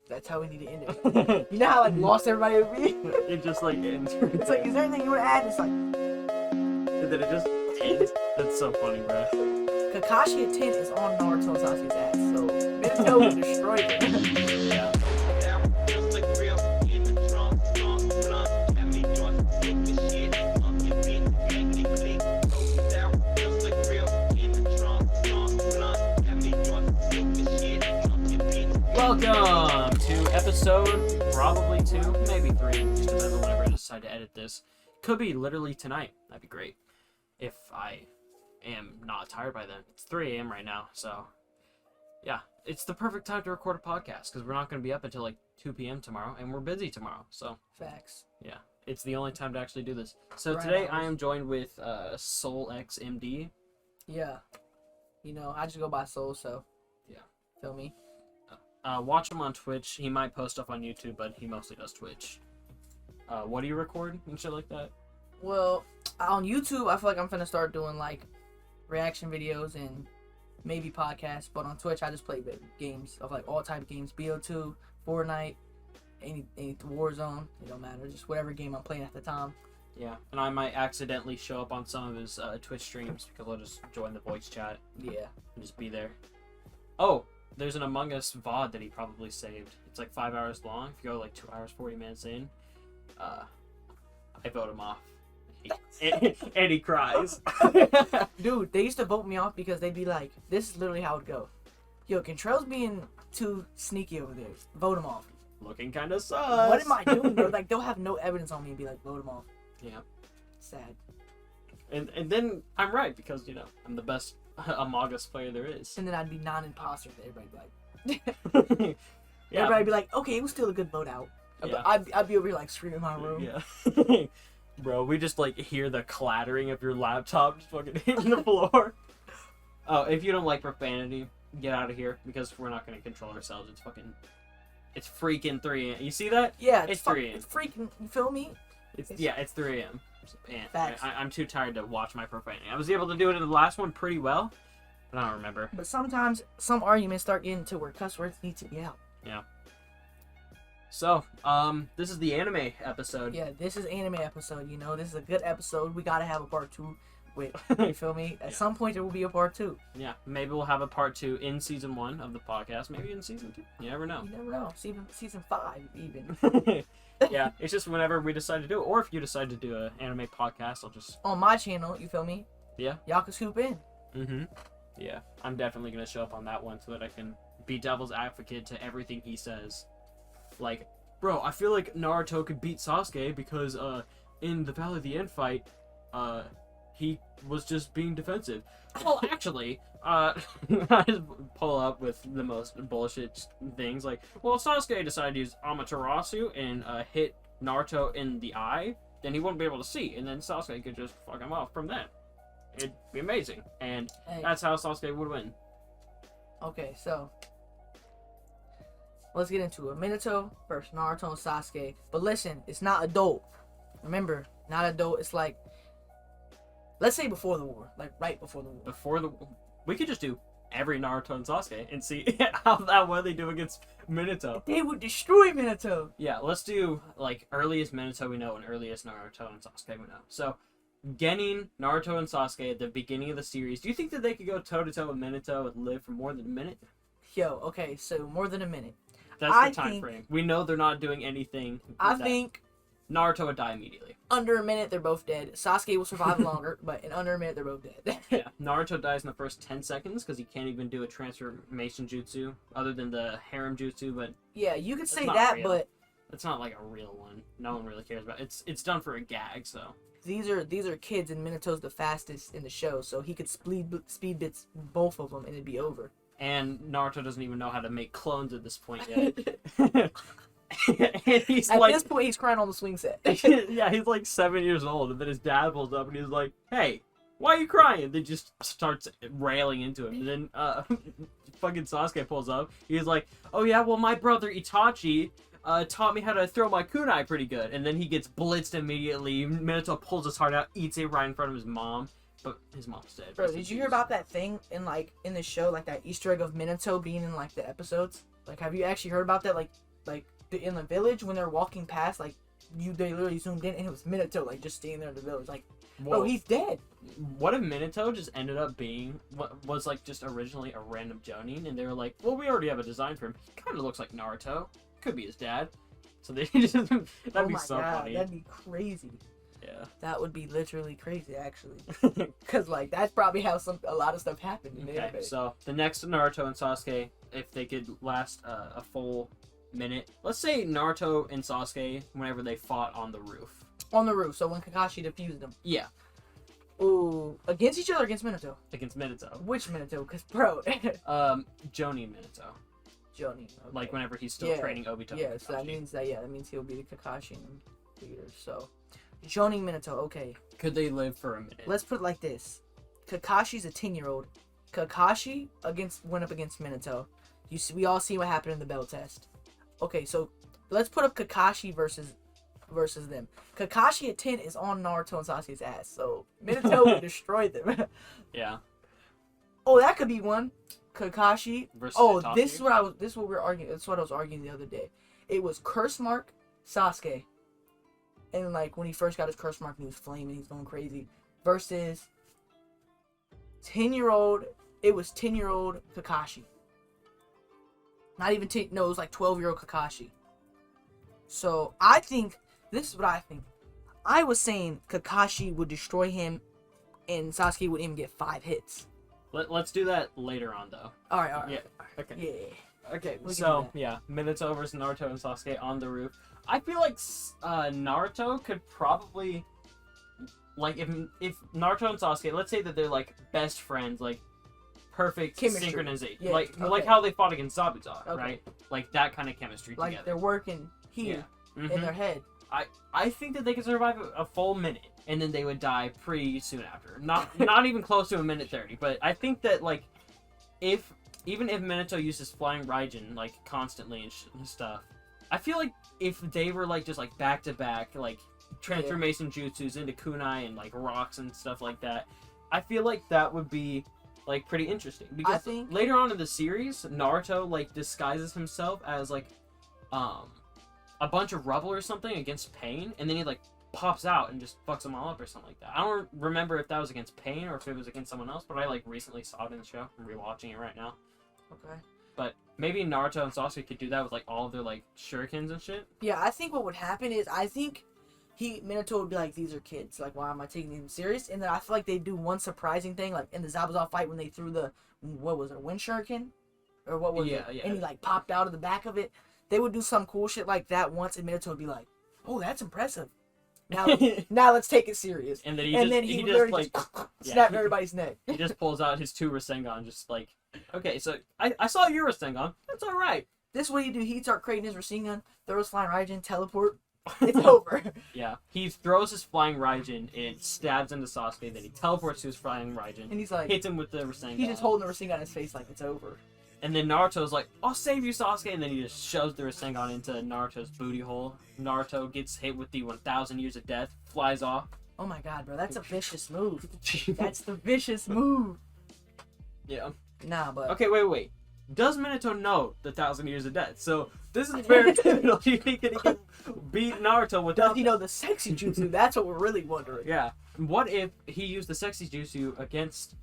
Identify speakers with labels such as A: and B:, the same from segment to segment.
A: That's how we need to end it. You know how like lost everybody would be?
B: It just like ends.
A: It's like, is there anything you want to add? It's like,
B: And then it just ends. That's so funny, bro.
A: Kakashi at 10 is on Naruto and Sasuke's ass, so Minato will destroy him.
B: Yeah. Welcome to episode probably 2, maybe 3, just depends on whenever I decide to edit this. Could be literally tonight. That'd be great. If I am not tired by then. It's 3 a.m. right now, so yeah. It's the perfect time to record a podcast because we're not going to be up until like 2 p.m. tomorrow, and we're busy tomorrow, so.
A: Facts.
B: Yeah. It's the only time to actually do this. So
A: Right
B: today
A: on.
B: I am joined with Soul X MD.
A: Yeah. You know, I just go by Soul, so.
B: Yeah.
A: Feel me?
B: Watch him on Twitch. He might post stuff on YouTube, but he mostly does Twitch. What do you record and shit like that?
A: Well, on YouTube, I feel like I'm finna start doing like reaction videos and maybe podcasts. But on Twitch, I just play games of like all type of games: BO2, Fortnite, any Warzone. It don't matter, just whatever game I'm playing at the time.
B: Yeah, and I might accidentally show up on some of his Twitch streams because I'll just join the voice chat.
A: Yeah.
B: And just be there. Oh, there's an Among Us VOD that he probably saved. It's like 5 hours long. If you go like 2 hours 40 minutes in, I vote him off. And he cries.
A: Dude, they used to vote me off because they'd be like, this is literally how it go. Yo, Control's being too sneaky over there. Vote him off.
B: Looking kind of sus.
A: What am I doing, bro? Like, they'll have no evidence on me and be like, vote him off.
B: Yeah.
A: Sad.
B: And then I'm right because, you know, I'm the best Among Us player there is.
A: And then I'd be non-imposter. Everybody'd be like,
B: Yeah.
A: everybody'd be like, okay, it was still a good vote out.
B: Yeah.
A: I'd be over here like screaming in my room.
B: Yeah. Bro, we just like hear the clattering of your laptop just fucking hitting the floor. Oh, if you don't like profanity, get out of here because we're not gonna control ourselves. It's freaking 3 a.m. You see that?
A: Yeah,
B: It's 3 a.m.
A: It's freaking, you feel me?
B: It's 3 a.m. And
A: Facts.
B: I'm too tired to watch my profanity. I was able to do it in the last one pretty well, but I don't remember.
A: But sometimes some arguments start getting to where cuss words need to be out.
B: Yeah. So, this is the anime episode.
A: Yeah, this is anime episode, you know. This is a good episode. We gotta have a part 2 with, you feel me? At some point there will be a part 2.
B: Yeah, maybe we'll have a part 2 in season 1 of the podcast. Maybe in season 2. You never know.
A: You never know. Season 5 even.
B: Yeah, it's just whenever we decide to do it, or if you decide to do an anime podcast, I'll just...
A: On my channel, you feel me?
B: Yeah.
A: Y'all can scoop in.
B: Mm-hmm. Yeah, I'm definitely going to show up on that one so that I can be devil's advocate to everything he says. Like, bro, I feel like Naruto could beat Sasuke because, in the Valley of the End fight, he was just being defensive. Well, actually, I just pull up with the most bullshit things like, well, if Sasuke decided to use Amaterasu and hit Naruto in the eye, then he wouldn't be able to see, and then Sasuke could just fuck him off from that. It'd be amazing, and that's how Sasuke would win.
A: Okay, so let's get into it. Minato versus Naruto and Sasuke. But listen, it's not adult. Remember, not adult. It's like, let's say before the war, like right before the war.
B: We could just do every Naruto and Sasuke and see how well they do against Minato.
A: They would destroy Minato.
B: Yeah, let's do like earliest Minato we know and earliest Naruto and Sasuke we know. So, getting Naruto and Sasuke at the beginning of the series, do you think that they could go toe-to-toe with Minato and live for more than a minute?
A: Yo, okay, so more than a minute.
B: That's the time frame. We know they're not doing anything.
A: I think
B: Naruto would die immediately.
A: Under a minute, they're both dead. Sasuke will survive longer, but in under a minute, they're both dead.
B: Yeah, Naruto dies in the first 10 seconds because he can't even do a transformation jutsu other than the harem jutsu, but
A: yeah, you could say
B: not
A: that,
B: real.
A: but
B: it's not like a real one. No one really cares about it. It's done for a gag, so.
A: these are kids, and Minato's the fastest in the show, so he could speed bits both of them, and it'd be over.
B: And Naruto doesn't even know how to make clones at this point yet. And he's
A: At
B: like,
A: this point, he's crying on the swing set.
B: yeah, he's like 7 years old, and then his dad pulls up and he's like, "Hey, why are you crying?" They just starts railing into him, and then fucking Sasuke pulls up. He's like, "Oh yeah, well my brother Itachi taught me how to throw my kunai pretty good," and then he gets blitzed immediately. Minato pulls his heart out, eats it right in front of his mom. But his mom's dead.
A: Bro, did you hear about that thing in the show, like that Easter egg of Minato being in like the episodes? Like, have you actually heard about that? Like, in the village when they're walking past, like they literally zoomed in and it was Minato like just standing there in the village, like, bro, he's dead.
B: What if Minato just ended up being what was like just originally a random Jonin, and they were like, well, we already have a design for him. He kind of looks like Naruto. Could be his dad. So they just that'd be so funny.
A: That'd be crazy.
B: Yeah.
A: That would be literally crazy, actually. Cause like that's probably how a lot of stuff happened in the anime.
B: So the next Naruto and Sasuke, if they could last a full minute, let's say Naruto and Sasuke, whenever they fought on the roof.
A: On the roof. So when Kakashi defused them.
B: Yeah.
A: Ooh, against each other, or against Minato?
B: Against Minato.
A: Which Minato? Cause bro.
B: Jonin Minato.
A: Jonin. Okay.
B: Like whenever he's still training Obito.
A: Yeah, so that means he'll be the Kakashi leader. So, Jonin Minato. Okay.
B: Could they live for a minute?
A: Let's put it like this: Kakashi's a 10-year-old. Kakashi went up against Minato. We all see what happened in the bell test. Okay, so let's put up Kakashi versus them. Kakashi at 10 is on Naruto and Sasuke's ass, so Minato would destroy them.
B: Yeah.
A: Oh, that could be one. Kakashi
B: versus
A: Itachi. This is what we were arguing. That's what I was arguing the other day. It was curse mark Sasuke, and like when he first got his curse mark, he was flaming, he's going crazy. Versus 10-year-old. It was 10-year-old Kakashi. Not even 10. No, it was like 12-year-old Kakashi. So I think this is what I think. I was saying Kakashi would destroy him, and Sasuke would even get 5 hits.
B: Let's do that later on, though.
A: All right.
B: Yeah. Okay.
A: Yeah.
B: Okay. So yeah, Minato versus Naruto and Sasuke on the roof. I feel like Naruto could probably, like, if Naruto and Sasuke, let's say that they're like best friends, like perfect
A: chemistry.
B: synchronization,
A: Yeah,
B: like how they fought against Zabuza,
A: okay.
B: right? Like that kind of chemistry
A: like
B: together.
A: They're working here in their head.
B: I think that they could survive a full minute, and then they would die pretty soon after. Not even close to a minute 30, but I think that like even if Minato uses flying Raijin like constantly and stuff, I feel like if they were like just like back to back like transformation jutsus into kunai and like rocks and stuff like that, I feel like that would be like pretty interesting, because later on in the series, Naruto like disguises himself as like a bunch of rubble or something against Pain, and then he like pops out and just fucks them all up or something like that. I don't remember if that was against Pain or if it was against someone else, but I like recently saw it in the show. I'm rewatching it right now.
A: Okay.
B: But maybe Naruto and Sasuke could do that with like all of their like shurikens and shit.
A: Yeah, I think what would happen is Minato would be like, these are kids. Like, why am I taking them serious? And then I feel like they do one surprising thing, like in the Zabuza fight when they threw the wind shuriken, or what was it?
B: Yeah.
A: And he like popped out of the back of it. They would do some cool shit like that once, and Minato would be like, "Oh, that's impressive. Now let's take it serious."
B: And then he
A: would
B: just
A: literally
B: like
A: snap everybody's neck.
B: He just pulls out his 2 Rasengan, just like, okay, so I saw your Rasengan. That's all right.
A: This is what he do. He'd start creating his Rasengan, throws flying Raijin, teleport. It's over.
B: Yeah, he throws his flying Raijin, it stabs into Sasuke, then he teleports to his flying Raijin,
A: and he's like,
B: hits him with the Rasengan.
A: He's just holding the Rasengan on his face like it's over.
B: And then Naruto's like, I'll save you, Sasuke, and then he just shoves the Rasengan into Naruto's booty hole. Naruto gets hit with the 1,000 years of death, flies off.
A: Oh my god, bro, that's a vicious move. That's the vicious move.
B: Yeah.
A: Nah, but...
B: Okay, wait. Does Minato know the 1,000 years of death? So, this is very pivotal. Do you think that he can beat Naruto without...
A: Does he know the sexy jutsu? That's what we're really wondering.
B: Yeah. What if he used the sexy jutsu against,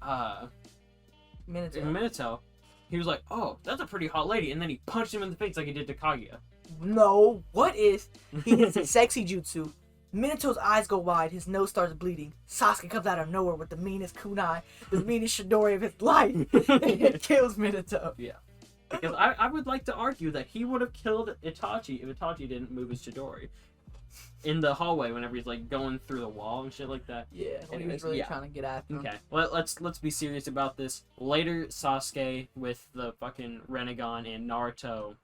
B: Minato? He was like, oh, that's a pretty hot lady, and then he punched him in the face like he did to Kaguya.
A: No, what if he hits a sexy jutsu, Minato's eyes go wide, his nose starts bleeding, Sasuke comes out of nowhere with the meanest kunai, the meanest Chidori of his life, and kills Minato.
B: Yeah. Because I would like to argue that he would have killed Itachi if Itachi didn't move his Chidori. In the hallway whenever he's like going through the wall and shit like that.
A: Yeah, when he was really trying to get after him.
B: Okay, well, let's be serious about this. Later, Sasuke with the fucking Rinnegan and Naruto.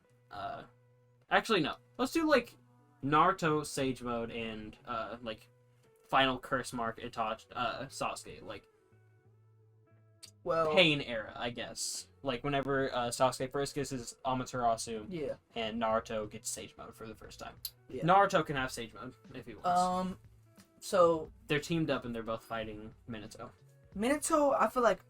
B: Actually no. Let's do like Naruto Sage Mode and like final curse mark Itachi Sasuke, like Pain era, I guess. Like whenever Sasuke first gets his Amaterasu, and Naruto gets Sage Mode for the first time. Yeah. Naruto can have Sage Mode if he wants.
A: So
B: they're teamed up and they're both fighting Minato.
A: Minato, I feel like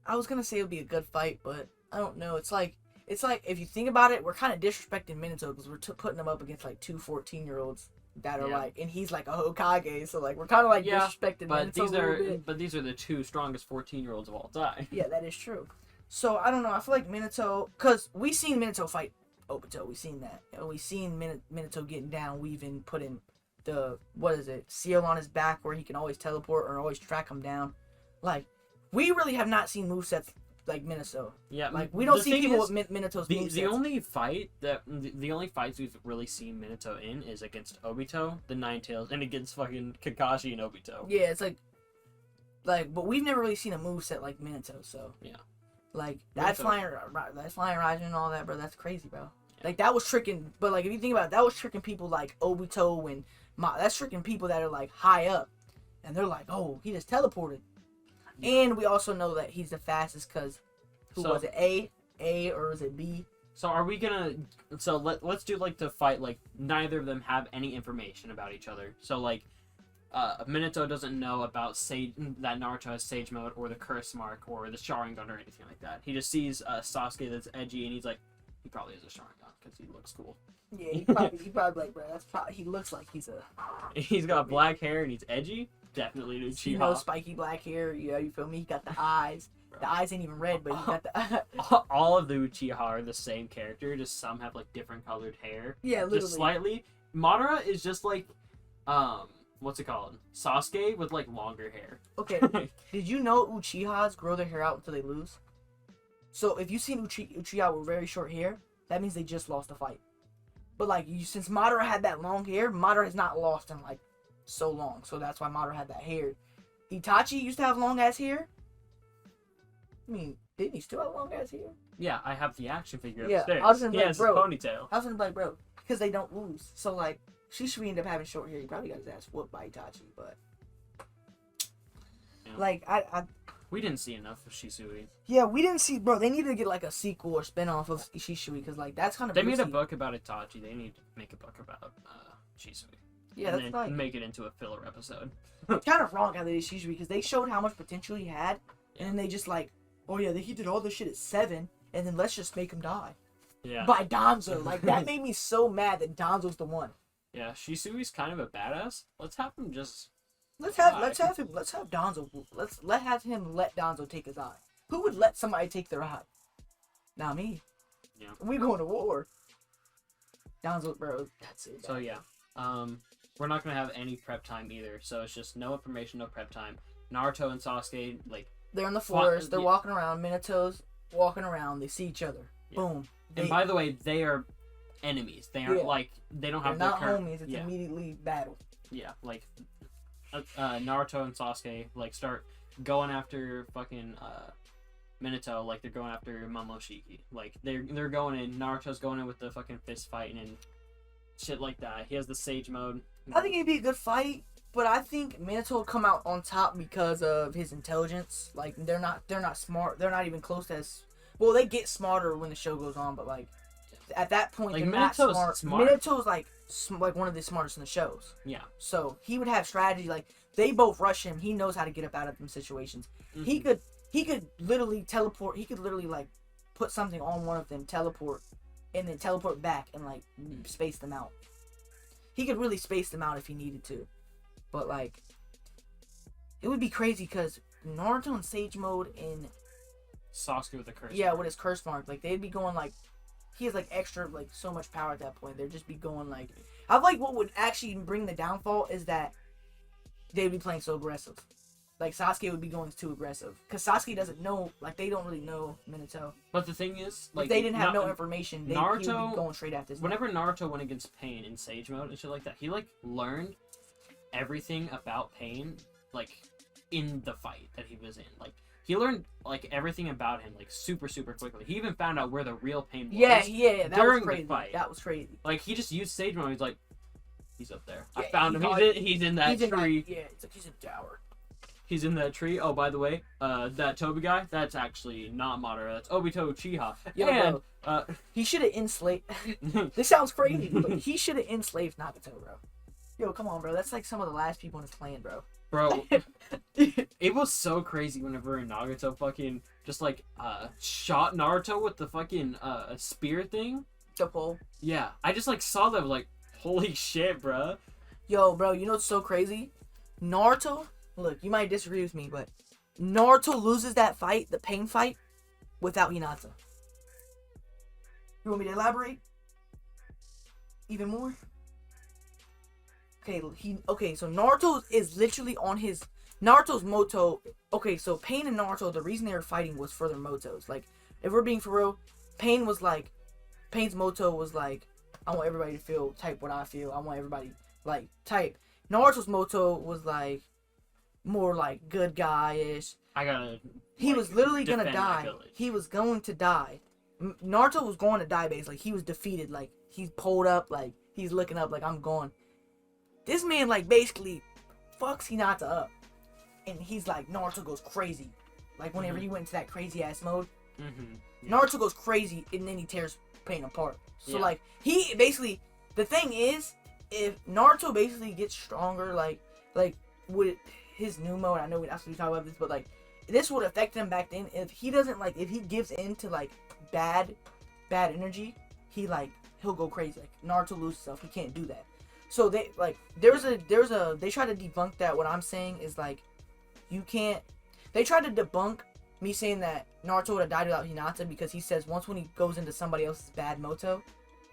A: I was gonna say it would be a good fight, but I don't know. It's like it's like, if you think about it, we're kind of disrespecting Minato because we're putting him up against like two 14-year-olds that are like, and he's like a Hokage, so like we're kind of like disrespecting
B: but
A: Minato a little bit.
B: But these are the two strongest 14-year-olds of all time.
A: Yeah, that is true. So I don't know. I feel like Minato, because we seen Minato fight Obito. We seen that, and we seen Minato getting down, weaving, putting the seal on his back where he can always teleport or always track him down. Like, we really have not seen movesets like Minato.
B: Yeah,
A: like we don't see people with Minato's movesets.
B: The only fights we've really seen Minato in is against Obito, the Nine Tails, and against fucking Kakashi and Obito.
A: Yeah, it's like, but we've never really seen a moveset like Minato. So
B: yeah,
A: like that flying rising and all that, bro. That's crazy, bro. Yeah. Like that was tricking, but like if you think about it, that was tricking people like Obito and that's tricking people that are like high up, and they're like, oh, he just teleported. And we also know that he's the fastest because was it A or was it B?
B: So are we gonna? So let's do like the fight. Like neither of them have any information about each other. So like, Minato doesn't know about that Naruto has Sage Mode or the Curse Mark or the Sharingan or anything like that. He just sees Sasuke that's edgy and he's like, he probably has a Sharingan because he looks cool.
A: Yeah, he probably like, bro. He looks like he's a.
B: He's got black hair and he's edgy. Definitely an Uchiha.
A: You know, spiky black hair. Yeah, you feel me? He got the eyes. The eyes ain't even red, but he got the.
B: All of the Uchiha are the same character. Just some have like different colored hair.
A: Yeah, literally.
B: Just slightly. Madara is just like, what's it called? Sasuke with like longer hair.
A: Okay. Did you know Uchihas grow their hair out until they lose? So if you seen Uchiha with very short hair, that means they just lost the fight. But like since Madara had that long hair, Madara has not lost in like so long, so that's why Madara had that hair. Itachi used to have long ass hair. I mean, didn't he still have long ass hair?
B: Yeah, I have the action figure upstairs.
A: Yeah, I was gonna
B: he
A: be like,
B: has
A: bro.
B: his ponytail.
A: I was gonna be like, bro, because they don't lose. So like, Shisui ended up having short hair. He probably got his ass whooped by Itachi, but like
B: we didn't see enough of Shisui.
A: Yeah, we didn't see, bro. They need to get like a sequel or spin-off of Shisui because like that's kind of.
B: They made a book about Itachi. They need to make a book about Shisui.
A: Yeah,
B: and
A: that's
B: then
A: like
B: make it into a filler episode.
A: It's kind of wrong how they did Shisui because they showed how much potential he had, and then they just like, oh yeah, he did all this shit at 7, and then let's just make him die.
B: Yeah.
A: By Danzo, like that made me so mad that Danzo's the one.
B: Yeah, Shisui's kind of a badass. Let's have him just.
A: Let's have Danzo. Let's have him let Danzo take his eye. Who would let somebody take their eye? Not me.
B: Yeah.
A: We going to war. Danzo, bro. That's it.
B: So yeah, we're not gonna have any prep time either. So it's just no information, no prep time. Naruto and Sasuke like.
A: They're in the forest. They're walking around. Minato's walking around. They see each other. Yeah. Boom.
B: And by the way, they are enemies. They aren't like they don't have.
A: They're not homies. It's immediately battle.
B: Yeah, like Naruto and Sasuke like start going after fucking Minato like they're going after Momoshiki. Like they're going in. Naruto's going in with the fucking fist fighting and shit like that. He has the Sage Mode.
A: I think it'd be a good fight. But I think Minato will come out on top because of his intelligence. Like they're not smart. They're not even close to as well. They get smarter when the show goes on, but like at that point
B: like,
A: they're not smart. Minato's like one of the smartest in the shows.
B: Yeah.
A: So he would have strategy. Like they both rush him. He knows how to get up out of them situations. Mm-hmm. He could literally teleport. He could literally like put something on one of them, teleport, and then teleport back and like space them out. He could really space them out if he needed to. But like, it would be crazy because Naruto in Sage Mode and
B: Sasuke with the curse.
A: Yeah, with his curse mark, like they'd be going like, he has like extra like so much power at that point. They'd just be going like, I feel like what would actually bring the downfall is that they'd be playing so aggressive. Like Sasuke would be going too aggressive because Sasuke doesn't know, like they don't really know Minato.
B: But the thing is, like
A: if they didn't have no information, he would be going straight after this.
B: Whenever Naruto went against Pain in Sage Mode and shit like that, he like learned everything about Pain like in the fight that he was in. Like he learned like everything about him like super quickly. He even found out where the real Pain was.
A: Yeah, that
B: during
A: was crazy.
B: The fight.
A: That was crazy.
B: Like he just used Sage Mode. He's like, he's up there.
A: Yeah,
B: I found him. He's in that tree.
A: It's like he's in the tower.
B: He's in that tree. Oh, by the way, that Toby guy, that's actually not Madara. That's Obito Uchiha.
A: Yo, bro, he should have enslaved. This sounds crazy, but he should have enslaved Nagato, bro. Yo, come on, bro. That's like some of the last people in his clan, bro.
B: Bro, it was so crazy whenever Nagato fucking just like shot Naruto with the fucking spear thing.
A: The pole.
B: Yeah, I just like saw that like holy shit, bro.
A: Yo, bro, you know what's so crazy? Naruto, look, you might disagree with me, but Naruto loses that fight, the pain fight, without Hinata. You want me to elaborate? Even more? Okay, so Naruto is literally on his Naruto's moto. Okay, so Pain and Naruto, the reason they were fighting was for their motos. Like, if we're being for real, Pain's moto was like, I want everybody to feel type what I feel. I want everybody like type. Naruto's moto was like more like good guy-ish. He was literally gonna die. He was going to die. Naruto was going to die basically. He was defeated. Like, he's pulled up. Like, he's looking up like, I'm gone. This man, like, basically fucks Hinata up. And he's like, Naruto goes crazy. Like, whenever he went into that crazy-ass mode. Naruto goes crazy, and then he tears Pain apart. So, like, he basically... The thing is, if Naruto basically gets stronger, like with his new mode, I know we absolutely talk about this, but, like, this would affect him back then. If he doesn't, like, if he gives in to, like, bad energy, he'll go crazy. Like, Naruto loses himself. He can't do that. So they like they try to debunk that. What I'm saying is like you can't. They try to debunk me saying that Naruto would have died without Hinata because he says once when he goes into somebody else's bad moto,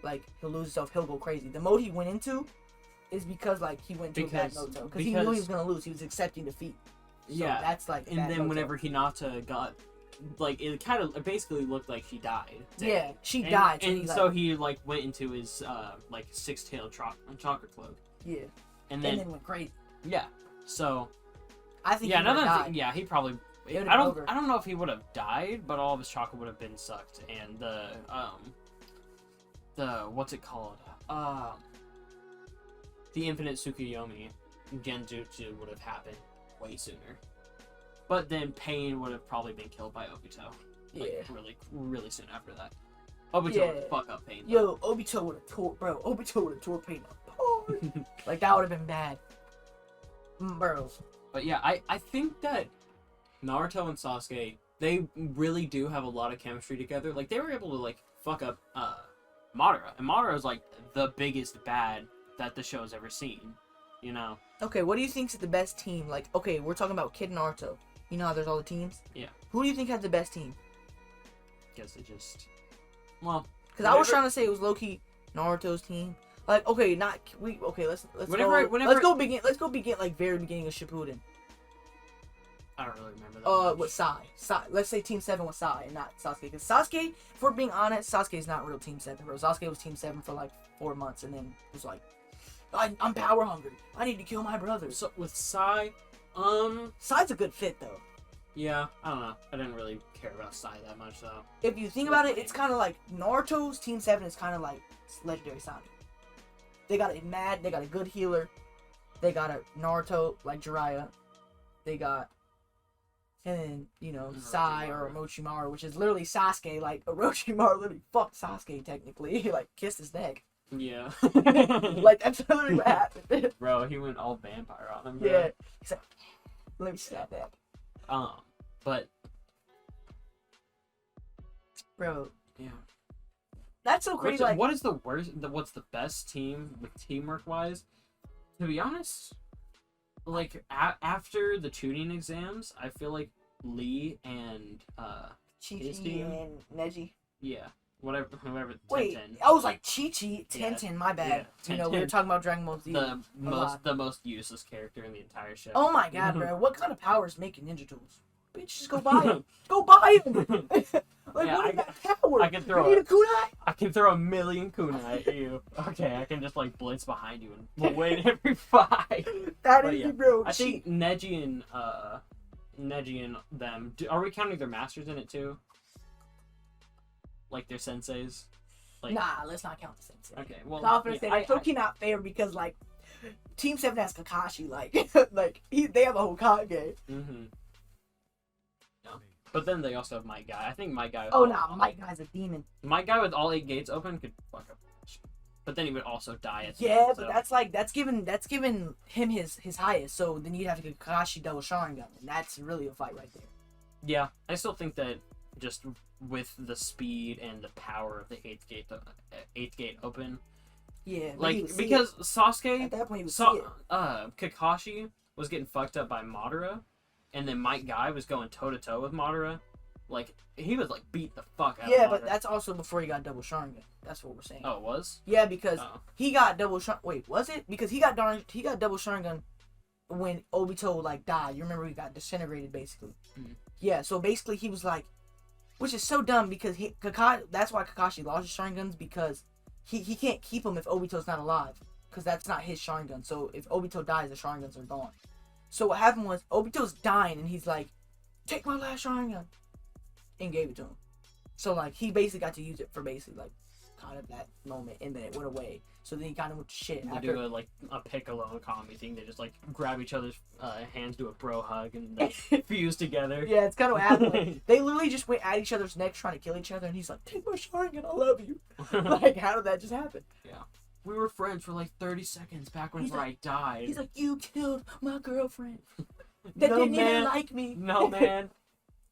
A: like he'll lose himself, he'll go crazy. The mode he went into is because like he went into a bad moto because he knew he was gonna lose. He was accepting defeat. So
B: yeah,
A: that's like.
B: And then whenever Hinata got. Like, it basically looked like she died.
A: Yeah, she died.
B: And so he, like, went into his, like, six-tailed chocolate cloak.
A: Yeah.
B: And then
A: went crazy.
B: Yeah. So.
A: I think
B: he probably... I don't know if he would have died, but all of his chocolate would have been sucked. And what's it called? The infinite Tsukuyomi Genjutsu would have happened way sooner. But then Pain would have probably been killed by Obito. Like, really, really soon after that. Obito would fuck up Pain.
A: Yo, Obito would have tore Pain apart. Like, that would have been bad. Bro.
B: But yeah, I think that Naruto and Sasuke, they really do have a lot of chemistry together. Like, they were able to, like, fuck up Madara. And Madara's, like, the biggest bad that the show's ever seen. You know?
A: Okay, what do you think's the best team? Like, okay, we're talking about Kid Naruto. You know how there's all the teams?
B: Yeah.
A: Who do you think has the best team?
B: Guess it just... Well...
A: Because I was trying to say it was low-key Naruto's team. Like, okay, let's go begin like very beginning of Shippuden.
B: I don't really remember that.
A: With Sai. Let's say Team 7 was Sai and not Sasuke. Because Sasuke, if we're being honest, Sasuke's not real Team 7, bro. Sasuke was Team 7 for like 4 months and then was like, I'm power hungry. I need to kill my brother.
B: So with Sai,
A: Sai's a good fit though.
B: Yeah, I don't know. I didn't really care about Sai that much though.
A: If you think about it, it's kind of like Naruto's Team 7 is kind of like Legendary Sonic. They got a Mad, they got a good healer. They got a Naruto like Jiraiya. They got, and then, you know, Sai or Orochimaru, which is literally Sasuke. Like, Orochimaru literally fucked Sasuke technically. He like kissed his neck.
B: Yeah.
A: Like, that's literally what happened.
B: Bro, he went all vampire on him, bro.
A: Yeah. He's like, let me slap that.
B: But...
A: Bro.
B: Yeah.
A: That's so crazy.
B: What is the worst... What's the best team with teamwork-wise? To be honest, like, after the tuning exams, I feel like Lee and,
A: Chi-Chi and Neji.
B: Yeah. Whoever.
A: Wait,
B: 10.
A: I was like Chi-Chi, Tenten, my bad.
B: Yeah,
A: you know, we were talking about Dragon Ball Z.
B: The most useless character in the entire show.
A: Oh my god, bro. What kind of powers making Ninja Tools? Bitch, just go buy him. Go buy him! Like,
B: Yeah,
A: what is that power?
B: I can throw
A: you need a kunai?
B: I can throw a million kunai at you. Okay, I can just, like, blitz behind you and win every fight.
A: That is, bro.
B: I think Neji and them... Are we counting their masters in it, too? Like, their senseis? Like,
A: nah, let's not count the sensei.
B: Okay, well...
A: I was gonna say, that's okay not fair because, like, Team 7 has Kakashi, like, they have a Hokage.
B: Mm-hmm. No. But then they also have my guy. I think my guy...
A: Oh, nah, my guy's a demon.
B: My guy with all 8 gates open could fuck up. But then he would also die at the
A: Yeah,
B: end,
A: but
B: so.
A: that's giving him his highest. So then you have to get Kakashi double Sharingan, and that's really a fight right there.
B: Yeah, I still think that just with the speed and the power of the eighth gate open,
A: Yeah, but
B: like because Sasuke,
A: at that point he was see it.
B: Kakashi was getting fucked up by Madara, and then Mike Guy was going toe to toe with Madara. Like he was like beat the fuck out.
A: Yeah,
B: of Madara.
A: but that's also before he got double Sharingan. That's what we're saying.
B: Oh, it was?
A: Yeah, because
B: Oh.
A: he got double Sharingan. Wait, was it? Because he got double Sharingan when Obito like died. You remember he got disintegrated basically.
B: Mhm.
A: Yeah, so basically he was like, which is so dumb because that's why Kakashi lost his Sharingans because he can't keep him if Obito's not alive because that's not his Sharingan. So if Obito dies, the Sharingans are gone. So what happened was Obito's dying and he's like, take my last Sharingan, and gave it to him. So like he basically got to use it for basically like kind of that moment, and then it went away. So then he kind of went to shit.
B: They do a Piccolo and Kami thing. They just like grab each other's hands, do a bro hug, and they fuse together.
A: Yeah, it's kind of what happened. Like, they literally just went at each other's necks trying to kill each other, and he's like, take my Sharingan, I love you. Like, how did that just happen?
B: Yeah. We were friends for like 30 seconds back when I died.
A: He's like, you killed my girlfriend. That
B: No,
A: didn't
B: man.
A: even like me.
B: No, man.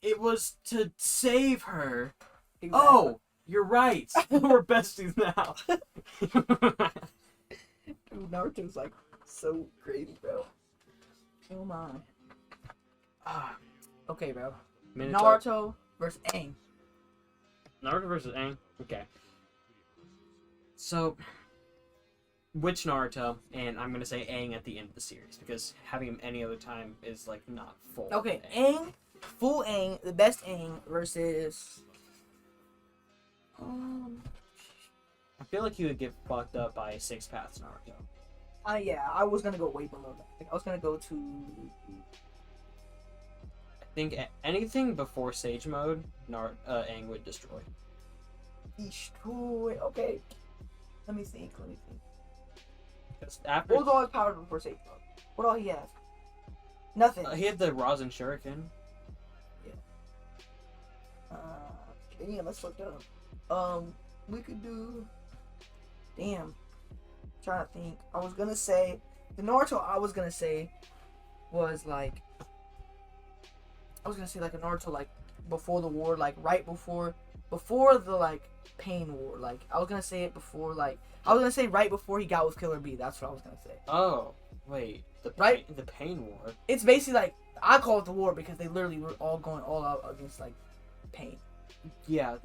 B: It was to save her.
A: Exactly.
B: Oh, you're right. We're besties now.
A: Dude, Naruto's like so crazy, bro. Oh my. Okay, bro. Naruto versus Aang.
B: Naruto versus Aang? Okay. So, which Naruto? And I'm gonna say Aang at the end of the series because having him any other time is like not full.
A: Okay, Aang, full Aang, the best Aang versus.
B: I feel like he would get fucked up by Six Paths Naruto.
A: Yeah, I was gonna go way below that. Like, I was gonna go to.
B: I think anything before Sage Mode, Aang would destroy.
A: Destroy. Okay. Let me think.
B: After
A: What was all his power before Sage Mode? What all he have? Nothing.
B: he had the Rasen Shuriken.
A: Yeah, let's look that up. We could do. Damn. Trying to think. I was gonna say the Naruto. I was gonna say was like. I was gonna say like a Naruto like before the war, like right before the like Pain War. Like I was gonna say it before like I was gonna say right before he got with Killer Bee. That's what I was gonna say.
B: Oh, wait. The Pain War.
A: It's basically like I call it the war because they literally were all going all out against like Pain.
B: Yeah,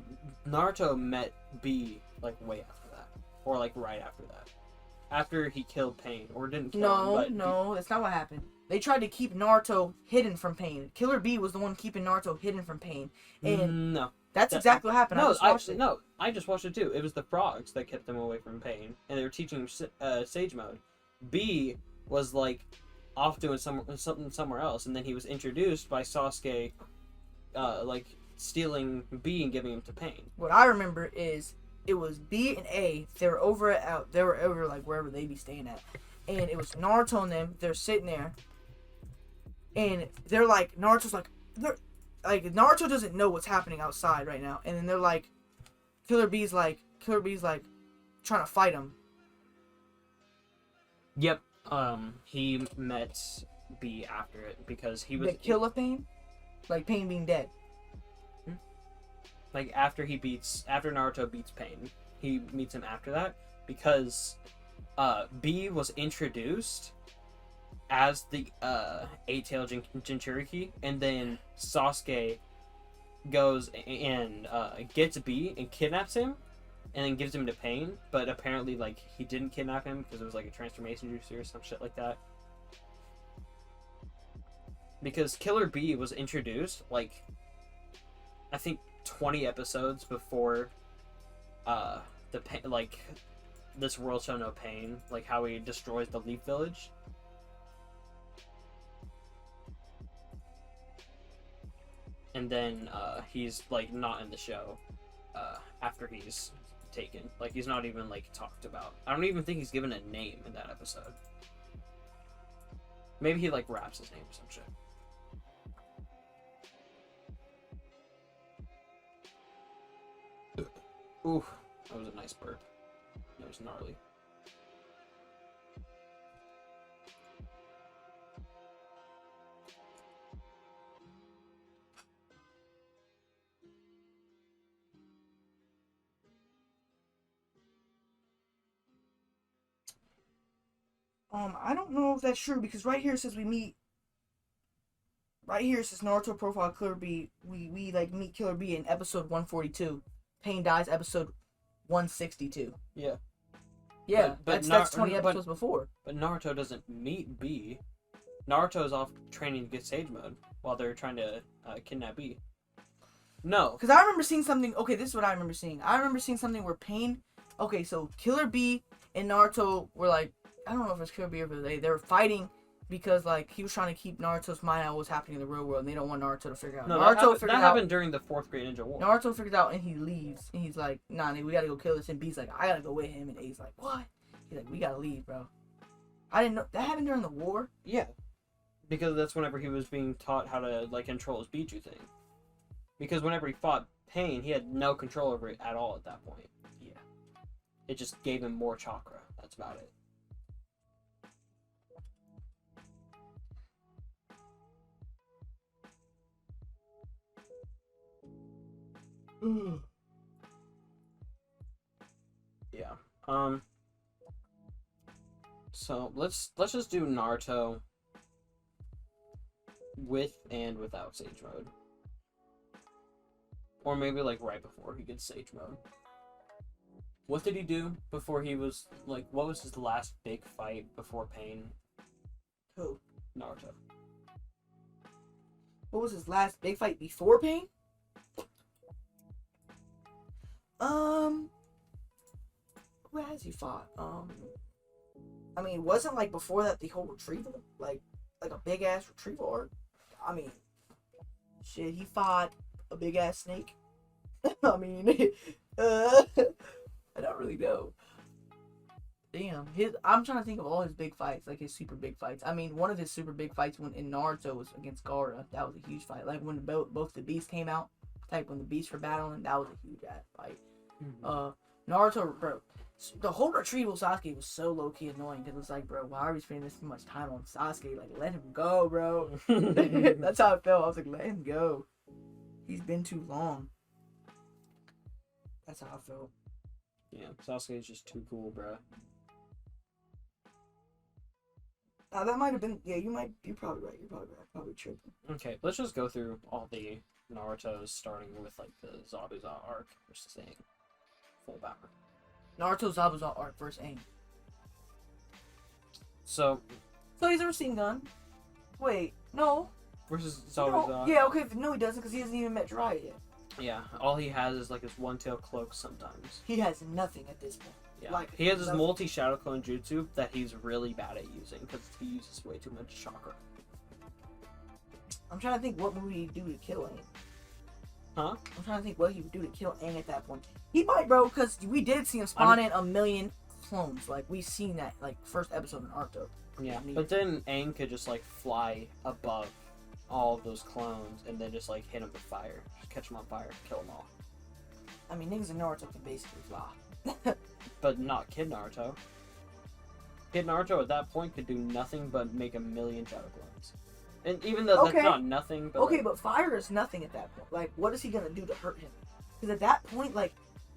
B: Naruto met B like way after that, or like right after that, after he killed Pain, or didn't kill him. But
A: No, that's not what happened. They tried to keep Naruto hidden from Pain. Killer Bee was the one keeping Naruto hidden from Pain, and
B: no,
A: that's exactly what happened.
B: I just watched it too. It was the frogs that kept them away from Pain, and they were teaching him Sage Mode. B was like off doing something somewhere else, and then he was introduced by Sasuke, like stealing B and giving him to Pain.
A: What I remember is it was B and A. They were over like wherever they be staying at, and it was Naruto and them. They're sitting there, and they're like Naruto's like Naruto doesn't know what's happening outside right now, and then they're like Killer Bee's like trying to fight him.
B: Yep. He met B after it because he was
A: The kill of Pain, like Pain being dead.
B: Like after Naruto beats Pain, he meets him after that because B was introduced as the eight-tailed Jinchuriki, and then Sasuke goes and gets B and kidnaps him, and then gives him to Pain. But apparently, like he didn't kidnap him because it was like a transformation juice or some shit like that. Because Killer B was introduced like I think 20 episodes before this world shall know pain, like how he destroys the Leaf Village. And then he's like not in the show after he's taken. Like he's not even like talked about. I don't even think he's given a name in that episode. Maybe he like raps his name or some shit. Ooh, that was a nice burp. That was gnarly.
A: I don't know if that's true because right here it says we meet. Right here it says Naruto profile Killer B. We like meet Killer B in episode 142. Pain dies episode 162.
B: Yeah.
A: Yeah, that's 20 episodes before.
B: But Naruto doesn't meet B. Naruto's off training to get Sage Mode while they're trying to kidnap B. No.
A: Because I remember seeing something. Okay, this is what I remember seeing. I remember seeing something where Pain. Okay, so Killer B and Naruto were like, I don't know if it's Killer B or they were fighting because like he was trying to keep Naruto's mind out what's happening in the real world, and they don't want Naruto to figure out.
B: No,
A: Naruto
B: that happened during the 4th Great Ninja War.
A: Naruto figures out and he leaves, and he's like, nah, nigga, we gotta go kill this. And B's like, I gotta go with him, and A's like, what? He's like, we gotta leave, bro. I didn't know that happened during the war.
B: Yeah, because that's whenever he was being taught how to like control his Biju thing. Because whenever he fought Pain, he had no control over it at all at that point.
A: Yeah.
B: It just gave him more chakra. That's about it. Yeah. So let's just do Naruto with and without Sage Mode. Or maybe like right before he gets Sage Mode. What did he do before he was like what was his last big fight before Pain?
A: Who?
B: Naruto.
A: What was his last big fight before Pain? Who has he fought? I mean, wasn't like before that the whole retrieval, like a big ass retrieval arc. I mean, shit, he fought a big ass snake. I mean, I don't really know. Damn, I'm trying to think of all his big fights, like his super big fights. I mean, one of his super big fights when in Naruto was against Gaara. That was a huge fight. Like when both the beasts came out, like when the beasts were battling, that was a huge ass fight. Mm-hmm. Naruto, bro, the whole retrieval Sasuke was so low key annoying because it's like, bro, why are we spending this much time on Sasuke? Like, let him go, bro. That's how I felt. I was like, let him go. He's been too long. That's how I felt.
B: Yeah, Sasuke is just too cool, bro.
A: That might have been. Yeah, you're probably right. You're probably right. Probably tripping.
B: Okay, let's just go through all the Naruto's, starting with like the Zabuza arc versus Aang. Full power.
A: Naruto Zabuza arc versus Aang.
B: So
A: he's a Rasengan. Wait, no.
B: Versus Zabuza.
A: No. Yeah, okay. No, he doesn't because he hasn't even met Jiraiya yet.
B: Yeah, all he has is like his one-tail cloak sometimes.
A: He has nothing at this point.
B: Yeah,
A: like,
B: he has his multi-shadow clone jutsu that he's really bad at using because he uses way too much chakra.
A: I'm trying to think what movie he'd do to kill Aang.
B: Huh?
A: I'm trying to think what he would do to kill Aang at that point. He might, bro, because we did see him spawn in a million clones. Like, we seen that, like, first episode in Naruto.
B: Yeah, but then Aang could just, like, fly above all of those clones and then just, like, hit them with fire. Just catch them on fire, kill them all.
A: I mean, niggas in Naruto can basically fly.
B: But not Kid Naruto. Kid Naruto at that point could do nothing but make a million shadow clones. And even though that's not nothing, but
A: okay, but fire is nothing at that point. Like, what is he gonna do to hurt him? Because at that point, like,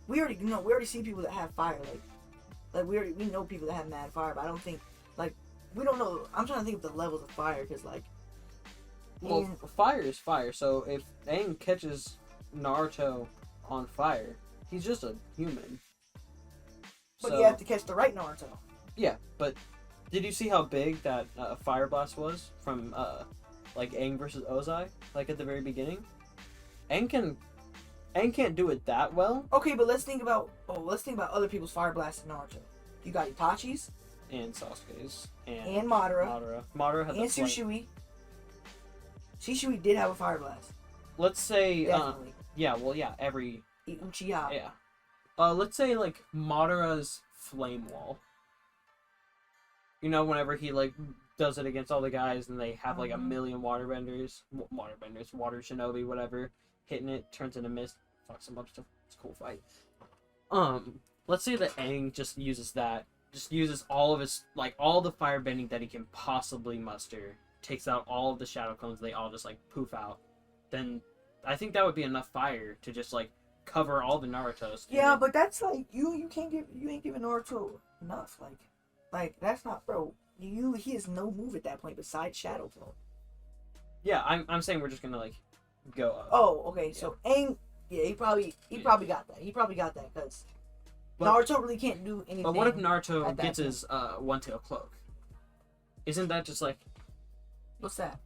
A: we already see people that have fire. Like we know people that have mad fire, but I don't think, like, we don't know. I'm trying to think of the levels of fire, because like,
B: well, fire is fire. So if Aang catches Naruto on fire, he's just a human.
A: But you have to catch the right Naruto.
B: Yeah, but did you see how big that fire blast was from like Aang versus Ozai, like at the very beginning? Aang can't do it that well.
A: Okay, but let's think about other people's fire blasts in Naruto. You got Itachi's
B: and Sasuke's
A: and Madara.
B: Madara had
A: and Sushui. Sushui did have a fire blast.
B: Let's say
A: Definitely.
B: Every
A: Uchiha.
B: Yeah. Let's say like Madara's flame wall. You know, whenever he like does it against all the guys and they have like a million water shinobi, whatever, hitting it, turns into mist, fucks him up, stuff. It's a cool fight. let's say that Aang just uses all of his, like, all the firebending that he can possibly muster, takes out all of the shadow clones, they all just, like, poof out, then I think that would be enough fire to just, like, cover all the Narutos.
A: Yeah, but that's like you ain't giving Naruto enough. Like that's not, bro. He has no move at that point besides Shadow Clone.
B: Yeah, I'm saying we're just gonna like go up.
A: Oh, okay. Yeah. So Aang, yeah, he probably got that. He probably got that because Naruto really can't do anything.
B: But what if Naruto gets his one-tail cloak? Isn't that just like?
A: What's that?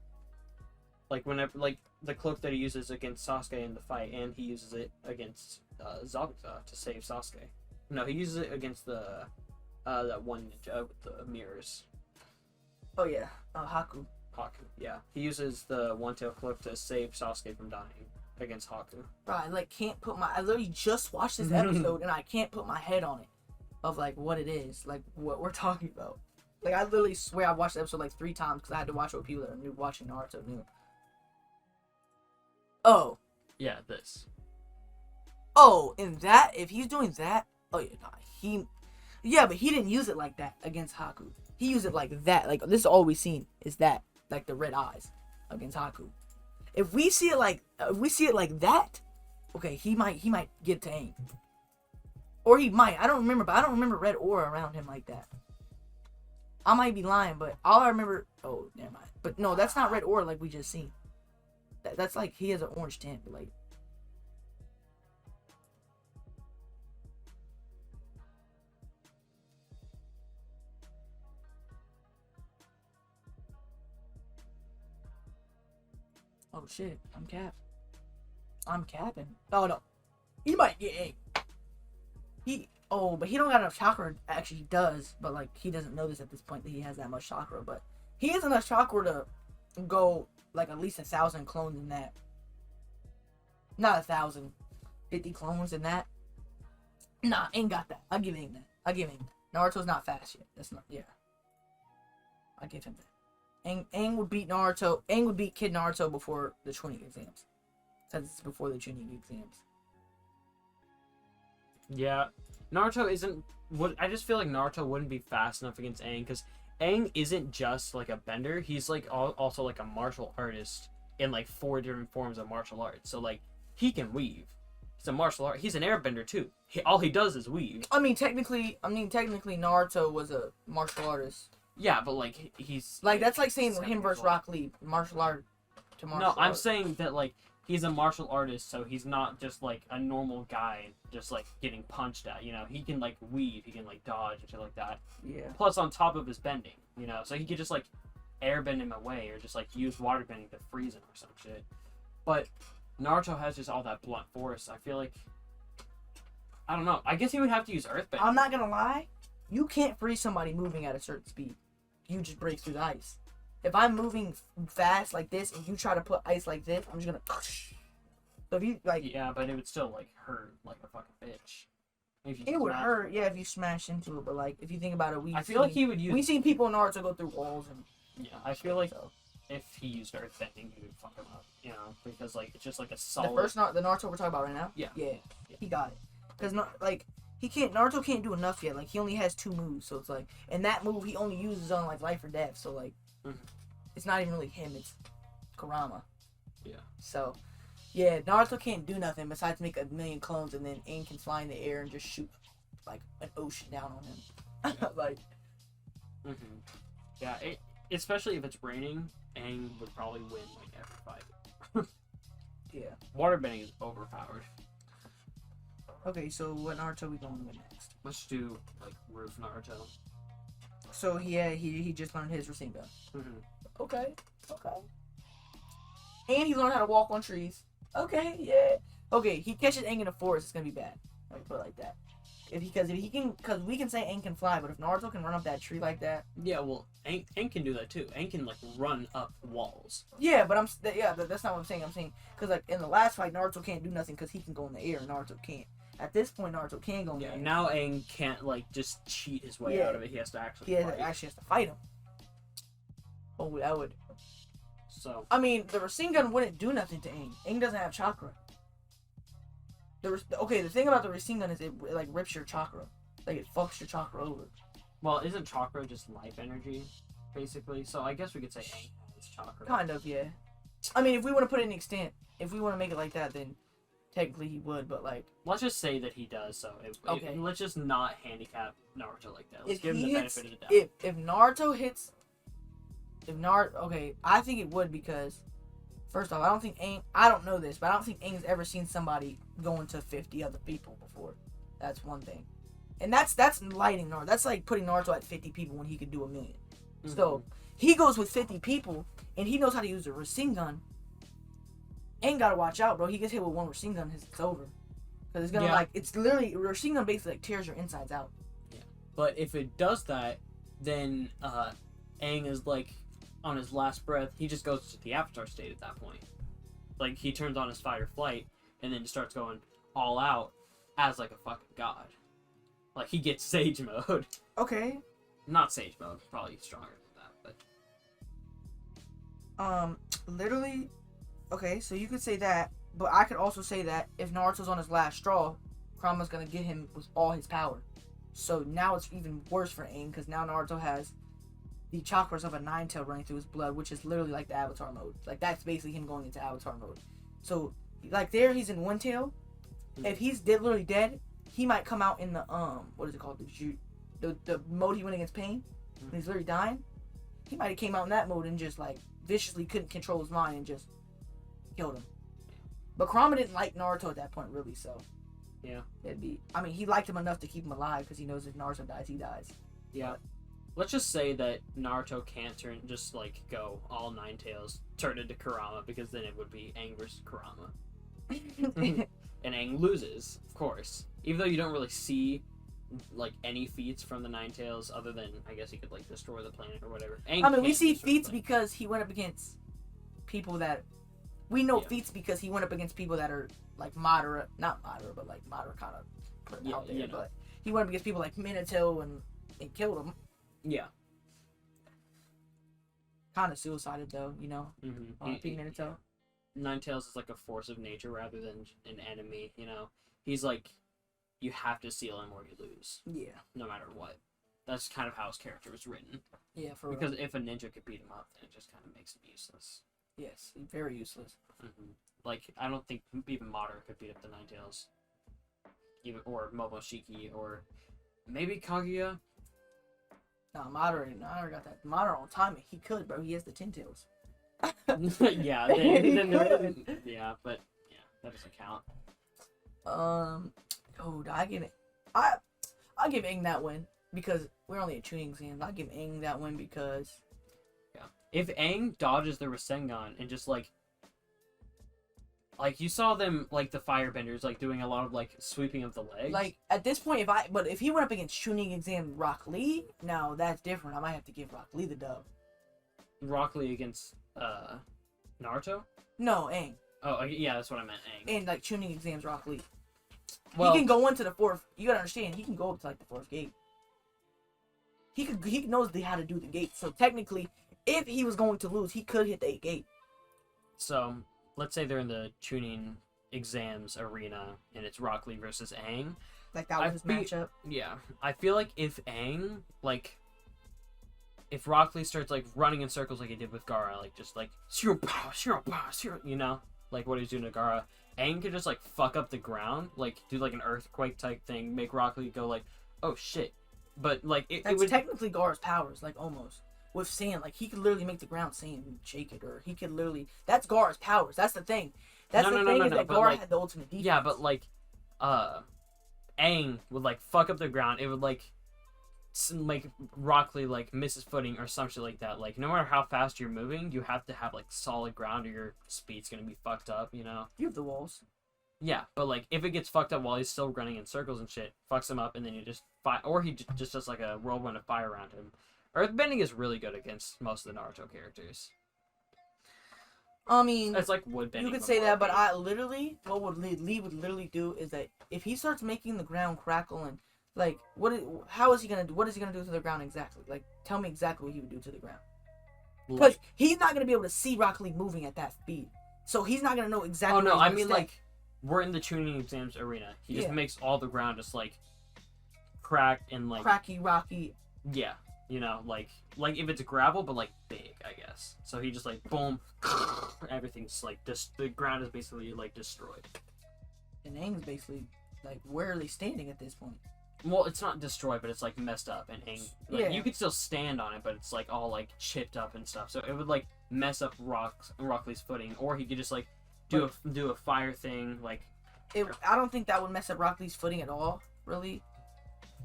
B: Like whenever, like the cloak that he uses against Sasuke in the fight, and he uses it against Zabuza to save Sasuke. No, he uses it against the that one ninja with the mirrors.
A: Oh yeah, Haku.
B: Haku, yeah. He uses the one-tail cloak to save Sasuke from dying against Haku.
A: Bro, I like can't put I literally just watched this episode and I can't put my head on it of like what it is, like what we're talking about. Like I literally swear I watched the episode like 3 times because I had to watch it with people that are new watching Naruto new. Oh.
B: Yeah, this.
A: Oh, and that, if he's doing that, oh yeah, nah, yeah, but he didn't use it like that against Haku. He used it like that. Like this is all we've seen is that, like the red eyes against Haku. If we see it like that, okay, he might get to Aang. Or he might. I don't remember, but I don't remember red aura around him like that. I might be lying, but all I remember, oh, never mind. But no, that's not red aura like we just seen. That's like he has an orange tint, but like. Oh shit, I'm capping. Oh no. He might get Aang. But he don't got enough chakra. Actually, he does, but like he doesn't know this at this point that he has that much chakra. But he has enough chakra to go like at least 1,000 clones in that. Not 1,000, 50 clones in that. Nah, Aang got that. I'll give Aang that. Naruto's not fast yet. That's not. Yeah. I'll give him that. Aang would beat Naruto. Aang would beat Kid Naruto before the Chunin exams. Because it's before the Chunin exams.
B: Yeah. Naruto isn't... I just feel like Naruto wouldn't be fast enough against Aang, because Aang isn't just like a bender. He's like also like a martial artist in like 4 different forms of martial arts. So like, he can weave. He's a martial art. He's an airbender too. All he does is weave.
A: I mean, technically, Naruto was a martial artist.
B: Yeah, but like he's
A: like that's like saying him versus Rock Lee, martial art to martial art.
B: No, I'm saying that like he's a martial artist, so he's not just like a normal guy, just like getting punched at. You know, he can like weave, he can like dodge and shit like that.
A: Yeah.
B: Plus, on top of his bending, you know, so he could just like airbend him away or just like use water bending to freeze him or some shit. But Naruto has just all that blunt force. I feel like I don't know. I guess he would have to use earthbending.
A: I'm not gonna lie, you can't freeze somebody moving at a certain speed. You just break through the ice. If I'm moving fast like this and you try to put ice like this, I'm just gonna. So if you like.
B: Yeah, but it would still like hurt like a fucking bitch.
A: It would hurt, yeah, if you smash into it. But like, if you think about it,
B: I feel like he would use.
A: We've seen people in Naruto go through walls and.
B: Yeah, I feel like if he used earthbending, he would fuck him up. You know, because like it's just like a solid.
A: The Naruto we're talking about right now.
B: Yeah.
A: Yeah. He got it. Because like. Naruto can't do enough yet. Like, he only has 2 moves, so it's like, and that move he only uses on like life or death. So like, It's not even really him. It's Kurama.
B: Yeah.
A: So, yeah, Naruto can't do nothing besides make 1,000,000 clones, and then Aang can fly in the air and just shoot like an ocean down on him.
B: Yeah.
A: Like.
B: Yeah, especially if it's raining, Aang would probably win like every fight.
A: Yeah.
B: Waterbending is overpowered.
A: Okay, so what Naruto we going with next?
B: Let's do like Roof Naruto.
A: So he just learned his Rasengan. Okay. And he learned how to walk on trees. Okay, yeah. Okay, he catches Aang in the forest, it's gonna be bad. Let me put it like that. Because we can say Aang can fly, but if Naruto can run up that tree like that.
B: Yeah, well, Aang can do that too. Aang can like run up walls.
A: Yeah, but that's not what I'm saying. I'm saying because like in the last fight, Naruto can't do nothing because he can go in the air, and Naruto can't. At this point, Naruto can go in the air.
B: Now Aang can't like just cheat his way out of it. He has to actually.
A: Actually has to fight him. Oh, that would.
B: So.
A: I mean, the Rasengan wouldn't do nothing to Aang. Aang doesn't have chakra. the thing about the Rasengan is it like rips your chakra. Like it fucks your chakra over.
B: Well, isn't chakra just life energy, basically? So I guess we could say Aang has chakra.
A: Kind of, yeah. I mean, if we want to put it in extent, if we want to make it like that, then technically he would. But like,
B: let's just say that he does. So
A: Okay.
B: let's just not handicap Naruto like that. Let's
A: if
B: give him
A: he
B: the
A: hits,
B: benefit of the doubt.
A: if Naruto hits, okay, I think it would because first off, I don't know this, but I don't think Aang's ever seen somebody going to 50 other people before. That's one thing. And that's lighting Naruto. That's like putting Naruto at 50 people when he could do 1,000,000.
B: Mm-hmm.
A: So he goes with 50 people, and he knows how to use a Rasengan. Aang gotta watch out, bro. He gets hit with one Rasengan, it's over. Because it's gonna it's literally Rasengan basically like tears your insides out.
B: Yeah. But if it does that, then Aang is like on his last breath. He just goes to the Avatar state at that point. Like he turns on his fight or flight, and then starts going all out as like a fucking god. Like, he gets Sage mode.
A: Okay.
B: Not Sage mode, probably stronger than that, but...
A: Literally, okay, so you could say that, but I could also say that if Naruto's on his last straw, Kurama's gonna get him with all his power. So now it's even worse for Aang, because now Naruto has the chakras of a nine-tail running through his blood, which is literally like the Avatar mode. Like, that's basically him going into Avatar mode. So, like, there he's in one tail. Mm-hmm. If he's literally dead, he might come out in the what is it called, the mode he went against Pain when he's literally dying. He might have came out in that mode and just like viciously couldn't control his mind and just killed him. But Kurama didn't like Naruto at that point really, so
B: yeah,
A: he liked him enough to keep him alive because he knows if Naruto dies, he dies.
B: Yeah. But let's just say that Naruto can't go all 9 tails, turn into Kurama, because then it would be Aang versus Kurama. And Aang loses, of course. Even though you don't really see like any feats from the 9 tails, other than I guess he could like destroy the planet or whatever.
A: We see feats because he went up against people that feats because he went up against people that are like not moderate, but like moderate kind of put out there. But he went up against people like Minato and killed him.
B: Yeah.
A: Kind of suicided though, Minato.
B: 9 tails is like a force of nature rather than an enemy. He's like, you have to seal him or you lose.
A: Yeah.
B: No matter what. That's kind of how his character was written.
A: Yeah,
B: because if a ninja could beat him up, then it just kind of makes him useless.
A: Yes, very useless.
B: Mm-hmm. Like, I don't think even Madara could beat up the 9 tails. Or Momoshiki, or maybe Kaguya.
A: Nah, Madara got that. Madara on timing. He could, bro. He has the 10 tails.
B: Yeah, yeah, but yeah, that doesn't count.
A: I give it. I'll give Aang that win because we're only at tuning exams. I'll give Aang that win because
B: if Aang dodges the Rasengan and just like you saw them like the firebenders like doing a lot of like sweeping of the legs.
A: Like at this point, if he went up against tuning exam Rock Lee, now that's different. I might have to give Rock Lee the dub.
B: Rock Lee against Naruto?
A: No, Aang.
B: Oh yeah, that's what I meant. Aang.
A: And like tuning exams Rock Lee.
B: Well,
A: he can go into the 4th. You gotta understand, he can go up to like the 4th gate. He knows how to do the gate. So technically, if he was going to lose, he could hit the 8th gate.
B: So let's say they're in the tuning exams arena and it's Rock Lee versus Aang.
A: Like that was his matchup.
B: Yeah, I feel like if Aang if Rock Lee starts like running in circles like he did with Gaara, like just like like what he's doing to Gaara, Aang could just like fuck up the ground, like do like an earthquake type thing, make Rock Lee go like, oh shit. But like it would
A: technically Gaara's powers, like almost with sand, like he could literally make the ground sand and shake it, or he could literally. That's Gaara's powers. That's the thing. That's the thing is that Gaara had the ultimate defense.
B: Yeah, but like, Aang would like fuck up the ground. It would like make Rock Lee like miss his footing or some shit like that. Like no matter how fast you're moving, you have to have like solid ground or your speed's gonna be fucked up. You
A: have the walls.
B: Yeah, but like if it gets fucked up while he's still running in circles and shit, fucks him up, and then you just fight, or he just does like a whirlwind of fire around him. Earthbending is really good against most of the Naruto characters.
A: I mean,
B: it's like woodbending.
A: You could say that, but what Lee would literally do is that if he starts making the ground crackle and like, what is he gonna do to the ground exactly? Like, tell me exactly what he would do to the ground. Because he's not gonna be able to see Rock Lee moving at that speed, so he's not gonna know exactly.
B: Oh no, I mean like we're in the tuning exams arena. He just
A: Yeah.
B: makes all the ground just like cracked and like
A: Cracky, rocky.
B: yeah, you know, like if it's gravel but like big, I guess. So he just like boom, everything's like the ground is basically like destroyed.
A: And Aang's basically like, where are they standing at this point?
B: Well, it's not destroyed, but it's like messed up and like,
A: Yeah.
B: you could still stand on it, but it's like all like chipped up and stuff. So it would like mess up Rock Lee's footing, or he could just like do a fire thing like.
A: I don't think that would mess up Rock Lee's footing at all, really.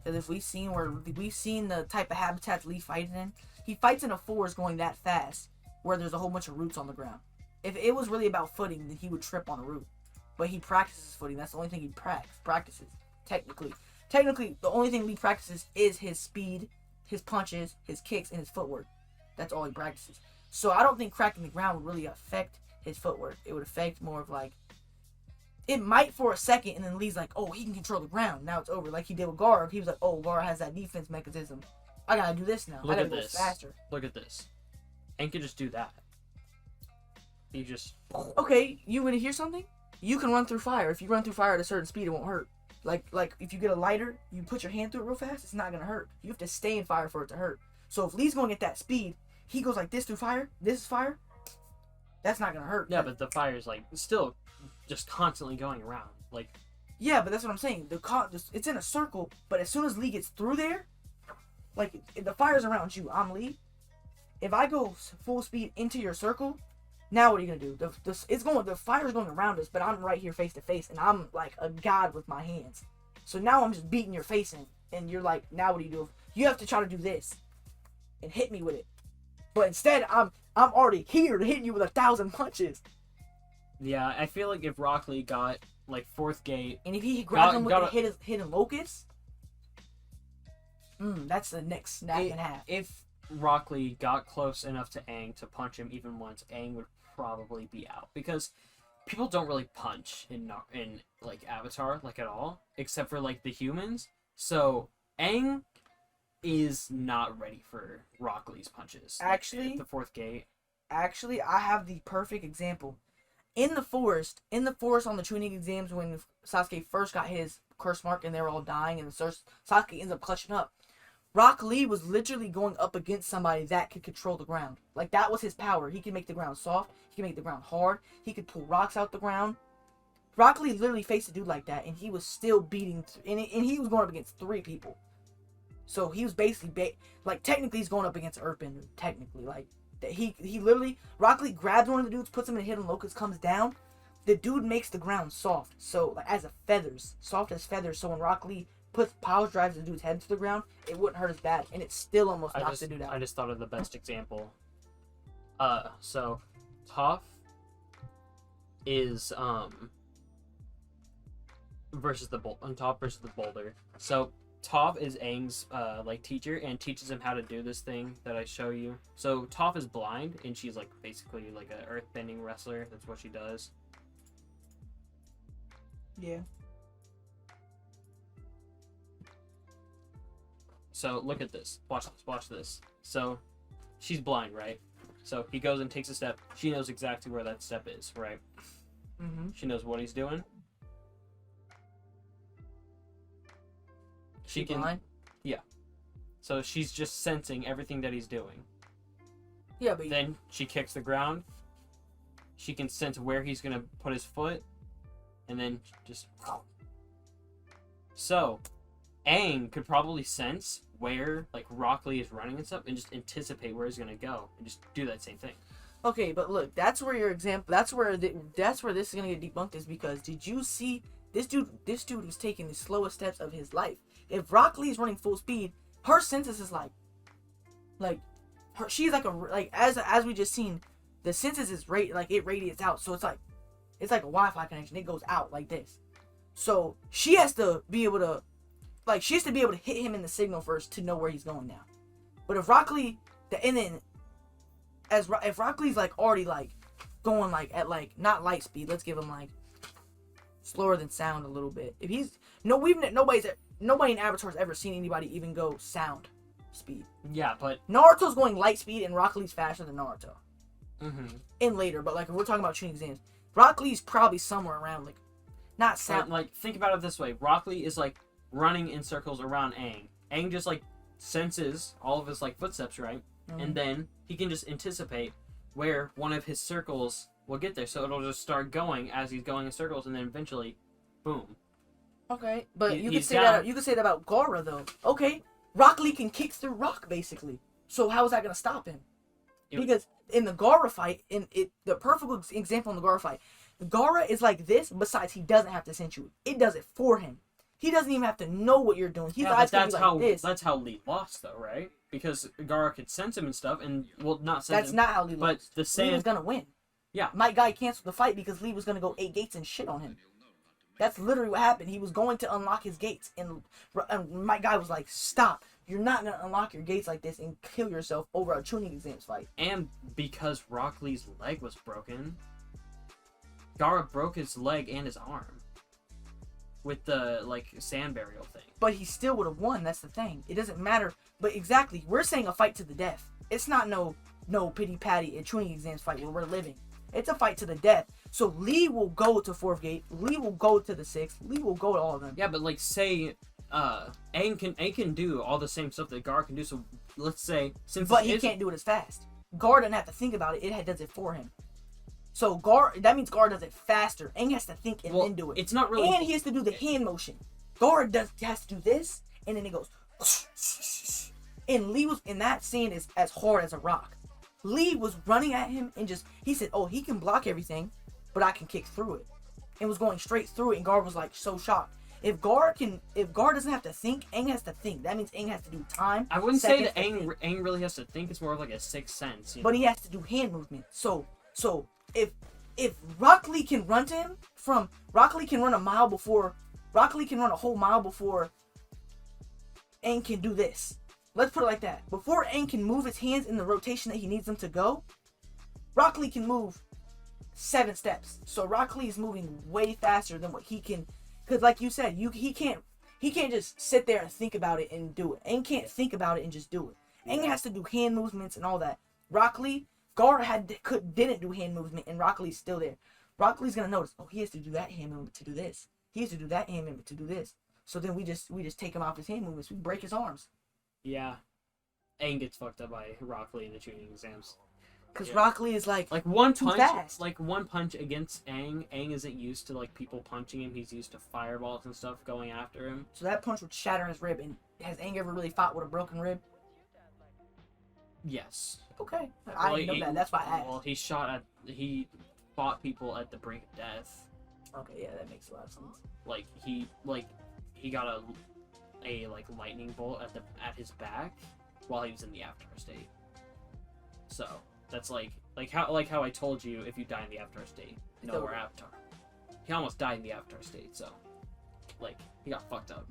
A: Because if we've seen the type of habitats Lee fights in, he fights in a forest going that fast, where there's a whole bunch of roots on the ground. If it was really about footing, then he would trip on a root. But he practices footing. That's the only thing he practices. Technically, the only thing Lee practices is his speed, his punches, his kicks, and his footwork. That's all he practices. So I don't think cracking the ground would really affect his footwork. It would affect more of like, it might for a second, and then Lee's like, oh, he can control the ground. Now it's over. Like he did with Garp. He was like, oh, Garp has that defense mechanism. I gotta do this now.
B: Look
A: I
B: at
A: gotta
B: this.
A: go faster.
B: Look at this. Aang can just do that. He just.
A: Okay, you wanna hear something? You can run through fire. If you run through fire at a certain speed, it won't hurt. Like if you get a lighter, you put your hand through it real fast, it's not gonna hurt. You have to stay in fire for it to hurt. So if Lee's going at that speed, he goes like this through fire. This is fire. That's not gonna hurt.
B: Yeah, but the fire's like still just constantly going around. Like.
A: Yeah, but that's what I'm saying. It's in a circle, but as soon as Lee gets through there, like if the fire's around you, I'm Lee. If I go full speed into your circle, now what are you gonna do? The fire's going around us, but I'm right here face to face, and I'm like a god with my hands. So now I'm just beating your face in, and you're like, now what do? You have to try to do this, and hit me with it. But instead, I'm already here to hit you with 1,000 punches.
B: Yeah, I feel like if Rock Lee got like fourth gate,
A: and if he grabs him with the hidden locust, that's the next snap in half.
B: If Rock Lee got close enough to Aang to punch him even once, Aang would probably be out, because people don't really punch in like Avatar like at all, except for like the humans. So Aang is not ready for Rock Lee's punches.
A: Actually,
B: at the fourth gate. Actually,
A: I have the perfect example. In the forest on the tuning exams, when Sasuke first got his curse mark and they were all dying, and Sasuke ends up clutching up. Rock Lee was literally going up against somebody that could control the ground. Like, that was his power. He could make the ground soft. He could make the ground hard. He could pull rocks out the ground. Rock Lee literally faced a dude like that, and he was still beating, and he was going up against 3 people. So he was basically, technically he's going up against Earthbender, technically. Like, he literally, Rock Lee grabs one of the dudes, puts him in a hidden locust, comes down. The dude makes the ground soft, so, like, soft as feathers, so when Rock Lee drives the dude's head to the ground, it wouldn't hurt as bad, and it still almost knocks the dude out.
B: I just thought of the best example. So Toph is versus the Toph versus the boulder. So Toph is Aang's like teacher and teaches him how to do this thing that I show you. So Toph is blind, and she's like basically like an earthbending wrestler. That's what she does.
A: Yeah.
B: So look at this. Watch this. So she's blind, right? So he goes and takes a step. She knows exactly where that step is, right?
A: Mm-hmm.
B: She knows what he's doing. She can.
A: Blind?
B: Yeah. So she's just sensing everything that he's doing.
A: Yeah, but
B: then she kicks the ground. She can sense where he's gonna put his foot, and then just. So, Aang could probably sense where like Rock Lee is running and stuff, and just anticipate where he's gonna go, and just do that same thing.
A: Okay, but look, that's where your example. That's where this is gonna get debunked, is because did you see this dude? This dude was taking the slowest steps of his life. If Rock Lee is running full speed, her senses is like her. She's like as we just seen, the senses is it radiates out, so it's like a Wi-Fi connection. It goes out like this. So she has to be able to. She has to be able to hit him in the signal first to know where he's going now. But if Rock Lee, if Rock Lee's already going at not light speed, let's give him slower than sound a little bit. If he's nobody in Avatar's ever seen anybody even go sound speed.
B: Yeah, but
A: Naruto's going light speed and Rock Lee's faster than Naruto.
B: Mm-hmm.
A: And later, but if we're talking about tuning exams, Rock Lee's probably somewhere around not sound.
B: But, like, think about it this way. Rock Lee is, like, running in circles around Aang. Aang just, like, senses all of his, like, footsteps, right?
A: Mm-hmm.
B: And then he can just anticipate where one of his circles will get there. So it'll just start going as he's going in circles, and then eventually, boom.
A: Okay, but you could
B: he's
A: say
B: down.
A: that. You could say that about Gara though. Okay, Rock Lee can kick through rock basically. So how is that gonna stop him? Because in the Gara fight, the perfect example in the Gara fight, Gara is like this. Besides, he doesn't have to send you. It does it for him. He doesn't even have to know what you're doing. He's
B: but that's
A: like
B: how
A: this.
B: that's how Lee lost, though, right? Because Gara could sense him and stuff, and well, not sense
A: That's
B: him.
A: not how Lee
B: But
A: lost.
B: the
A: Lee
B: same.
A: was gonna win.
B: Yeah.
A: Mike Guy canceled the fight because Lee was gonna go 8 gates and shit on him. That's literally what happened. He was going to unlock his gates, and Mike Guy was like, "Stop! You're not gonna unlock your gates like this and kill yourself over a tuning exams fight."
B: And because Rock Lee's leg was broken, Gara broke his leg and his arm with the like sand burial thing.
A: But he still would have won. That's the thing. It doesn't matter. But exactly, we're saying a fight to the death. It's not no pity patty a tuning exams fight where we're living. It's a fight to the death. So Lee will go to 4th gate. Lee will go to the 6th. Lee will go to all of them.
B: Yeah, but like say, Aang can do all the same stuff that Gara can do. So let's say
A: But he can't do it as fast. Gar doesn't have to think about it. It does it for him. So that means Gar does it faster. Aang has to think and then do it.
B: It's not really.
A: And he has to do the hand motion. Gar has to do this, and then it goes. And Lee was in that scene is as hard as a rock. Lee was running at him and he said, "Oh, he can block everything, but I can kick through it," and was going straight through it. And Gar was like so shocked. If Gar doesn't have to think, Aang has to think. That means Aang has to do time.
B: I wouldn't say that Aang really has to think. It's more of like a sixth sense.
A: But he has to do hand movement. So if Rock Lee can run to him Rock Lee can run a whole mile before Aang can do this. Let's put it like that. Before Aang can move his hands in the rotation that he needs them to go, Rock Lee can move 7 steps. So Rock Lee is moving way faster than what he can. Because like you said, he can't just sit there and think about it and do it. Aang can't think about it and just do it. Aang has to do hand movements and all that. Rock Lee, Gar didn't do hand movement, and Rock Lee's still there. Rock Lee's gonna notice, oh, he has to do that hand movement to do this. He has to do that hand movement to do this. So then we just take him off his hand movements. We break his arms.
B: Yeah. Aang gets fucked up by Rock Lee in the tuning exams.
A: Because Rock Lee is like
B: one
A: too
B: punch,
A: fast.
B: like one punch against Aang. Aang isn't used to like people punching him. He's used to fireballs and stuff going after him.
A: So that punch would shatter his rib. And has Aang ever really fought with a broken rib?
B: Yes.
A: Okay. I didn't know that. That's why I asked.
B: Well, he fought people at the brink of death.
A: Okay, yeah, that makes a lot of sense.
B: Like he got a like lightning bolt at his back while he was in the Avatar state. So that's like how I told you, if you die in the Avatar state, no more Avatar. He almost died in the Avatar state, so like he got fucked up.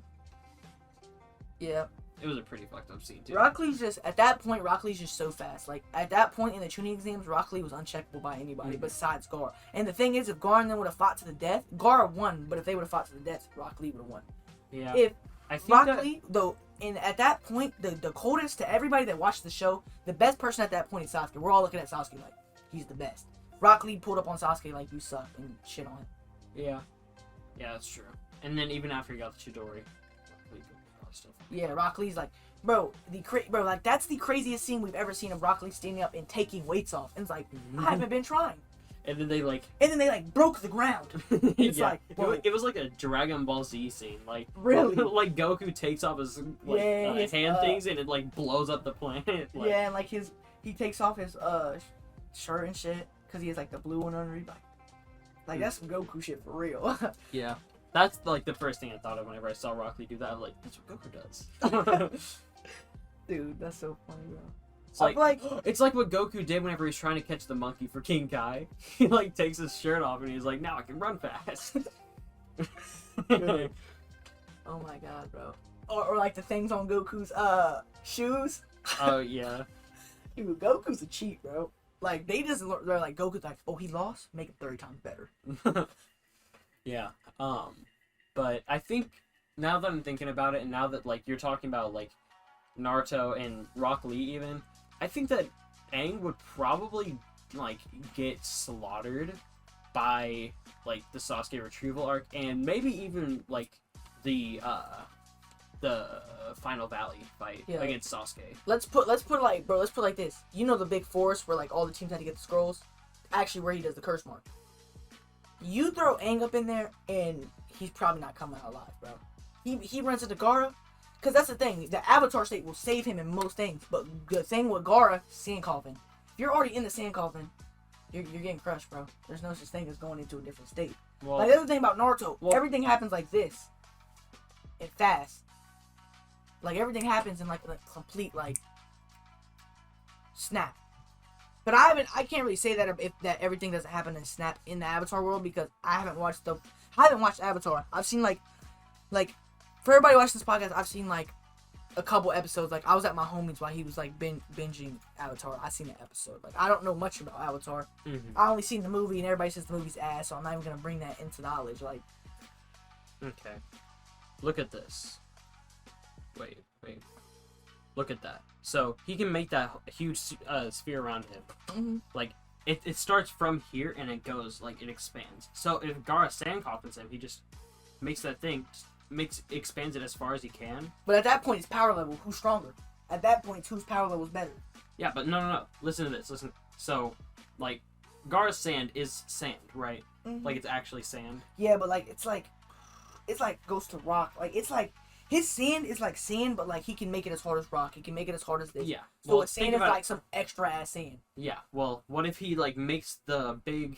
A: Yeah.
B: It was a pretty fucked up scene too.
A: Rock Lee's at that point, Rock Lee's just so fast. Like, at that point in the tuning exams, Rock Lee was uncheckable by anybody besides Gar. And the thing is, if Gar and them would have fought to the death, Gar won, but if they would have fought to the death, Rock Lee would have won.
B: Yeah.
A: If
B: I think
A: Rock Lee, though, and at that point, the coldest to everybody that watched the show, the best person at that point is Sasuke. We're all looking at Sasuke like, he's the best. Rock Lee pulled up on Sasuke like, you suck, and shit on him.
B: Yeah. Yeah, that's true. And then even after he got the Chidori, Rock Lee did a lot of stuff.
A: Yeah, Rock Lee's like, bro, like that's the craziest scene we've ever seen of Rock Lee standing up and taking weights off. And it's like, I haven't been trying.
B: And then they
A: broke the ground. It's
B: yeah.
A: like, whoa.
B: It was like a Dragon Ball Z scene. Like,
A: really?
B: like Goku takes off his hand things and it like blows up the planet. Like,
A: yeah, and like he takes off his shirt and shit because he has like the blue one underneath. Like that's some Goku shit for real.
B: Yeah. That's like the first thing I thought of whenever I saw Rock Lee do that. I'm like, that's what Goku does.
A: Dude, that's so funny, bro.
B: It's like what Goku did whenever he's trying to catch the monkey for King Kai. He like takes his shirt off and he's like, now I can run fast.
A: Oh my god, bro. Or like the things on Goku's shoes.
B: Oh yeah.
A: Dude, Goku's a cheat, bro. Like they're like Goku's like, oh, he lost, make it 30 times better.
B: Yeah. But I think now that I'm thinking about it, and now that like you're talking about like Naruto and Rock Lee even, I think that Aang would probably like get slaughtered by like the Sasuke retrieval arc, and maybe even like the Final Valley fight against Sasuke.
A: Let's put it like this. You know the big forest where like all the teams had to get the scrolls? Actually where he does the curse mark. You throw Aang up in there and he's probably not coming out alive, bro. He runs into Gaara. Because that's the thing. The Avatar state will save him in most things. But the thing with Gaara, sand coffin. If you're already in the sand coffin, you're getting crushed, bro. There's no such thing as going into a different state.
B: Well,
A: like the other thing about Naruto, everything happens like this. And fast. Like everything happens in like a complete like snap. But I can't really say that if that everything doesn't happen in snap in the Avatar world because I haven't watched Avatar. I've seen like for everybody watching this podcast, I've seen like a couple episodes. Like I was at my homie's while he was like binging Avatar. I seen an episode. Like I don't know much about Avatar.
B: Mm-hmm.
A: I only seen the movie and everybody says the movie's ass, so I'm not even gonna bring that into knowledge. Like,
B: okay, look at this. Wait. Look at that. So he can make that huge sphere around him.
A: mm-hmm.
B: Like it starts from here and it goes like it expands. So if Gaara sand coffins him, he just makes that thing expands it as far as he can.
A: But at that point, it's power level. Who's stronger? At that point, whose power level is better?
B: Yeah, but no. Listen to this. Listen. So, like, Gaara's sand is sand, right?
A: Mm-hmm.
B: Like it's actually sand.
A: Yeah, but like it's like goes to rock. Like it's like his sand is like sand, but like he can make it as hard as rock. He can make it as hard as this.
B: Yeah.
A: So well, sand is like some extra ass sand.
B: Yeah. Well, what if he like makes the big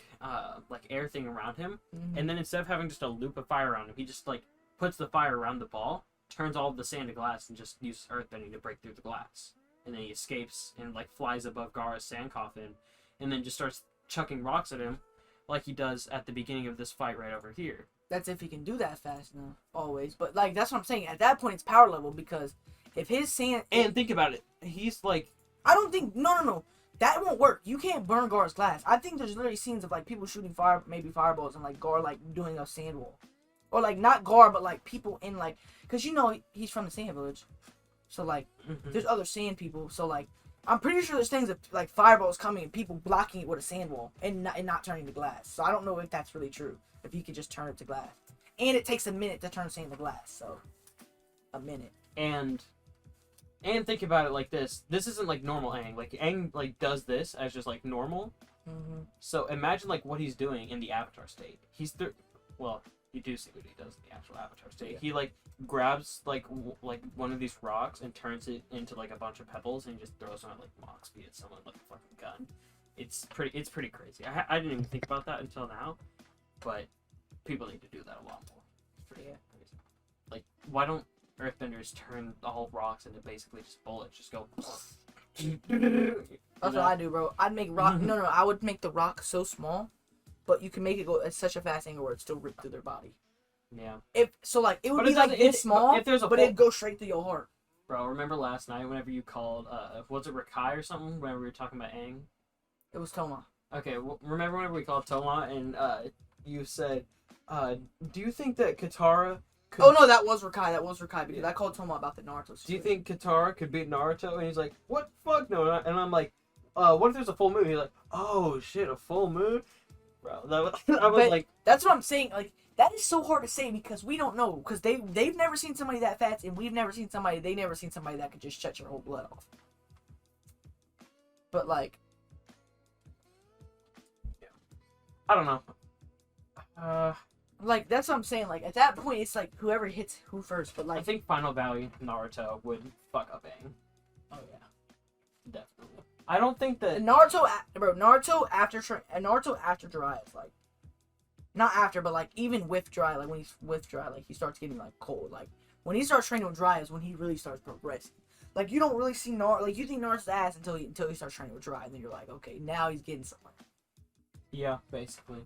B: like air thing around him,
A: mm-hmm.
B: and then instead of having just a loop of fire around him, he just like puts the fire around the ball, turns all of the sand to glass, and just uses earthbending to break through the glass. And then he escapes and like flies above Gaara's sand coffin, and then just starts chucking rocks at him, like he does at the beginning of this fight right over here.
A: That's if he can do that fast enough, always. But like that's what I'm saying. At that point, it's power level because if his sand
B: and think about it, he's like
A: I don't think no. That won't work. You can't burn Gaara's glass. I think there's literally scenes of like people shooting fireballs and like Gaara like doing a sand wall. Or, like, not Gaara, but, like, people in, like... Because, you know, he's from the Sand Village. So, like, there's other sand people. So, like, I'm pretty sure there's things that, like, fireballs coming and people blocking it with a sand wall and not turning to glass. So, I don't know if that's really true. If you can just turn it to glass. And it takes a minute to turn sand to glass. So, a minute.
B: And think about it like this. This isn't, like, normal Aang. Like, Aang, like, does this as just, like, normal.
A: Mm-hmm.
B: So, imagine, like, what he's doing in the Avatar state. Well... You do see what he does in the actual Avatar state. Yeah. He like grabs like one of these rocks and turns it into like a bunch of pebbles and just throws them at like mock speed at someone like a fucking gun. It's pretty crazy. I didn't even think about that until now, but people need to do that a lot more. It's pretty crazy. Like why don't Earthbenders turn all rocks into basically just bullets? Just go.
A: That's what I do, bro. I'd make rock. No. I would make the rock so small. But you can make it go at such a fast angle where it still rip through their body.
B: Yeah.
A: It would be like this small, but it'd go straight through your heart.
B: Bro, remember last night whenever you called, was it Rakai or something? Whenever we were talking about Aang?
A: It was Toma.
B: Okay, remember whenever we called Toma and you said, do you think that Katara could...
A: Oh no, that was Rakai because I called Toma about the Naruto story.
B: Do you think Katara could beat Naruto? And he's like, what? Fuck no. And I'm like, what if there's a full moon? He's like, oh shit, a full moon? Bro, I was like...
A: That's what I'm saying. Like, that is so hard to say because we don't know. Because they've never seen somebody that fast, and we've never seen somebody... They never seen somebody that could just shut your whole blood off. But, like...
B: Yeah. I don't know.
A: Like, that's what I'm saying. Like, at that point, it's like whoever hits who first. But, like...
B: I think Final Valley Naruto would fuck up Aang.
A: Oh, yeah.
B: Definitely. I don't think that
A: Naruto after Jiraiya, like not after, but like even with Jiraiya, like when he's with Jiraiya, like he starts getting like cold. Like when he starts training with Jiraiya is when he really starts progressing. Like you don't really see Naruto, like you think Naruto's ass until he starts training with Jiraiya, and then you're like, okay, now he's getting somewhere.
B: Yeah, basically.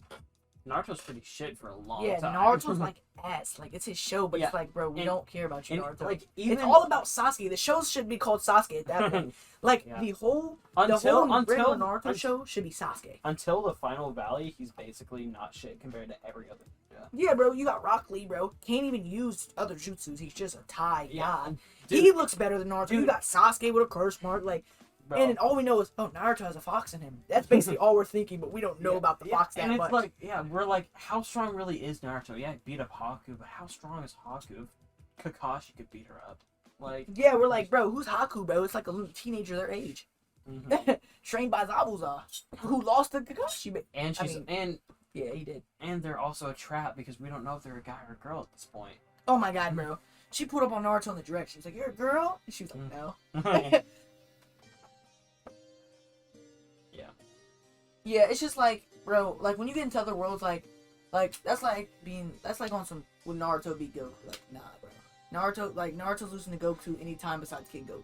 B: Naruto's pretty shit for a long time.
A: Yeah, Naruto's like ass. Like it's his show, but it's like, bro, we don't care about you, Naruto.
B: Like,
A: it's all about Sasuke. The show should be called Sasuke at that point. Like the whole regular Naruto show should be Sasuke.
B: Until the Final Valley, he's basically not shit compared to every other.
A: Yeah, bro, you got Rock Lee, bro. Can't even use other jutsus. He's just a Tai god.
B: Dude,
A: he looks better than Naruto. You got Sasuke with a curse mark. Like,
B: Bro.
A: And then all we know is, oh, Naruto has a fox in him. That's basically all we're thinking, but we don't know about the fox that
B: and it's
A: much.
B: like, we're like, how strong really is Naruto? Yeah, he beat up Haku, but how strong is Haku? Kakashi could beat her up. Like,
A: yeah, we're like, bro, who's Haku, bro? It's like a little teenager their age.
B: mm-hmm.
A: Trained by Zabuza, who lost to Kakashi.
B: And she's
A: yeah, he did.
B: And they're also a trap because we don't know if they're a guy or a girl at this point.
A: Oh my god, bro. She pulled up on Naruto in the direct. She was like, "You're a girl?" And she was like, "No."
B: Yeah.
A: Yeah, it's just like, bro, like when you get into other worlds, like that's like on some when Naruto beat Goku. Like, nah, bro. Naruto's losing to Goku anytime besides King Goku.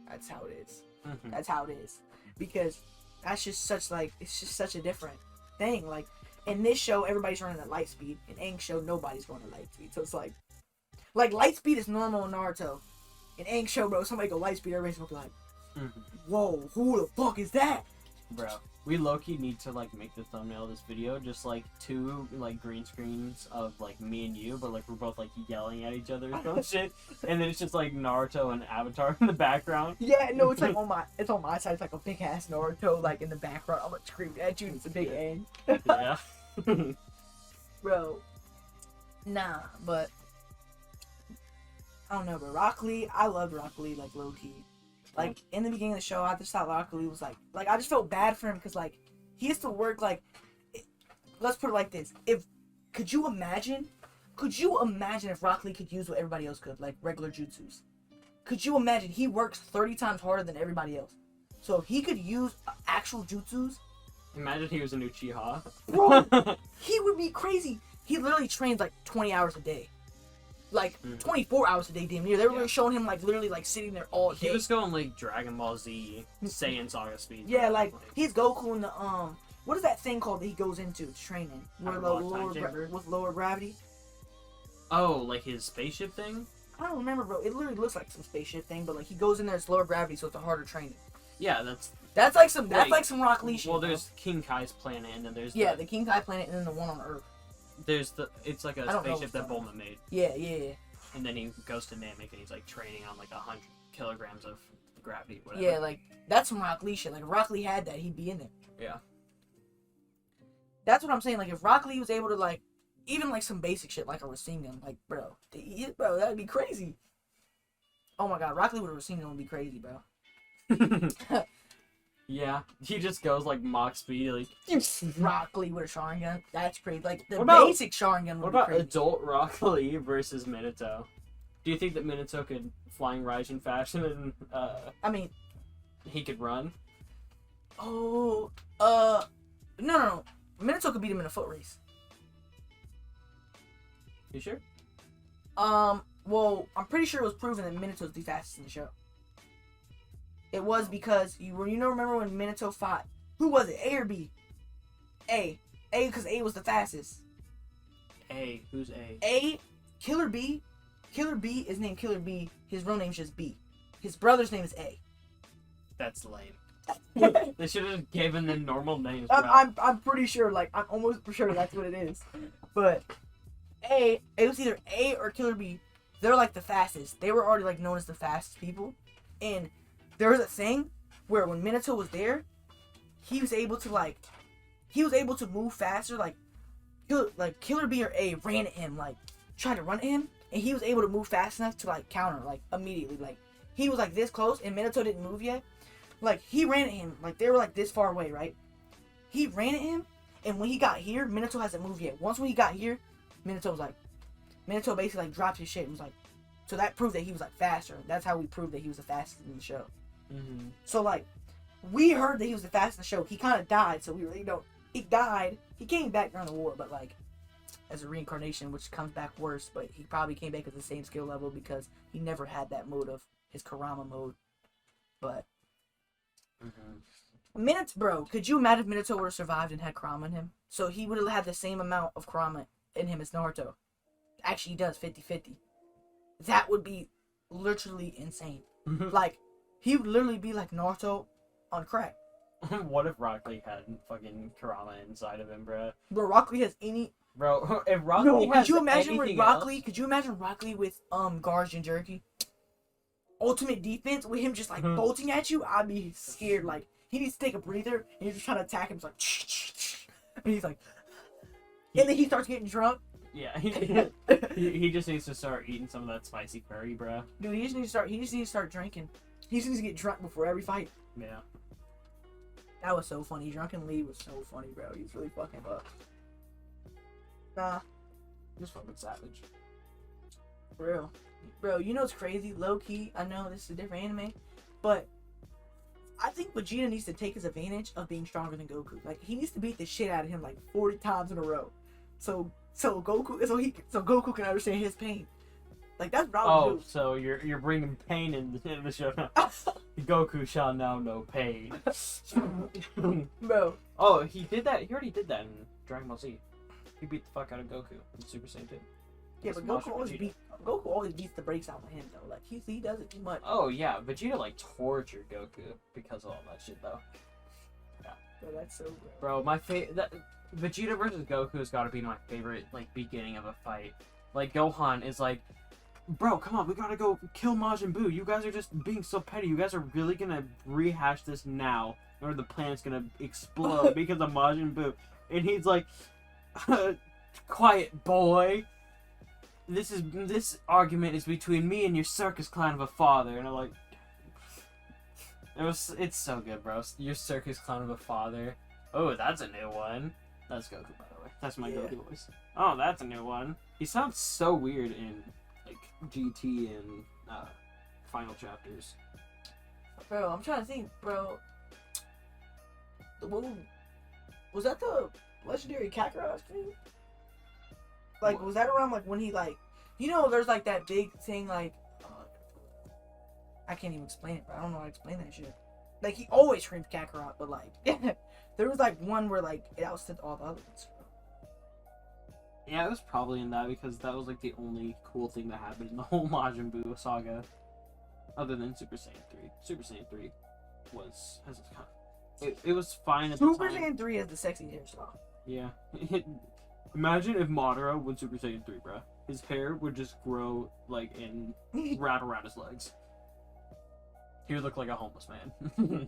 A: That's how it is.
B: Mm-hmm.
A: That's how it is. Because that's just such it's just such a different thing. Like in this show, everybody's running at light speed. In Aang's show, nobody's going at light speed. So it's like light speed is normal in Naruto. In Aang's show, bro, somebody go light speed, everybody's gonna be like, whoa, who the fuck is that?
B: Bro, we low-key need to like make the thumbnail of this video just like 2 like green screens of like me and you, but like we're both like yelling at each other or some shit, and then it's just like Naruto and Avatar in the background.
A: Yeah, no, it's like on my side. It's like a big ass Naruto like in the background. I'm like screaming at you. And it's a big Aang.
B: Yeah.
A: Bro, nah, but I don't know, but Rock Lee, I loved Rock Lee like low key. Like, in the beginning of the show, I just thought Rock Lee was, like, I just felt bad for him, because, like, he has to work, like, let's put it like this. Could you imagine if Rock Lee could use what everybody else could, like, regular jutsus? Could you imagine? He works 30 times harder than everybody else. So, if he could use actual jutsus.
B: Imagine he was a new Uchiha.
A: Bro, he would be crazy. He literally trains, like, 20 hours a day. Like 24 hours a day, damn near. They were really showing him like literally like sitting there all day.
B: He was going like Dragon Ball Z, Saiyan Saga speed.
A: Yeah, like he's Goku in the what is that thing called that he goes into training? Where with lower gravity.
B: Oh, like his spaceship thing?
A: I don't remember, bro. It literally looks like some spaceship thing, but like he goes in there, it's lower gravity, so it's a harder training.
B: Yeah,
A: that's like some Rock Lee shit.
B: Well, there's King Kai's planet, and then there's
A: the King Kai planet, and then the one on Earth.
B: It's like a spaceship that Bulma made.
A: Yeah.
B: And then he goes to Namek and he's like training on like 100 kilograms of gravity, whatever.
A: Yeah, like that's some Rock Lee shit. Like if Rock Lee had that, he'd be in there.
B: Yeah.
A: That's what I'm saying. Like if Rock Lee was able to like, even like some basic shit like a Rasengan, like bro, that'd be crazy. Oh my god, Rock Lee with a Rasengan would be crazy, bro.
B: Yeah, he just goes like Mach speed, like
A: Rock Lee with a Sharingan. That's crazy. Like the basic Sharingan would be crazy.
B: What about adult Rock Lee versus Minato? Do you think that Minato could flying Raijin fashion and
A: I mean,
B: he could run?
A: Oh, no. Minato could beat him in a foot race.
B: You sure?
A: Well, I'm pretty sure it was proven that Minato's the fastest in the show. It was because remember when Minato fought? Who was it? A or B? A, because A was the fastest.
B: A. Who's A?
A: A. Killer B. Killer B is named Killer B. His real name's just B. His brother's name is A.
B: That's lame. They should have given them normal names. Bro.
A: I'm pretty sure. Like I'm almost sure that's what it is. But it was either A or Killer B. They're like the fastest. They were already like known as the fastest people, and there was a thing where when Minato was there, he was able to move faster. Like Killer B or A ran at him, like tried to run at him, and he was able to move fast enough to like counter, like immediately. Like he was like this close, and Minato didn't move yet. Like he ran at him, like they were like this far away, right? He ran at him, and when he got here, Minato hasn't moved yet. Once when he got here, Minato basically like dropped his shit and was like, so that proved that he was like faster. That's how we proved that he was the fastest in the show.
B: Mm-hmm.
A: So like, we heard that he was the fastest in the show. He kind of died, so we really don't. He died. He came back during the war, but like, as a reincarnation, which comes back worse. But he probably came back at the same skill level because he never had that mode of his Kurama mode. But bro, could you imagine if Minato would have survived and had Kurama in him? So he would have had the same amount of Kurama in him as Naruto. Actually, he does 50-50. That would be literally insane. Like, he would literally be like Naruto on crack.
B: What if Rock Lee had fucking Kurama inside of him, bro?
A: Bro, Rock Lee has any...
B: Bro, if Rock Lee has
A: could you imagine
B: anything
A: Rock
B: else...
A: Lee? Could you imagine Rock Lee with Gar's Jinchuriki? ultimate defense with him just like bolting at you, I'd be scared. Like he needs to take a breather, and you're just trying to attack him. It's like, and he's like, and then he starts getting drunk.
B: Yeah, he just needs to start eating some of that spicy curry, bro.
A: Dude, he just needs to start drinking. He just needs to get drunk before every fight.
B: Yeah.
A: That was so funny. Drunken Lee was so funny, bro. He was really fucking up. Nah.
B: Just fucking savage.
A: For real. Bro, you know what's crazy? Low key, I know this is a different anime, but I think Vegeta needs to take his advantage of being stronger than Goku. Like, he needs to beat the shit out of him like 40 times in a row. So Goku can understand his pain. Like, that's what I would do.
B: So you're bringing pain in the show now. Goku shall now know pain.
A: Bro.
B: Oh, he did that. He already did that in Dragon Ball Z. He beat the fuck out of Goku in Super Saiyan 2.
A: Yeah, but Goku always beats the brakes out of him though. Like he does it too much.
B: Oh yeah, Vegeta like tortured Goku because of all that shit though.
A: Yeah. Bro, that's so good.
B: Bro, Vegeta versus Goku has got to be my favorite like beginning of a fight. Like Gohan is like, bro, come on, we gotta go kill Majin Buu. You guys are just being so petty. You guys are really gonna rehash this now, or the planet's gonna explode because of Majin Buu. And he's like, quiet boy. This argument is between me and your circus clown of a father. And I'm like, it's so good, bro. Your circus clown of a father. Oh, that's a new one. That's Goku, by the way. That's my Goku voice. Oh, that's a new one. He sounds so weird in like GT and final chapters.
A: Bro, I'm trying to think, bro. Was that the legendary Kakarot stream? Like, was that around like when he like, you know, there's like that big thing like, I can't even explain it, bro. I don't know how to explain that shit. Like he always screams Kakarot, but like, there was like one where like it outstepped all the other ones.
B: Yeah, it was probably in that because that was like the only cool thing that happened in the whole Majin Buu saga, other than Super Saiyan 3. Super Saiyan 3 was it was fine at the time.
A: Super Saiyan 3 has the sexy hairstyle.
B: Yeah. Imagine if Madara went Super Saiyan 3, bro. His hair would just grow, like, and wrap around his legs. He would look like a homeless man.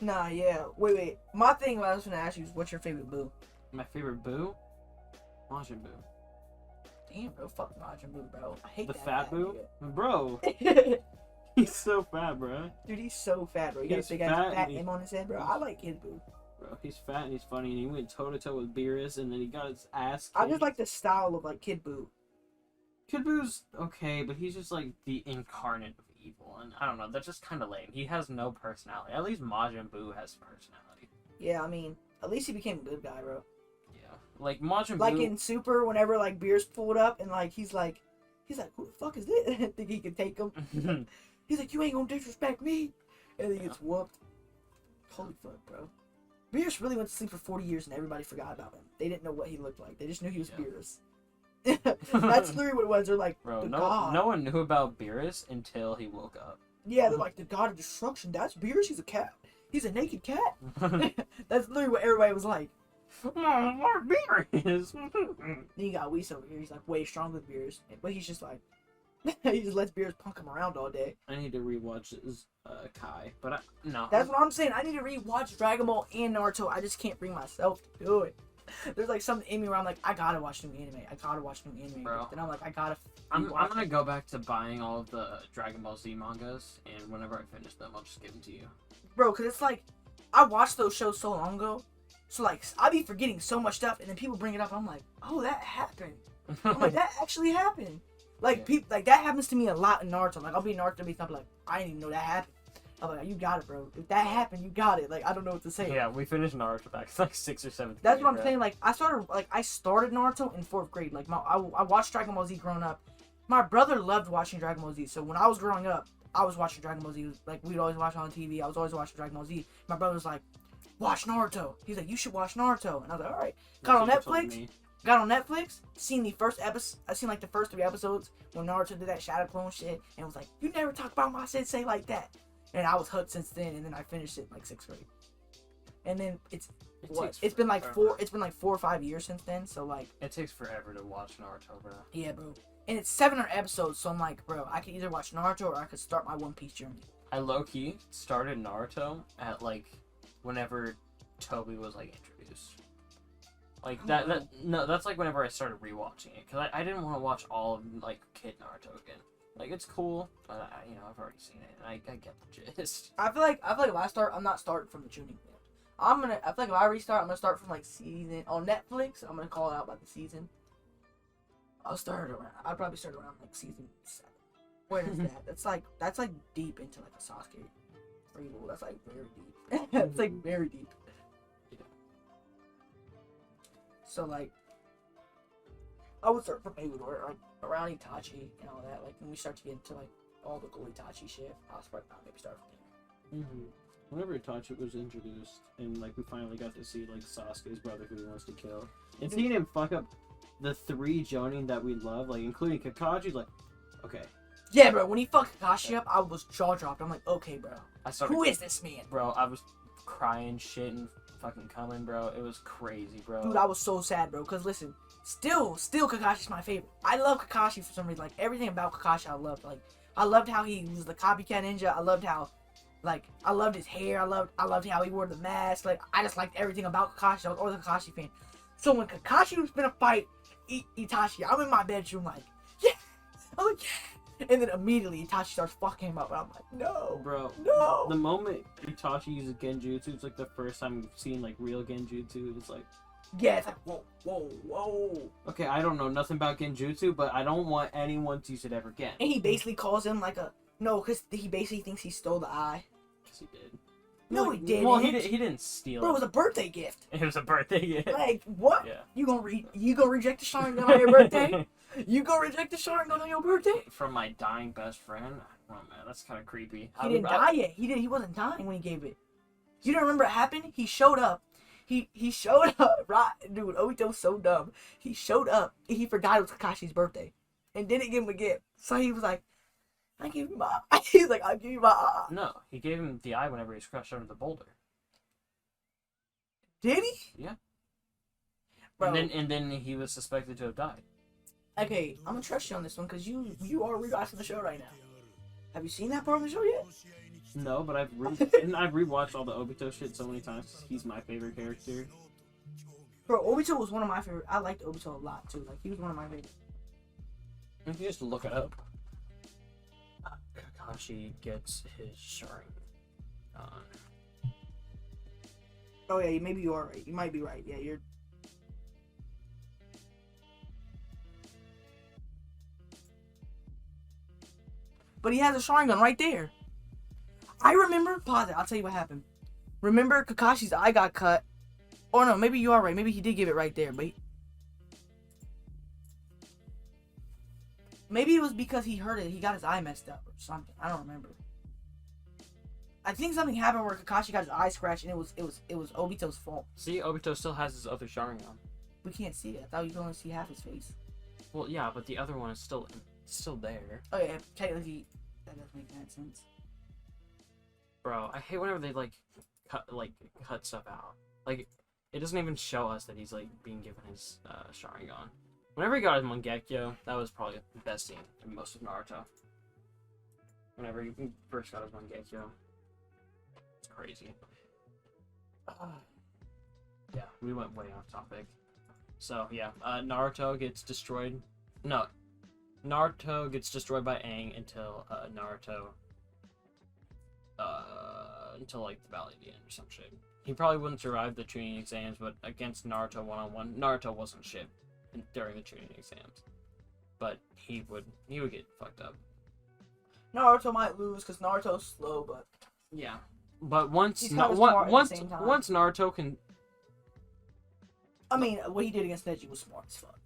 A: Nah, yeah. Wait. My thing I was going to ask you is, what's your favorite Buu?
B: My favorite Buu? Majin Buu.
A: Damn, bro. Fuck Majin Buu, bro. I hate
B: the
A: that
B: fat Buu?
A: Nigga.
B: Bro. He's so fat, bro.
A: Dude, he's so fat, bro. He got a big ass fat M on his head, bro. I like Kid Buu.
B: Bro, he's fat and he's funny, and he went toe to toe with Beerus, and then he got his ass kicked.
A: I just like the style of like Kid Buu.
B: Kid Buu's okay, but he's just like the incarnate of evil, and I don't know, that's just kind of lame. He has no personality. At least Majin Buu has personality.
A: Yeah, I mean, at least he became a good guy, bro.
B: Yeah, like Majin Buu.
A: Like in Super, whenever like Beerus pulled up, and like he's like, who the fuck is this? I didn't think he could take him. He's like, you ain't gonna disrespect me, and then he gets whooped. Holy fuck, bro. Beerus really went to sleep for 40 years and everybody forgot about him. They didn't know what he looked like. They just knew he was Beerus. That's literally what it was. They're like,
B: bro,
A: god.
B: No one knew about Beerus until he woke up.
A: Yeah, they're like, the god of destruction. That's Beerus? He's a cat. He's a naked cat? That's literally what everybody was like.
B: More Beerus!
A: Then you got Whis over here. He's like way stronger than Beerus. But he's just like, he just lets Beerus punk him around all day.
B: I need to rewatch Kai, but no.
A: That's what I'm saying. I need to rewatch Dragon Ball and Naruto. I just can't bring myself to do it. There's like something in me where I'm like, I gotta watch new anime.
B: Bro.
A: Then I'm like, I gotta.
B: I'm gonna go back to buying all of the Dragon Ball Z mangas, and whenever I finish them, I'll just give them to you.
A: Bro, cause it's like, I watched those shows so long ago, so like, I be forgetting so much stuff, and then people bring it up, and I'm like, oh, that happened. I'm like, that actually happened. Like people, like that happens to me a lot in Naruto. Like I'll be in Naruto and be like, I didn't even know that happened. I'm like, you got it, bro. If that happened, you got it. Like I don't know what to say.
B: Yeah, we finished Naruto back like 6th or 7th.
A: That's what I'm saying. Like I started Naruto in 4th grade. Like I watched Dragon Ball Z growing up. My brother loved watching Dragon Ball Z. So when I was growing up, I was watching Dragon Ball Z. Like we'd always watch it on TV. I was always watching Dragon Ball Z. My brother was like, watch Naruto. He's like, you should watch Naruto. And I was like, all right. Got on Netflix, seen the first episode. I seen like the first 3 episodes when Naruto did that shadow clone shit, and was like, "You never talk about my sensei like that." And I was hooked since then. And then I finished it in like 6th grade. And then It's been like 4 or 5 years since then. So like,
B: it takes forever to watch Naruto, bro.
A: Yeah, bro. And it's 700 episodes, so I'm like, bro, I could either watch Naruto or I could start my One Piece journey.
B: I low-key started Naruto at, like, whenever Toby was, like, introduced. Like, that's, like, whenever I started rewatching it. Because I didn't want to watch all of, like, Kid Naruto again. Like, it's cool, but, I've already seen it, and I get the gist.
A: I feel like if I start, I'm not starting from the tuning. I feel like if I restart, I'm gonna start from, like, season, on Netflix, I'm gonna call it out by the season. I'd probably start around, like, season 7. Where is that? That's like deep into like a Sasuke prequel. That's like very deep. That's like very deep.
B: Yeah.
A: So like, I would start from maybe like around Itachi and all that. Like when we start to get into like all the cool Itachi shit, I'll maybe start from there.
B: Whenever Itachi was introduced, and like we finally got to see like Sasuke's brother who he wants to kill, and seeing him fuck up the 3 Jonin that we love, like including Kakashi, like, okay.
A: Yeah, bro. When he fucked Kakashi up, I was jaw dropped. I'm like, okay, bro. Who is this man?
B: Bro, I was crying, shit, and fucking coming, bro. It was crazy, bro.
A: Dude, I was so sad, bro. Cause listen, still Kakashi's my favorite. I love Kakashi for some reason. Like everything about Kakashi, I loved. Like I loved how he was the copycat ninja. I loved how, like, I loved his hair. I loved how he wore the mask. Like I just liked everything about Kakashi. I was always a Kakashi fan. So when Kakashi was gonna fight Itachi, I'm in my bedroom like, yeah. I'm like, yeah. And then immediately Itachi starts fucking him up, and I'm like, no,
B: bro,
A: no.
B: The moment Itachi uses Genjutsu, it's like the first time we've seen like real Genjutsu. It's like,
A: yeah, it's like whoa.
B: Okay, I don't know nothing about Genjutsu, but I don't want anyone to use it ever again.
A: And he basically calls him like because he basically thinks he stole the eye.
B: Because he did.
A: No, he didn't.
B: Well, he didn't steal
A: Bro,
B: it.
A: it was a birthday gift.
B: It was a birthday gift.
A: Like what?
B: Yeah.
A: You gonna reject the Sharingan on your birthday? You gonna reject the Sharingan on your birthday?
B: From my dying best friend? Oh man, that's kind of creepy.
A: He didn't die yet. He wasn't dying when he gave it. You don't remember what happened? He showed up. He showed up. Right, dude. Obito's so dumb. He showed up. And he forgot it was Kakashi's birthday, and didn't give him a gift. So he was like, "I give you my." He's like, "I'll give you my eye."
B: No, he gave him the eye whenever he was crushed under the boulder.
A: Did he?
B: Yeah.
A: Bro.
B: And then he was suspected to have died.
A: Okay, I'm gonna trust you on this one because you are rewatching the show right now. Have you seen that part of the show yet?
B: No, but I've rewatched all the Obito shit so many times. He's my favorite character.
A: Bro, Obito was one of my favorite. I liked Obito a lot too. Like he was one of my favorite.
B: If you just look it up, Kakashi gets his Sharingan.
A: Oh yeah, maybe you are right. You might be right. Yeah, you're. But he has a Sharingan right there. I remember. Pause it. I'll tell you what happened. Remember Kakashi's eye got cut. Or no, maybe you are right. Maybe he did give it right there. But maybe it was because he hurt it. He got his eye messed up or something. I don't remember. I think something happened where Kakashi got his eye scratched, and it was Obito's fault.
B: See, Obito still has his other Sharingan.
A: We can't see it. I thought you could only see half his face.
B: Well, yeah, but the other one is still there.
A: Oh yeah, technically that does make that sense.
B: Bro, I hate whenever they cut stuff out. Like, it doesn't even show us that he's like being given his Sharingan. Whenever he got his Mangekyo, that was probably the best scene in most of Naruto. Whenever he first got his Mangekyo. It's crazy. Yeah, we went way off topic. So, yeah, Naruto gets destroyed. No, Naruto gets destroyed by Aang until until like the Valley of the End or some shit. He probably wouldn't survive the training exams, but against Naruto one-on-one, Naruto wasn't shit during the training exams. But he would get fucked up.
A: Naruto might lose because Naruto's slow, but
B: yeah. But once Naruto can,
A: I mean, what he did against Neji was smart as fuck.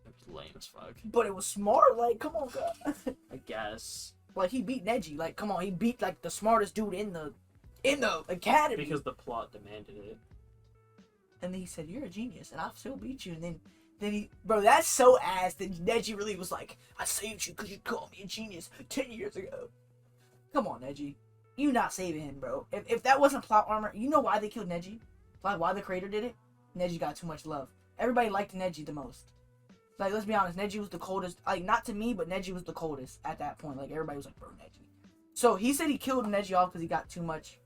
B: It was lame as fuck.
A: But it was smart. Like, come on, God.
B: I guess.
A: Like he beat Neji. Like, come on, he beat like the smartest dude in the academy.
B: Because the plot demanded it.
A: And then he said, "You're a genius, and I'll still beat you." And then he, bro, that's so ass that Neji really was like, "I saved you because you called me a genius 10 years ago." Come on, Neji. You not saving him, bro. If that wasn't plot armor, you know why they killed Neji? like why the creator did it. Neji got too much love. Everybody liked Neji the most. Like, let's be honest, Neji was the coldest. Like, not to me, but Neji was the coldest at that point. Like, everybody was like, bro, Neji. So he said he killed Neji off because he got too much.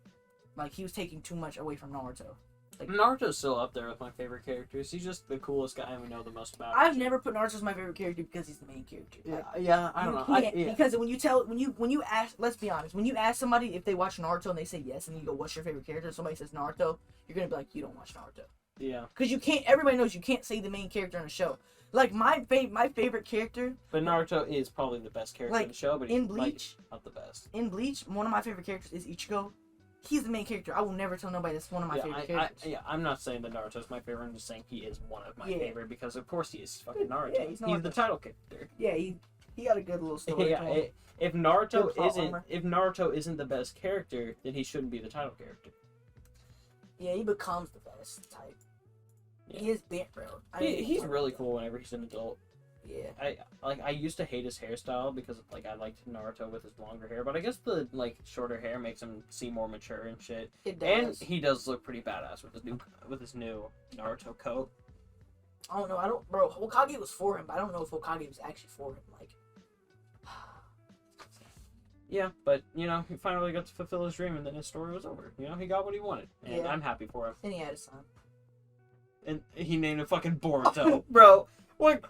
A: Like, he was taking too much away from Naruto. Like,
B: Naruto's still up there with my favorite characters. He's just the coolest guy we know the most about.
A: I've never put Naruto as my favorite character because he's the main character. Like,
B: Yeah, I don't know.
A: Because when you ask, let's be honest, when you ask somebody if they watch Naruto and they say yes, and you go, what's your favorite character? Somebody says Naruto, you're gonna be like, you don't watch Naruto.
B: Yeah.
A: Because you can't. Everybody knows you can't say the main character in a show. Like my favorite character.
B: But Naruto is probably the best character in the show. But
A: in Bleach,
B: not the best.
A: In Bleach, one of my favorite characters is Ichigo. He's the main character. I will never tell nobody that's one of my favorite characters.
B: I'm not saying that Naruto's my favorite. I'm just saying he is one of my favorite because of course he is fucking Naruto.
A: Yeah, he's
B: the title character.
A: Yeah, he got a good little story.
B: Yeah, if Naruto isn't the best character, then he shouldn't be the title character.
A: Yeah, he becomes the best type. Yeah. He is bent, bro.
B: He's really cool whenever he's an adult.
A: Yeah.
B: I used to hate his hairstyle because like I liked Naruto with his longer hair, but I guess the like shorter hair makes him seem more mature and shit.
A: It does.
B: And he does look pretty badass with his new Naruto coat.
A: I don't know. Bro, Hokage was for him, but I don't know if Hokage was actually for him. Like.
B: Yeah, but you know, he finally got to fulfill his dream, and then his story was over. You know, he got what he wanted, and I'm happy for him.
A: And he had a son.
B: And he named him fucking Boruto, bro. What?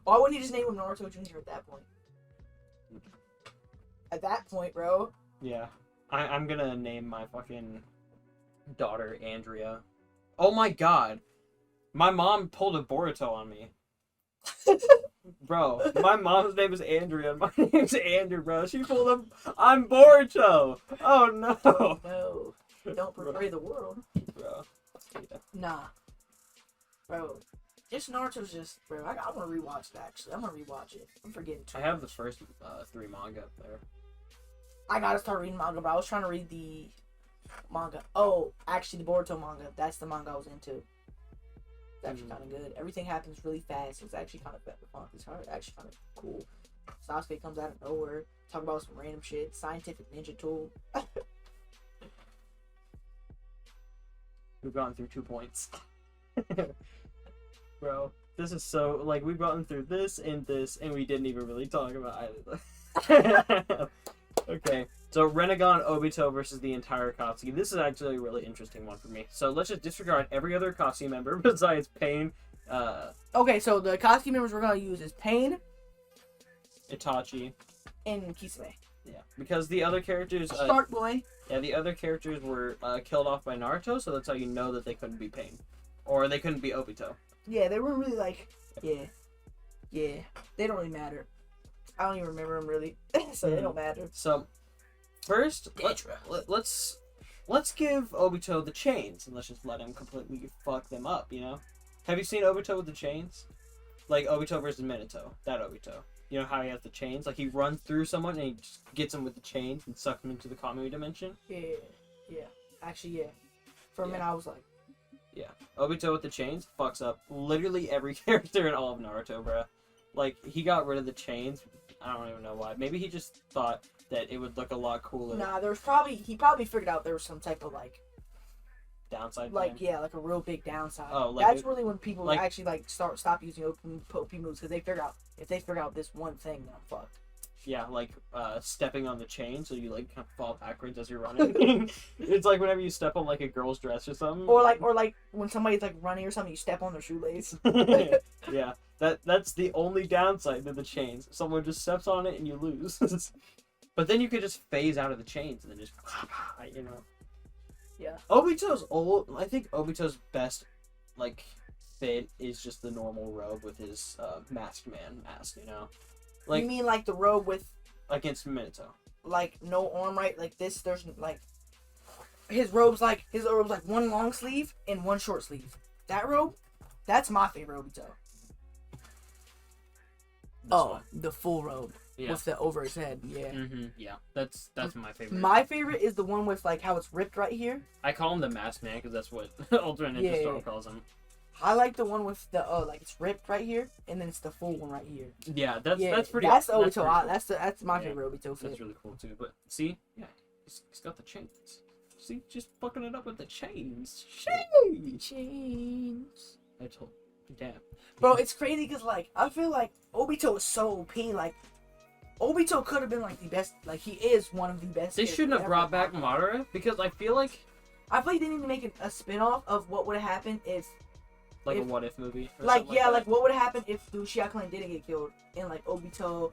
A: Why wouldn't he just name him Naruto Jr. at that point? At that point, bro.
B: Yeah, I'm gonna name my fucking daughter Andrea. Oh my god, my mom pulled a Boruto on me. Bro, my mom's name is Andrea, and my name's Andrew, bro. She pulled up, I'm Boruto. Oh no.
A: No. Don't betray the world.
B: Bro. Yeah.
A: Nah. Bro. Just Naruto's just, bro, I want to rewatch it, actually. I'm going to rewatch it. I'm forgetting
B: I have the first 3 manga up there.
A: I got to start reading manga, but I was trying to read the manga. Oh, actually, the Boruto manga. That's the manga I was into. It's actually kind of good. Everything happens really fast. It's actually kind of fun. It's actually kind of cool. Sasuke comes out of nowhere. Talk about some random shit. Scientific ninja tool.
B: We've gone through 2 points. Bro, this is so, like, we've gotten through this, and we didn't even really talk about either. Okay, so Renegon Obito versus the entire Akatsuki. This is actually a really interesting one for me. So let's just disregard every other Akatsuki member besides Pain.
A: Okay, so the Akatsuki members we're going to use is Pain,
B: Itachi,
A: and Kisame.
B: Yeah, because the other characters...
A: Shark Boy.
B: Yeah, the other characters were killed off by Naruto, so that's how you know that they couldn't be Pain. Or they couldn't be Obito.
A: Yeah, they weren't really like... Yeah. Yeah. They don't really matter. I don't even remember them really. So they don't matter.
B: So, first, let's give Obito the chains, and let's just let him completely fuck them up, you know? Have you seen Obito with the chains? Like, Obito versus Minato. That Obito. You know how he has the chains? Like, he runs through someone, and he just gets him with the chains and sucks him into the Kamui dimension?
A: Yeah. Yeah. Actually, yeah. For a minute, I was like...
B: Yeah. Obito with the chains fucks up literally every character in all of Naruto, bruh. Like, he got rid of the chains. I don't even know why. Maybe he just thought that it would look a lot cooler.
A: Nah, he probably figured out there was some type of, like...
B: Downside
A: like,
B: plan?
A: yeah, like a real big downside.
B: Oh, like
A: that's really when people actually, like, stop using OP moves, because they figure out, if they figure out this one thing, then I'm fucked.
B: Yeah, like, stepping on the chain, so you, like, kind of fall backwards as you're running. It's like whenever you step on, like, a girl's dress or something.
A: Or like when somebody's, like, running or something, you step on their shoelace.
B: Yeah, that's the only downside to the chains. Someone just steps on it and you lose. But then you could just phase out of the chains and then just, you know.
A: Yeah.
B: I think Obito's best, like, fit is just the normal robe with his, masked man mask, you know? Like,
A: you mean like the robe with...
B: Against Minato.
A: Like, no arm, right? Like this, there's, like... His robe's like one long sleeve and one short sleeve. That robe, that's my favorite Obito. The full robe.
B: Yeah.
A: With the over his head, yeah.
B: Mm-hmm, yeah, that's my favorite.
A: My favorite is the one with, like, how it's ripped right here.
B: I call him the Masked Man because that's what Ultimate Ninja Storm calls him.
A: I like the one with the like it's ripped right here, and then it's the full one right here.
B: Yeah, that's pretty.
A: That's Obito. Cool. That's my favorite Obito fit.
B: That's really cool too. But see, yeah, he's got the chains. See, just fucking it up with the chains.
A: Chains.
B: I told. Damn.
A: Bro, it's crazy because, like, I feel like Obito is so OP. Like, Obito could have been, like, the best. Like, he is one of the best.
B: They shouldn't have brought back Madara because I feel like
A: they need to make a spin-off of what would have happened if...
B: a what-if movie.
A: Like, yeah, like, what would have happened if the Uchiha clan didn't get killed and, like, Obito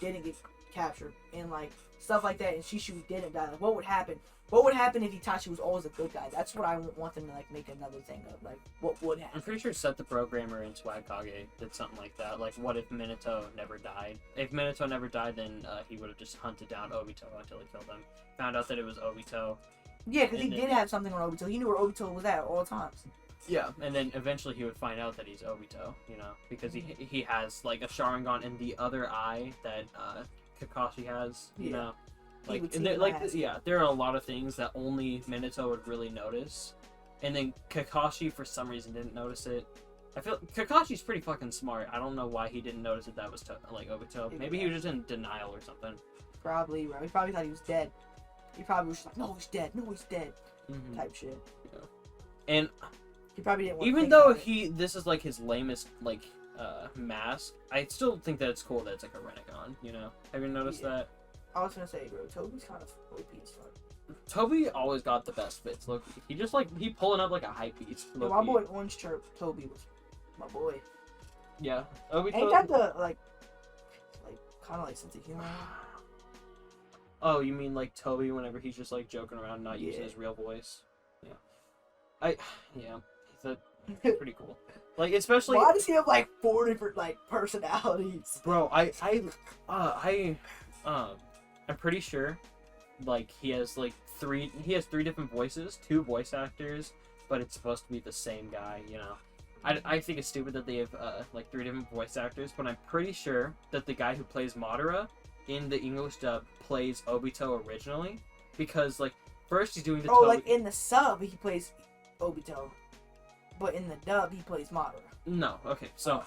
A: didn't get captured and, like, stuff like that and Shishu didn't die. Like, what would happen? What would happen if Itachi was always a good guy? That's what I want them to, like, make another thing of. Like, what would happen?
B: I'm pretty sure Set the Programmer in Swag Kage did something like that. Like, what if Minato never died? If Minato never died, then he would have just hunted down Obito until he killed him. Found out that it was Obito.
A: Yeah, because he did have something on Obito. He knew where Obito was at all times.
B: Yeah, and then eventually he would find out that he's Obito, you know, because he has, like, a Sharingan in the other eye that Kakashi has, you know. Like, and there are a lot of things that only Minato would really notice, and then Kakashi for some reason didn't notice it. I feel Kakashi's pretty fucking smart. I don't know why he didn't notice that was like Obito. Maybe he was just in denial or something.
A: Probably, bro. He probably thought he was dead. He probably was just like, no, he's dead. No, he's dead. Type shit.
B: Yeah. And
A: he probably didn't want
B: even though this is like his lamest like mask, I still think that it's cool that it's like a Renegon. You know, have you noticed that?
A: I was gonna say, bro, Toby's kind of OP as fuck.
B: Toby always got the best fits. Look, he just like he pulling up like a hype piece.
A: Yeah, my boy Orange Chirp, Toby was my boy.
B: Yeah,
A: ain't that the like kind of like sense of humor?
B: Oh, you mean like Toby whenever he's just like joking around, not using his real voice? Yeah, he's pretty cool. Like especially.
A: Why does he have like 4 different like personalities?
B: Bro, I'm pretty sure, like, he has 3 different voices, 2 voice actors, but it's supposed to be the same guy, you know. I think it's stupid that they have, 3 different voice actors, but I'm pretty sure that the guy who plays Madara in the English dub plays Obito originally, because, like, first he's doing the Toby...
A: like, in the sub, he plays Obito, but in the dub, he plays Madara.
B: No, okay, so,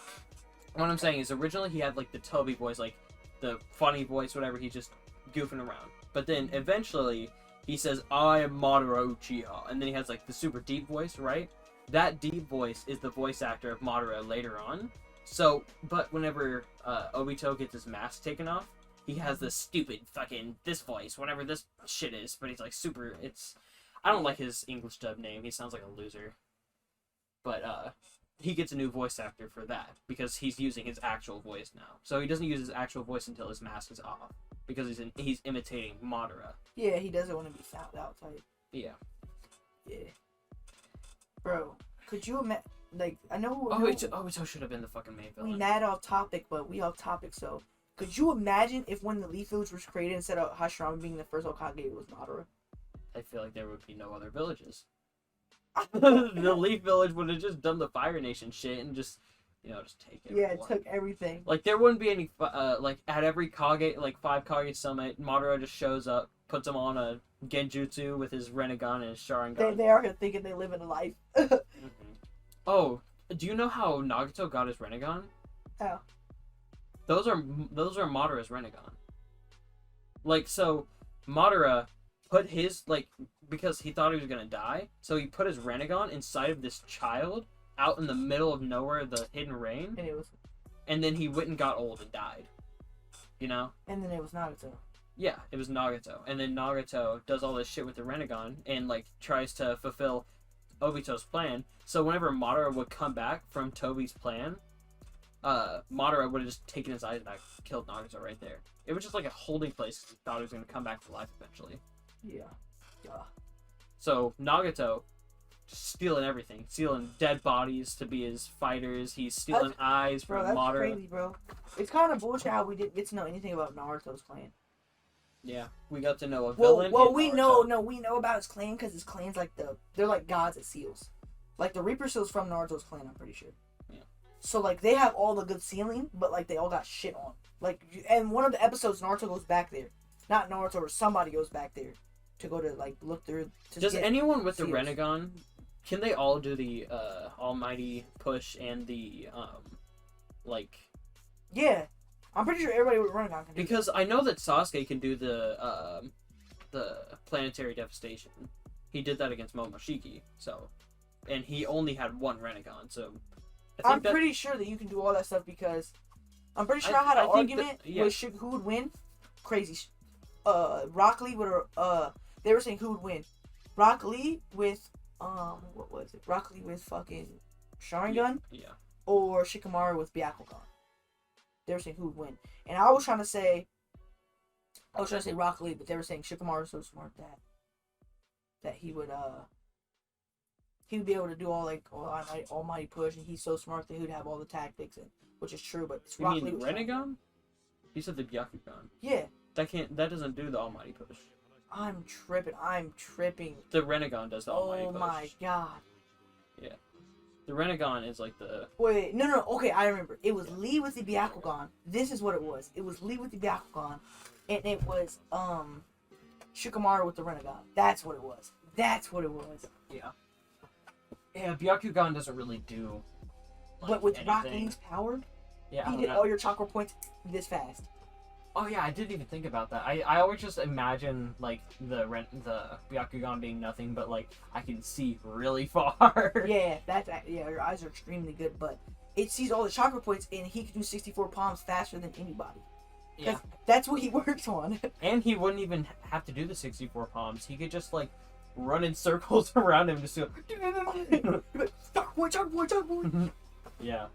B: what I'm saying is, originally he had, like, the Toby voice, like, the funny voice, whatever, he's just goofing around. But then eventually he says, I am Madara Uchiha, and then he has like the super deep voice, right? That deep voice is the voice actor of Madara later on. So, but whenever Obito gets his mask taken off, he has this stupid fucking this voice, whatever this shit is, but he's like super, I don't like his English dub name, he sounds like a loser. But he gets a new voice actor for that because he's using his actual voice now. So he doesn't use his actual voice until his mask is off because he's imitating Madara.
A: Yeah, he doesn't want to be found out type.
B: Yeah.
A: Yeah. Bro, could you imagine? Like, I know.
B: Obito should have been the fucking main villain.
A: We mad off topic, but we off topic. So, could you imagine if when the Leaf Village was created, instead of Hashirama being the first Hokage, it was Madara?
B: I feel like there would be no other villages. The Leaf Village would have just done the Fire Nation shit and just, just take it.
A: Yeah, it took everything.
B: Like, there wouldn't be any, like, at every Kage, like, 5 Kage summit, Madara just shows up, puts him on a Genjutsu with his Renegon and his Sharingan.
A: They are thinking they live in a life.
B: Oh, do you know how Nagato got his Renegon?
A: How?
B: Those are Madara's Renegon. Like, so, Madara put his, like, because he thought he was gonna die, so he put his Renegon inside of this child out in the middle of nowhere, the hidden rain, and then he went and got old and died. You know?
A: And then it was Nagato.
B: Yeah, it was Nagato. And then Nagato does all this shit with the Renegon and, like, tries to fulfill Obito's plan. So whenever Madara would come back from Toby's plan, Madara would have just taken his eyes back, killed Nagato right there. It was just like a holding place because he thought he was going to come back to life eventually.
A: Yeah.
B: So Nagato just stealing everything, stealing dead bodies to be his fighters. He's stealing eyes from Madara.
A: That's crazy, bro. It's kind of bullshit how we didn't get to know anything about Naruto's clan.
B: Yeah, we got to know a villain.
A: Well, we know about his clan because his clan's like they're like gods at seals. Like the Reaper Seal's from Naruto's clan, I'm pretty sure.
B: Yeah.
A: So like they have all the good sealing, but like they all got shit on. Like, and one of the episodes, Naruto goes back there. Not Naruto, or somebody goes back there to go to like look through.
B: Does anyone with the Renegon, can they all do the Almighty push and the like?
A: Yeah, I'm pretty sure everybody with Renegon can do
B: because I know that Sasuke can do the the planetary devastation. He did that against Momoshiki, so, and he only had one Renegon, so.
A: I'm pretty sure that you can do all that stuff because I'm pretty sure I had an argument with who would win. Crazy. Rock Lee would they were saying who would win. Rock Lee with what was it? Rock Lee with fucking Sharingan?
B: Yeah.
A: Or Shikamaru with Byakugan. They were saying who would win. And I was trying to say Rock Lee, but they were saying Shikamaru is so smart that he would be able to do all almighty push, and he's so smart that he would have all the tactics, and which is true. But it's Rock Lee. You mean
B: Renegon? You said the Byakugan.
A: Yeah.
B: That doesn't do the almighty push.
A: I'm tripping.
B: The Renegon does the almighty push.
A: Oh my god.
B: Yeah. The Renegon is like the...
A: Wait, no, okay, I remember. It was Lee with the Byakugan. This is what it was. It was Lee with the Byakugan, and it was, Shikamaru with the Renegon. That's what it was.
B: Yeah. Yeah, Byakugan doesn't really do, like,
A: but with
B: anything.
A: Rock Lee's power,
B: yeah,
A: you get all your chakra points this fast.
B: Oh yeah, I didn't even think about that. I always just imagine like the Byakugan being nothing, but like I can see really far.
A: Yeah, your eyes are extremely good, but it sees all the chakra points, and he can do 64 palms faster than anybody.
B: Yeah,
A: that's what he works on.
B: And he wouldn't even have to do the 64 palms. He could just like run in circles around him, just do. Yeah,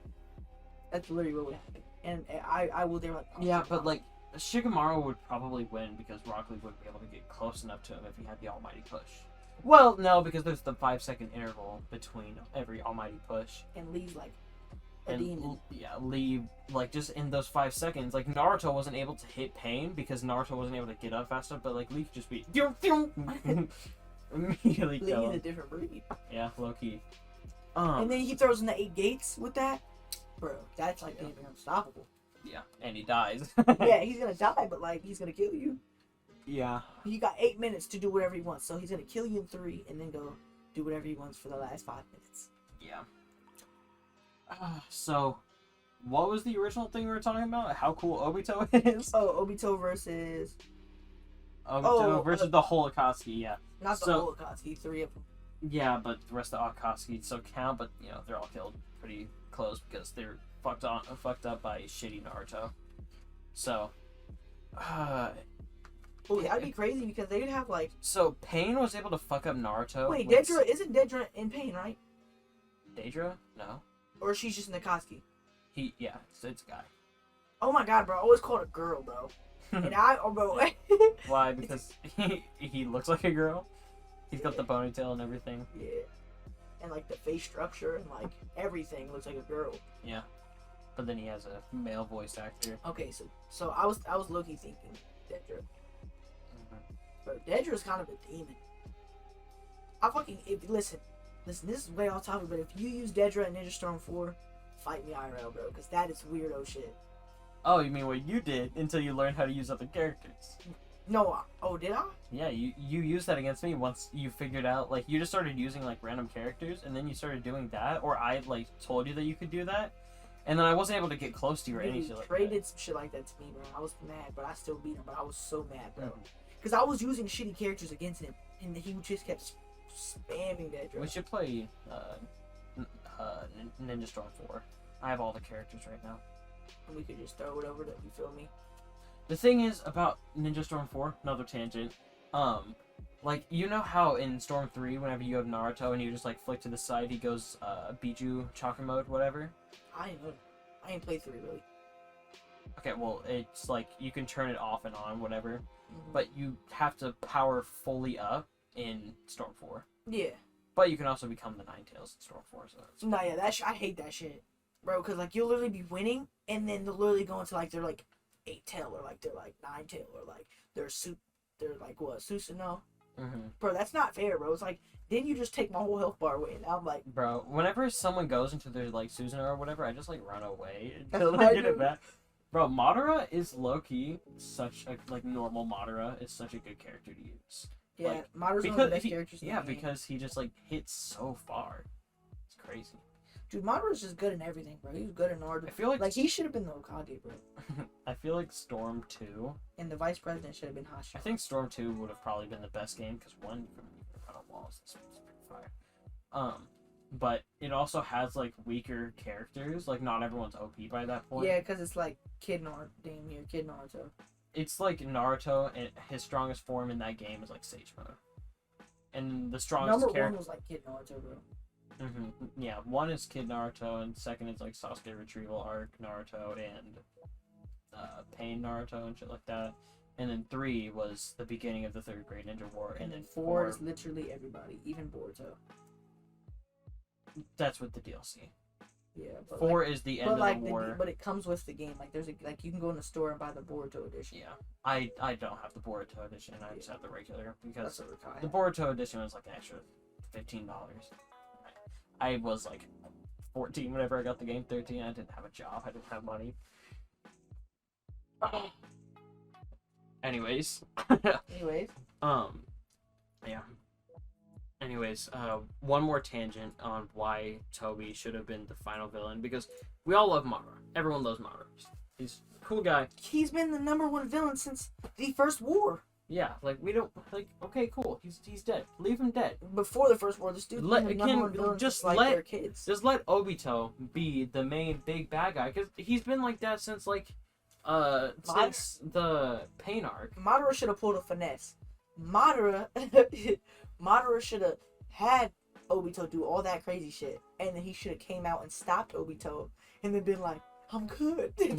A: that's literally what would happen. And I will there like.
B: Yeah, but like. Shikamaru would probably win because Rock Lee wouldn't be able to get close enough to him if he had the almighty push. Well, no, because there's the 5-second interval between every almighty push.
A: And Lee's like a demon.
B: Yeah, Lee, like, just in those 5 seconds, like, Naruto wasn't able to hit Pain because Naruto wasn't able to get up fast enough, but, like, Lee could just be... immediately kill him.
A: Lee's a different breed.
B: Yeah, low-key.
A: And then he throws in the 8 gates with that. Bro, that's, like, damn unstoppable.
B: Yeah, and he dies.
A: Yeah, he's gonna die, but, like, he's gonna kill you.
B: Yeah.
A: He got 8 minutes to do whatever he wants, so he's gonna kill you in 3 and then go do whatever he wants for the last 5 minutes.
B: Yeah. So, what was the original thing we were talking about? How cool Obito is?
A: Oh, Obito versus...
B: versus the whole Akatsuki, yeah.
A: Not the whole Akatsuki, 3 of them.
B: Yeah, but the rest of the Akatsuki still count, but, you know, they're all killed pretty close because they're fucked up by shitty Naruto. So,
A: oh, that'd be crazy because they'd have, like...
B: So, Pain was able to fuck up Naruto.
A: Wait, isn't Dedra in Pain, right?
B: Daedra? No.
A: Or she's just an Akatsuki?
B: Yeah, it's a guy.
A: Oh my god, bro, I always called a girl, bro. And bro...
B: Why? Because he looks like a girl? He's got the ponytail and everything.
A: Yeah. And, like, the face structure and, like, everything looks like a girl.
B: Yeah. But then he has a male voice actor. Okay,
A: so I was low-key thinking Dedra. But Dedra's kind of a demon. Listen, this is way off topic, but if you use Dedra in Ninja Storm 4, fight me IRL, bro, because that is weirdo shit.
B: Oh, you mean what you did until you learned how to use other characters?
A: No, did I?
B: Yeah, you used that against me once you figured out, like, you just started using, like, random characters, and then you started doing that, or I, like, told you that you could do that, and then I wasn't able to get close to you or any shit like that.
A: Trey did some shit like that to me, bro. I was mad, but I still beat him, but I was so mad, bro. Because I was using shitty characters against him, and he just kept spamming that, bro.
B: We should play, Ninja Storm 4. I have all the characters right now.
A: And we could just throw it over to, you feel me?
B: The thing is about Ninja Storm 4, another tangent, like, you know how in Storm 3, whenever you have Naruto and you just, like, flick to the side, he goes, Biju, Chakra Mode, whatever?
A: I ain't played 3, really.
B: Okay, well, it's, like, you can turn it off and on, whatever, but you have to power fully up in Storm 4.
A: Yeah.
B: But you can also become the Ninetales in Storm 4, so that's...
A: No, yeah, I hate that shit. Bro, because, like, you'll literally be winning, and then they'll literally go into, like, they're, like, 8-tail, or, like, they're, like, 9-tail, or, like, they're, like, what, Susanoo? Bro, that's not fair, bro. It's like, didn't you just take my whole health bar away? And now I'm like...
B: Bro, whenever someone goes into their, like, Susanoo or whatever, I just, like, run away until I get it back. Bro, Madara is low-key such a, like, normal Madara is such a good character to use.
A: Yeah,
B: like,
A: Madara's one of the best characters in the game.
B: Because he just, like, hits so far. It's crazy.
A: Dude, Madara's just good in everything, bro. He's good in Naruto.
B: I feel like
A: he should have been the Hokage, bro.
B: I feel like Storm 2.
A: And the vice president should have been Hashirama.
B: I think Storm 2 would have probably been the best game because one, you couldn't even cut walls. This was pretty fire. But it also has like weaker characters. Like not everyone's OP by that point.
A: Yeah, because it's like Kid Naruto, damn near Kid Naruto.
B: It's like Naruto, and his strongest form in that game is like Sage Mode. And the strongest
A: Number
B: character.
A: one was like Kid Naruto, bro.
B: Yeah, one is Kid Naruto, and second is like Sasuke Retrieval Arc Naruto and Pain Naruto and shit like that. And then 3 was the beginning of the third grade ninja war, and then 4
A: is literally everybody, even Boruto.
B: That's with the DLC.
A: Yeah, but
B: 4 is the end of the war.
A: But it comes with the game. Like you can go in the store and buy the Boruto edition.
B: Yeah, I don't have the Boruto edition. I just have the regular because
A: That's
B: the Boruto edition was like an extra $15. I was like 14 whenever I got the game. 13. I didn't have a job. I didn't have money. Anyways. Yeah. Anyways, one more tangent on why Toby should have been the final villain, because we all love Madara. Everyone loves Madara. He's a cool guy.
A: He's been the #1 villain since the first war.
B: Yeah, like we don't like. Okay, cool. He's dead. Leave him dead.
A: Before the first war, this dude was the #1 villain. Just like their kids.
B: Just let Obito be the main big bad guy, because he's been like that since like since the Pain arc.
A: Madara should have pulled a finesse. Madara should have had Obito do all that crazy shit, and then he should have came out and stopped Obito, and then been like, "I'm good." He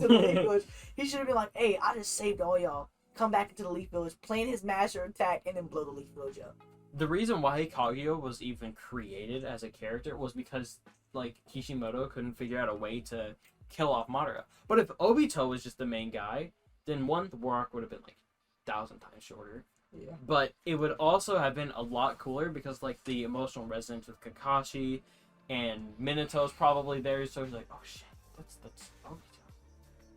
A: should have been like, "Hey, I just saved all y'all. Come back into the Leaf Village, plan his master attack, and then blow the Leaf Village up."
B: The reason why Kaguya was even created as a character was because like Kishimoto couldn't figure out a way to kill off Madara. But if Obito was just the main guy, then the war arc would have been like 1,000 times shorter.
A: Yeah.
B: But it would also have been a lot cooler because like the emotional resonance with Kakashi and Minato's probably there, so he's like, "Oh shit, that's Obito."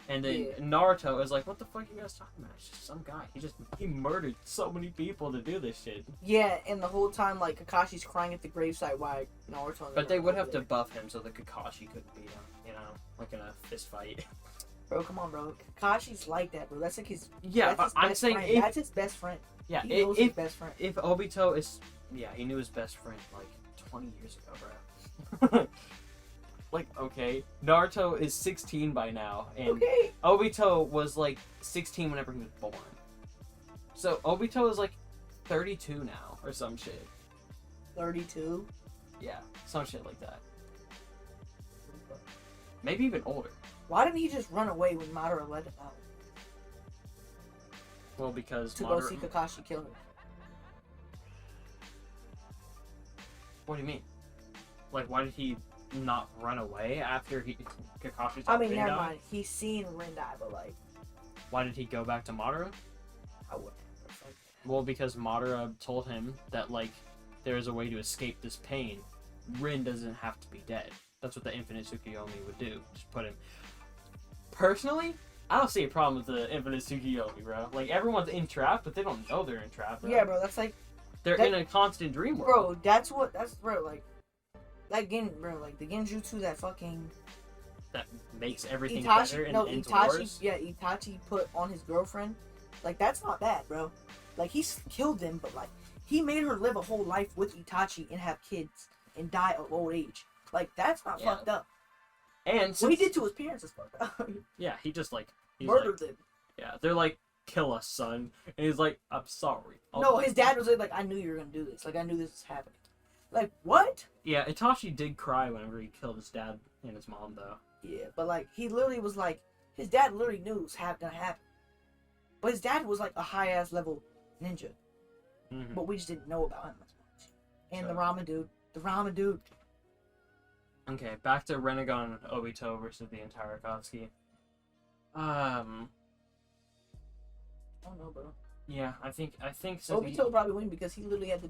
B: And then Naruto is like, "What the fuck are you guys talking about? It's just some guy. He murdered so many people to do this shit."
A: Yeah, and the whole time like Kakashi's crying at the gravesite while Naruto.
B: But they would have to buff him so that Kakashi couldn't beat him, you know, like in a fist fight.
A: Bro, come on, bro. Kakashi's like that, bro. That's like his.
B: Yeah,
A: that's
B: but I'm saying
A: that's his best friend.
B: Yeah,
A: he knows his best friend.
B: If Obito is, he knew his best friend like 20 years ago, bro. Like, okay, Naruto is 16 by now, and Obito was like 16 whenever he was born. So Obito is like 32 now, or some shit.
A: 32?
B: Yeah, some shit like that. Maybe even older.
A: Why didn't he just run away when Madara let him out?
B: Well, because
A: go see Kakashi kill him.
B: What do you mean? Like, why did he not run away after Kakashi?
A: I mean, never mind. He's seen Rin die, but like,
B: why did he go back to Madara?
A: I wouldn't.
B: Well, because Madara told him that like there is a way to escape this pain. Rin doesn't have to be dead. That's what the Infinite Tsukuyomi would do. Just put him. Personally, I don't see a problem with the Infinite Tsukuyomi, bro. Like, everyone's entrapped, but they don't know they're entrapped, bro.
A: Yeah, bro, that's like...
B: They're in a constant dream
A: Bro,
B: world.
A: that's, bro, like... That bro, like, the Genjutsu that fucking...
B: That makes everything better and ends worse.
A: Yeah, Itachi put on his girlfriend. Like, that's not bad, bro. Like, he killed them, but, like, he made her live a whole life with Itachi and have kids and die of old age. Like, that's not fucked up.
B: And
A: what he did to his parents is fucked up.
B: Yeah, he just, like...
A: murdered them.
B: Yeah, they're like, "Kill us, son." And he's like, "I'm sorry."
A: No, his dad was like, "I knew you were gonna do this. Like, I knew this was happening." Like, what?
B: Yeah, Itachi did cry whenever he killed his dad and his mom, though.
A: Yeah, but, like, he literally was like... His dad literally knew it was gonna happen. But his dad was, like, a high-ass level ninja.
B: Mm-hmm.
A: But we just didn't know about him as much. And the ramen dude. The ramen dude.
B: Okay, back to Rinnegan Obito versus the entire Akatsuki. I
A: don't know, bro.
B: Yeah, I think
A: Obito probably win because he literally had the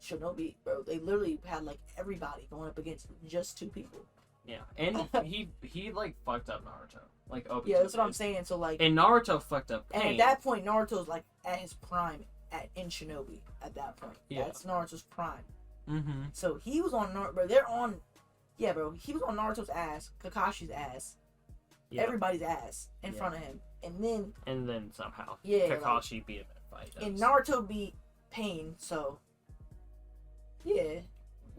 A: Shinobi, bro. They literally had like everybody going up against just 2 people.
B: Yeah, and he like fucked up Naruto, like Obito.
A: Yeah, that's what I'm saying. So like,
B: and Naruto fucked up Pain.
A: And at that point, Naruto's like at his prime in Shinobi. At that point,
B: yeah,
A: that's Naruto's prime.
B: Mm-hmm.
A: So he was on Naruto, bro. They're on Yeah, bro. He was on Naruto's ass, Kakashi's ass,
B: Yeah.
A: everybody's ass in front of him, and then
B: somehow
A: Kakashi
B: beat him in a fight.
A: And Naruto beat Pain, so yeah.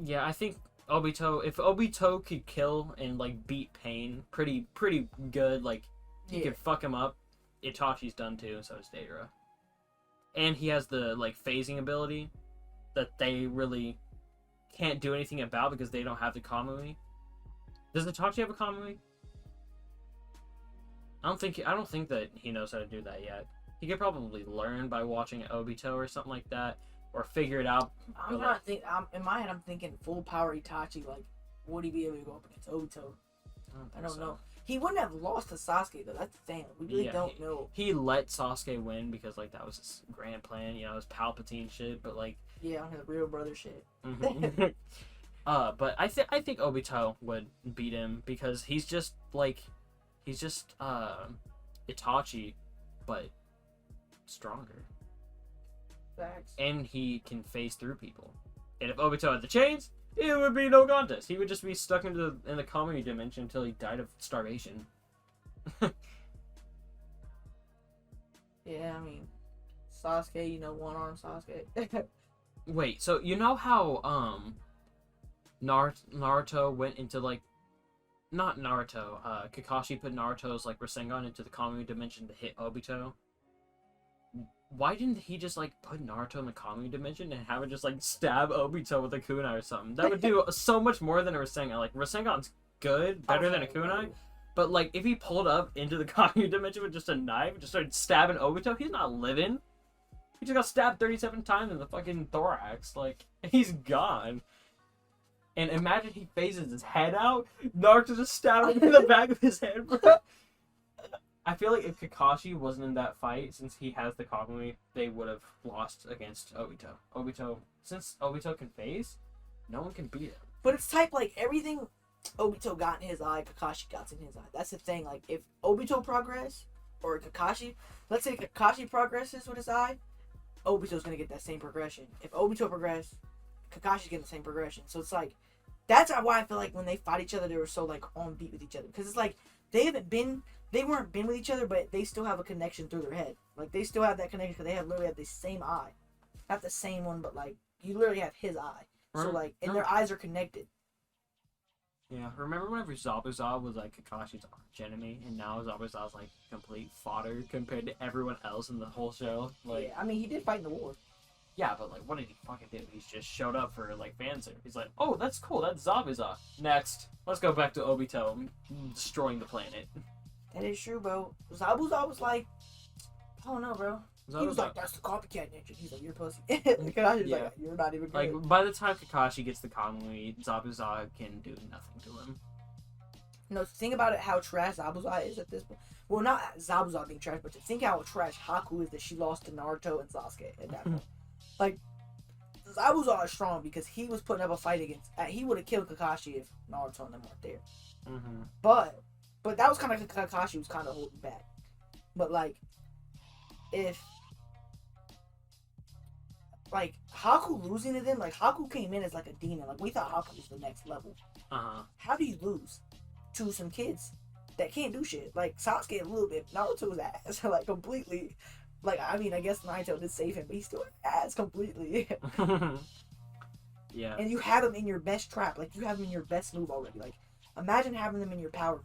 B: Yeah, I think Obito. If Obito could kill and like beat Pain, pretty good. Like he could fuck him up. Itachi's done too, so is Deidara. And he has the like phasing ability that they really can't do anything about because they don't have the Kamui. Does Itachi have a Kamui? I don't think that he knows how to do that yet. He could probably learn by watching Obito or something like that, or figure it out.
A: I'm trying to think. In my head, I'm thinking full power Itachi. Like, would he be able to go up against Obito? I don't know. He wouldn't have lost to Sasuke though. That's the thing. We really don't know.
B: He let Sasuke win because like that was his grand plan. You know, it was Palpatine shit. But like,
A: yeah, on his real brother shit.
B: Mm-hmm. But I think Obito would beat him because he's just Itachi, but stronger.
A: Facts.
B: And he can phase through people. And if Obito had the chains, it would be no contest. He would just be stuck in the comedy dimension until he died of starvation.
A: Yeah, I mean, Sasuke, one arm Sasuke.
B: Wait, so you know how Naruto went into like, not Naruto, Kakashi put Naruto's like Rasengan into the Kamui dimension to hit Obito? Why didn't he just like put Naruto in the Kamui dimension and have it just like stab Obito with a kunai or something? That would do so much more than a Rasengan. Like Rasengan's good, better than a kunai, but like if he pulled up into the Kamui dimension with just a knife and just started stabbing Obito, he's not living. He just got stabbed 37 times in the fucking thorax. Like he's gone. And imagine he phases his head out, Naruto just stabbed him in the back of his head, bro. I feel like if Kakashi wasn't in that fight, since he has the Kamui, they would have lost against Obito. Since Obito can phase, no one can beat him.
A: But it's type like everything Obito got in his eye, Kakashi got in his eye. That's the thing. Like if Obito progress or Kakashi, let's say Kakashi progresses with his eye, Obito's gonna get that same progression. If Obito progress, Kakashi's getting the same progression. So it's like that's why I feel like when they fight each other, they were so like on beat with each other because it's like they weren't been with each other, but they still have a connection through their head. Like, they still have that connection because they literally have the same eye. Not the same one, but, like, you literally have his eye. So, like, and their eyes are connected.
B: Yeah, remember whenever Zabuza was, like, Kakashi's arch enemy, and now Zabuza's, like, complete fodder compared to everyone else in the whole show? Like,
A: yeah, I mean, he did fight in the war.
B: Yeah, but, like, what did he fucking do? He just showed up for, like, fanservice. He's like, oh, that's cool, that's Zabuza. Next, let's go back to Obito destroying the planet.
A: That is true, bro. Zabuza was like, I don't know, bro.
B: Zabuza.
A: He was like, that's the copycat ninja. He's like, you're pussy. Kakashi's like, you're not even good.
B: Like, by the time Kakashi gets the Kamui, Zabuza can do nothing to him.
A: No, think about it, how trash Zabuza is at this point. Well, not Zabuza being trash, but to think how trash Haku is that she lost to Naruto and Sasuke at that point. Like, Zabuza is strong because he was putting up a fight against... he would have killed Kakashi if Naruto and them weren't there.
B: Mm-hmm.
A: But that was kind of Kakashi was kind of holding back. But like, if like Haku losing to them, like Haku came in as like a demon. Like we thought Haku was the next level. How do you lose to some kids that can't do shit? Like Sasuke a little bit, Naruto's ass like completely. Like I mean, I guess Naruto did save him, but he's still ass completely.
B: Yeah.
A: And you have him in your best trap. Like you have him in your best move already. Like imagine having them in your power move.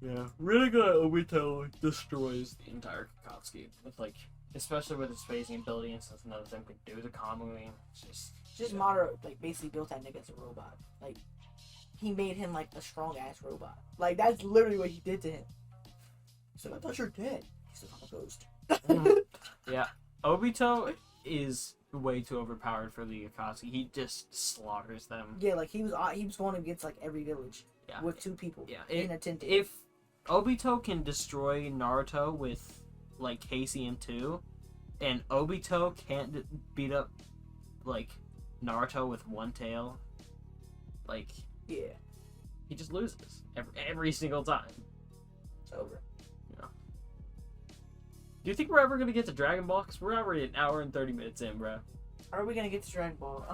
B: Yeah, really good. Obito destroys the entire Kakatsuki with like, especially with his phasing ability, and since none of them could do the Kamui, it's
A: just Madara like basically built that nigga as a robot. Like he made him like a strong ass robot. Like that's literally what he did to him. He's like, I thought you're dead. He's like, I'm a ghost.
B: Yeah, Obito is way too overpowered for the Akatsuki. He just slaughters them.
A: Yeah, like he was going against like every village. Yeah. With 2 people. Yeah. In a tent.
B: If Obito can destroy Naruto with like Casey 2, and Obito can't beat up like Naruto with one tail, like
A: yeah,
B: he just loses every single time.
A: It's over.
B: Yeah. Do you think we're ever gonna get to Dragon Ball? Cause we're already an hour and 30 minutes in, bro.
A: Are we gonna get to Dragon Ball?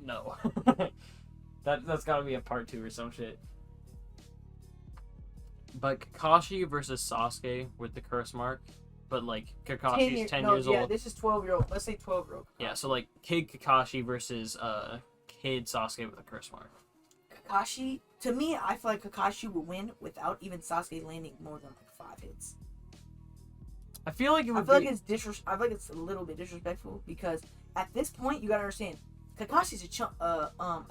B: No. That's gotta be a part 2 or some shit. But Kakashi versus Sasuke with the curse mark, but like Kakashi's 10 years
A: yeah,
B: old.
A: this is 12-year-old. Let's say 12-year-old.
B: Yeah, so like Kid Kakashi versus Kid Sasuke with a curse mark.
A: Kakashi, to me, I feel like Kakashi would win without even Sasuke landing more than like 5 hits.
B: I feel like it would
A: I feel like it's a little bit disrespectful because at this point you gotta understand, Kakashi's a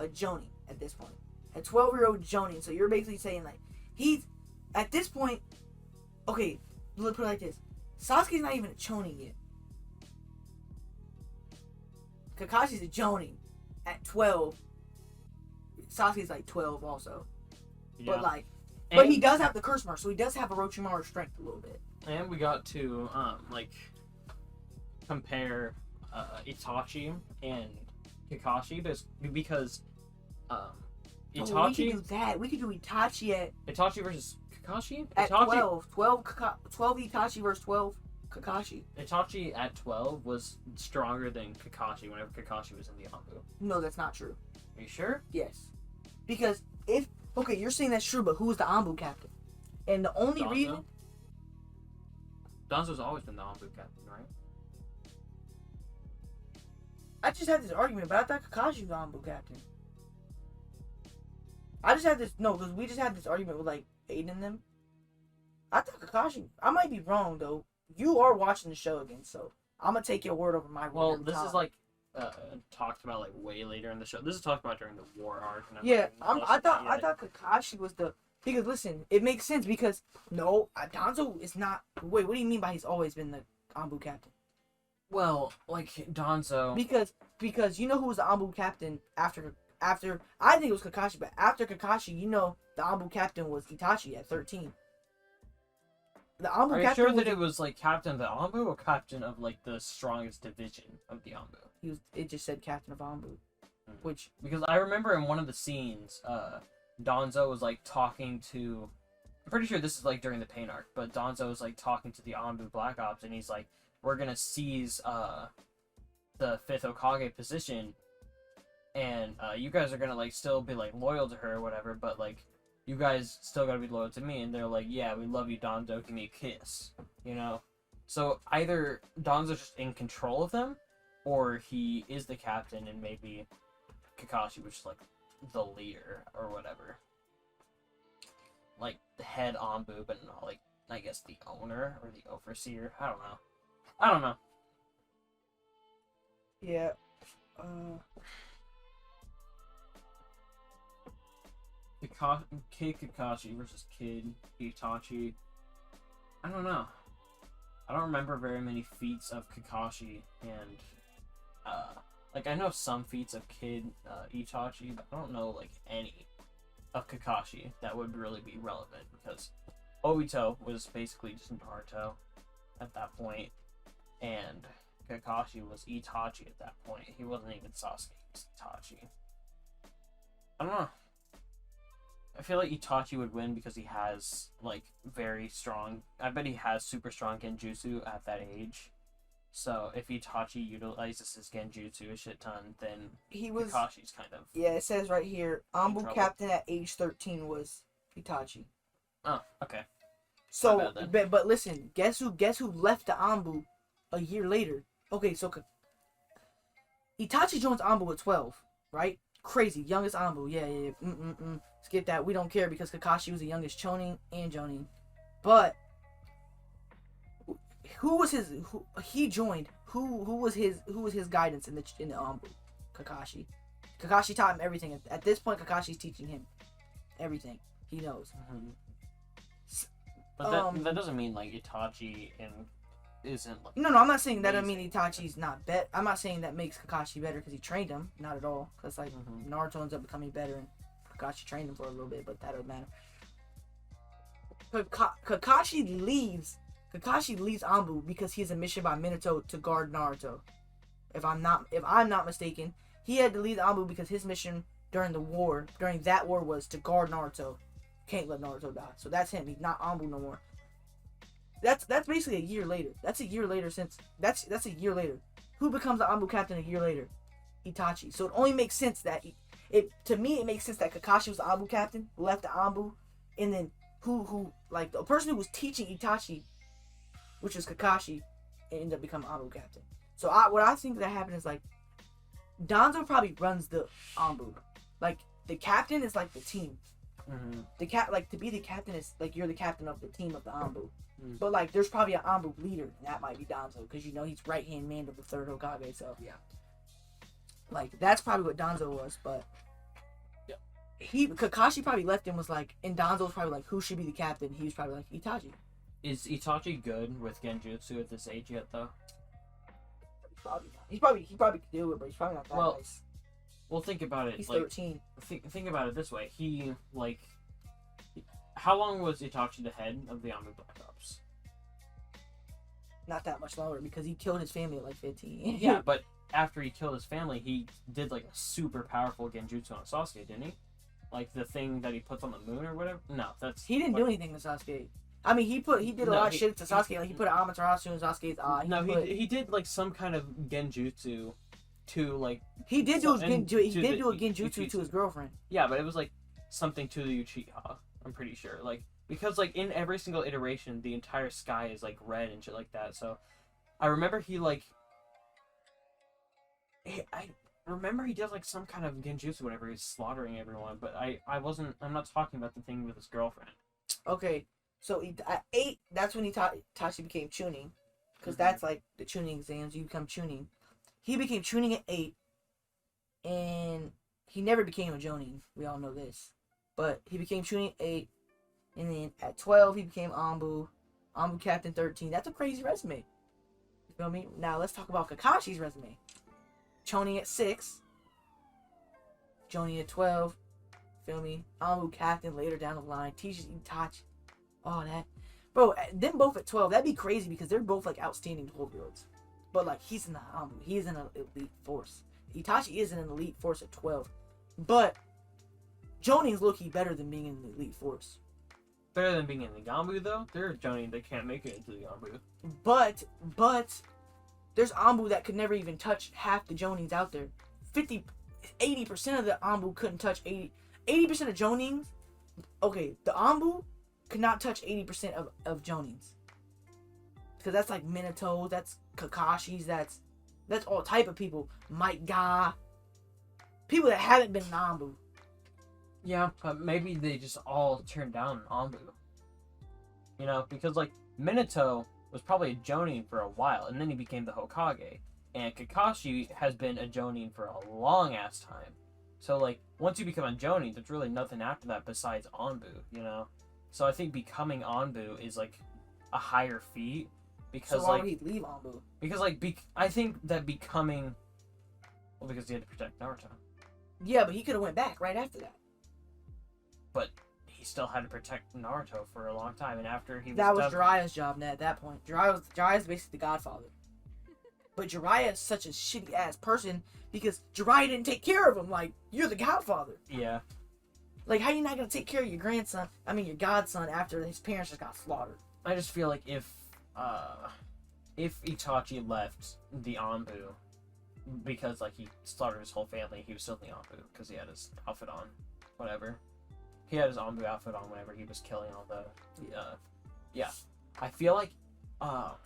A: Jonin at this point, a 12-year-old Jonin. So you're basically saying like he's at this point. Okay, let's put it like this: Sasuke's not even a Chonin yet. Kakashi's a Jonin at 12. Sasuke's like 12 also,
B: yeah.
A: but he does have the curse mark, so he does have Orochimaru strength a little bit.
B: And we got to compare Itachi and Kakashi because Itachi.
A: We could do that. We could do Itachi
B: versus Kakashi
A: at 12. 12 Itachi versus 12 Kakashi.
B: Itachi at 12 was stronger than Kakashi whenever Kakashi was in the Anbu.
A: No, that's not true.
B: Are you sure?
A: Yes, because you're saying that's true, but who's the Anbu captain? And the only reason.
B: Danzo's always been the Anbu captain, right?
A: I just had this argument, but I thought Kakashi was the Anbu captain. I just had this because we just had this argument with like Aiden and them. I thought Kakashi. I might be wrong though. You are watching the show again, so I'm gonna take your word over my word.
B: Well, this is like talked about like way later in the show. This is talked about during the war arc. And
A: yeah, I thought Kakashi was the. Because listen, it makes sense because no, Danzo is not. Wait, what do you mean by he's always been the Anbu captain?
B: Well, like Danzo.
A: Because you know who was the Anbu captain after I think it was Kakashi, but after Kakashi, you know the Anbu captain was Itachi at 13. The Anbu
B: Are you
A: captain
B: sure that it was like captain of the Anbu or captain of like the strongest division of the Anbu?
A: It just said captain of Anbu, which
B: because I remember in one of the scenes, Danzo was like talking to. I'm pretty sure this is like during the Pain arc, but Danzo was like talking to the Anbu Black Ops, and he's like, "We're gonna seize the 5th Hokage position, and you guys are gonna like still be like loyal to her or whatever, but like you guys still gotta be loyal to me." And they're like, "Yeah, we love you, Danzo. Give me a kiss," you know. So either Danzo's just in control of them, or he is the captain, and maybe Kakashi was just like the leader or whatever, like the head Anbu, but not like I guess the owner or the overseer. I don't know.
A: Yeah.
B: Kid Kakashi versus Kid Itachi. I don't know. I don't remember very many feats of Kakashi, and like I know some feats of Kid Itachi, but I don't know like any of Kakashi that would really be relevant because Obito was basically just Naruto at that point, and Kakashi was Itachi at that point. He wasn't even Sasuke, he was Itachi. I don't know. I feel like Itachi would win because he has like very strong. I bet he has super strong genjutsu at that age. So if Itachi utilizes his genjutsu a shit ton, then Kakashi's kind of.
A: Yeah, it says right here, Anbu captain at age 13 was Itachi.
B: Oh, okay.
A: So, but listen, guess who left the Anbu a year later? Okay, so Itachi joins Anbu at 12, right? Crazy, youngest Anbu. Yeah. Skip that. We don't care because Kakashi was the youngest Chonin and Jonin. But who was his? He joined. Who was his guidance in the Anbu? Kakashi. Kakashi taught him everything. At this point, Kakashi's teaching him everything he knows.
B: Mm-hmm. But that doesn't mean like Itachi isn't like.
A: No, I'm not saying that. I mean Itachi's not bet. I'm not saying that makes Kakashi better because he trained him. Not at all. Because like Naruto ends up becoming better and Kakashi trained him for a little bit, but that doesn't matter. Kakashi leaves Anbu because he has a mission by Minato to guard Naruto. If I'm not mistaken, he had to leave Anbu because his mission during that war was to guard Naruto. Can't let Naruto die. So that's him. He's not Anbu no more. That's basically a year later. That's a year later since that's a year later. Who becomes the Anbu captain a year later? Itachi. So it only makes sense that it to me it makes sense that Kakashi was the Anbu captain, left the Anbu, and then who like the person who was teaching Itachi, which was Kakashi, ended up becoming Anbu captain. So what I think that happened is like Danzo probably runs the Anbu, like the captain is like the team.
B: Mm-hmm.
A: Like to be the captain is like you're the captain of the team of the Anbu. But like there's probably an Anbu leader, and that might be Danzo because you know he's right hand man of the third Hokage. So
B: yeah,
A: like that's probably what Danzo was. But Kakashi probably left and was like, and Danzo was probably like, who should be the captain? He was probably like Itachi.
B: Is Itachi good with Genjutsu at this age yet though?
A: Probably not. He probably could do it, but he's probably not that nice.
B: Well, think about it.
A: He's
B: like,
A: 13.
B: Think about it this way. How long was Itachi the head of the Army Black Ops?
A: Not that much longer because he killed his family at like 15.
B: Yeah, but after he killed his family, he did like a super powerful Genjutsu on Sasuke, didn't he? Like the thing that he puts on the moon or whatever. No,
A: he didn't do anything to Sasuke. I mean, he did a lot of shit to Sasuke. Like he put an Amaterasu in Sasuke's eye.
B: He did like some kind of Genjutsu to like.
A: He did do a Genjutsu to his girlfriend.
B: Yeah, but it was like something to the Uchiha. I'm pretty sure, like because like in every single iteration, the entire sky is like red and shit like that. So, I remember I remember he did like some kind of Genjutsu whenever he's slaughtering everyone. But I'm not talking about the thing with his girlfriend.
A: Okay, so at 8, that's when Itachi became Chunin, because that's like the Chunin exams. You become Chunin. He became Chunin at 8, and he never became a Jonin. We all know this. But he became Chunin at 8, and then at 12 he became Anbu Captain 13. That's a crazy resume. You feel me? Now let's talk about Kakashi's resume. Chunin at 6, Jonin at 12. Feel me? Anbu Captain later down the line. Teaches Itachi. All that. Bro, them both at 12. That'd be crazy because they're both like outstanding 12-year-olds. But like he's in the Anbu. He's in an elite force. Itachi is in an elite force at 12. But Jonin's low-key better than being in the elite force.
B: Better than being in the Ganbu though. There are Jonin that can't make it into the Ganbu.
A: But there's Anbu that could never even touch half the Jonins out there. 80% of the Anbu couldn't touch 80% of Jonins. Okay, the Anbu could not touch 80% of Jonins. Because that's like Minato, that's Kakashi's, that's all type of people. Might Ga. People that haven't been in Anbu.
B: Yeah, but maybe they just all turned down Anbu. You know, because like Minato was probably a Jonin for a while, and then he became the Hokage. And Kakashi has been a Jonin for a long ass time. So like, once you become a Jonin, there's really nothing after that besides Anbu, you know? So I think becoming Anbu is like a higher feat. Because
A: so why would he leave Anbu?
B: Because like, I think that becoming... Well, because he had to protect Naruto.
A: Yeah, but he could have went back right after that.
B: But he still had to protect Naruto for a long time, and after he was
A: that was Jiraiya's job at that point. Jiraiya's basically the Godfather. But Jiraiya is such a shitty ass person because Jiraiya didn't take care of him. Like, you're the Godfather.
B: Yeah.
A: Like, how you not gonna take care of your your godson after his parents just got slaughtered?
B: I just feel like if Itachi left the Anbu because like he slaughtered his whole family, he was still in the Anbu because he had his outfit on, whatever. He had his Anbu outfit on whenever he was killing all the, yeah. I feel like,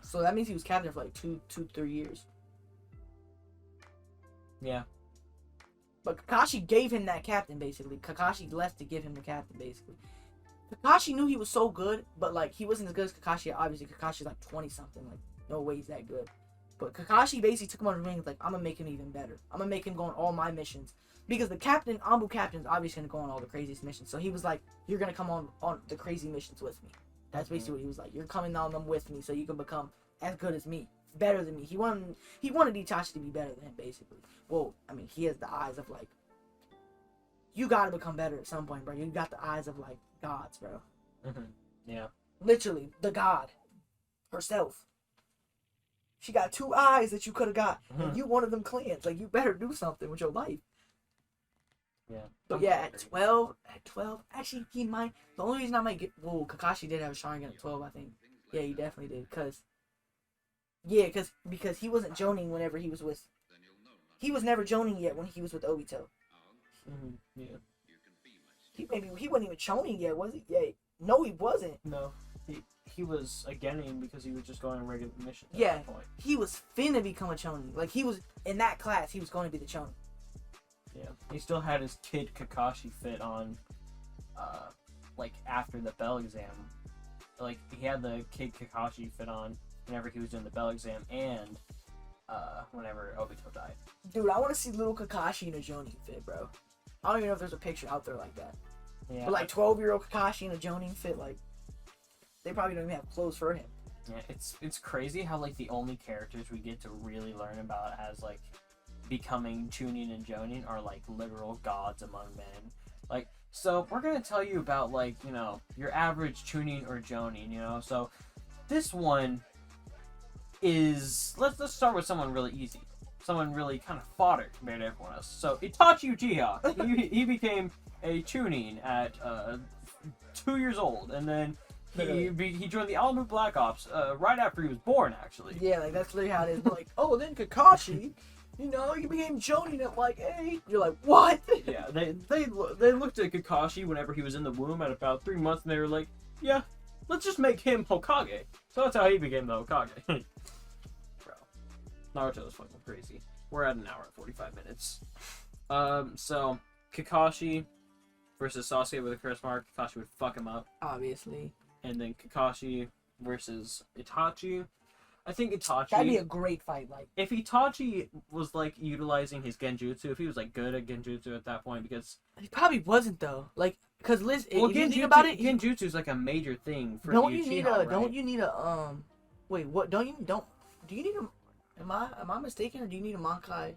A: so that means he was captain for like 3 years.
B: Yeah.
A: But Kakashi gave him that captain, basically. Kakashi left to give him the captain, basically. Kakashi knew he was so good, but like he wasn't as good as Kakashi. Obviously, Kakashi's like 20-something. Like, no way he's that good. But Kakashi basically took him under his wing. Like, I'm gonna make him even better. I'm gonna make him go on all my missions. Because the captain, Anbu captain's obviously gonna go on all the craziest missions. So he was like, you're gonna come on the crazy missions with me. That's basically what he was like. You're coming on them with me so you can become as good as me. Better than me. He wanted Itachi to be better than him, basically. Well, I mean, he has the eyes of like, you gotta become better at some point, bro. You got the eyes of like gods, bro.
B: Mm-hmm. Yeah.
A: Literally, the god herself. She got 2 eyes that you could have got, and you one of them clans. Like, you better do something with your life.
B: Yeah.
A: But yeah, at 12, actually, he might. The only reason I might get. Well, Kakashi did have a Sharingan at 12, I think. Yeah, he definitely did. Because he wasn't Jonin whenever he was with. He was never Jonin yet when he was with Obito.
B: Mm-hmm. Yeah.
A: He wasn't even Chonin yet, was he? Yeah. No, he wasn't.
B: No. He was a Genin because he was just going on regular missions at
A: Yeah.
B: that point.
A: He was finna become a Chonin. Like, he was, in that class, he was going to be the Chonin.
B: Yeah. He still had his Kid Kakashi fit on, like, after the Bell exam. Like, he had the Kid Kakashi fit on whenever he was doing the Bell exam and, whenever Obito died.
A: Dude, I want to see little Kakashi in a Jonin fit, bro. I don't even know if there's a picture out there like that.
B: Yeah.
A: But, like, 12-year-old Kakashi in a Jonin fit, like, they probably don't even have clothes for him.
B: Yeah, it's crazy how, like, the only characters we get to really learn about as, like, becoming Chunin and Jonin are, like, literal gods among men. Like, so we're gonna tell you about, like, you know, your average Chunin or Jonin, you know? So this one is, let's start with someone really easy. Someone really kind of fodder compared to everyone else. So Itachi Uchiha, he became a Chunin at 2 years old, and then he joined the Alamo Black Ops right after he was born, actually.
A: Yeah, like, that's literally how it is. Like, oh, then Kakashi, you know, you became Jonin at, like, 8. You're like, what?
B: Yeah, they looked at Kakashi whenever he was in the womb at about 3 months, and they were like, yeah, let's just make him Hokage. So that's how he became the Hokage. Bro, Naruto is fucking crazy. We're at an hour and 45 minutes. So Kakashi versus Sasuke with a curse mark. Kakashi would fuck him up.
A: Obviously.
B: And then Kakashi versus Itachi. I think Itachi...
A: That'd be a great fight, like...
B: If Itachi was, like, utilizing his Genjutsu, if he was, like, good at Genjutsu at that point, because...
A: He probably wasn't, though. Like, because, listen,
B: well,
A: if you think about it...
B: Genjutsu is, like, a major thing for
A: don't
B: the
A: you
B: Uchiha,
A: need a...
B: right?
A: Don't you need a, Wait, what? Do you need a... Am I mistaken, or do you need a Mankai...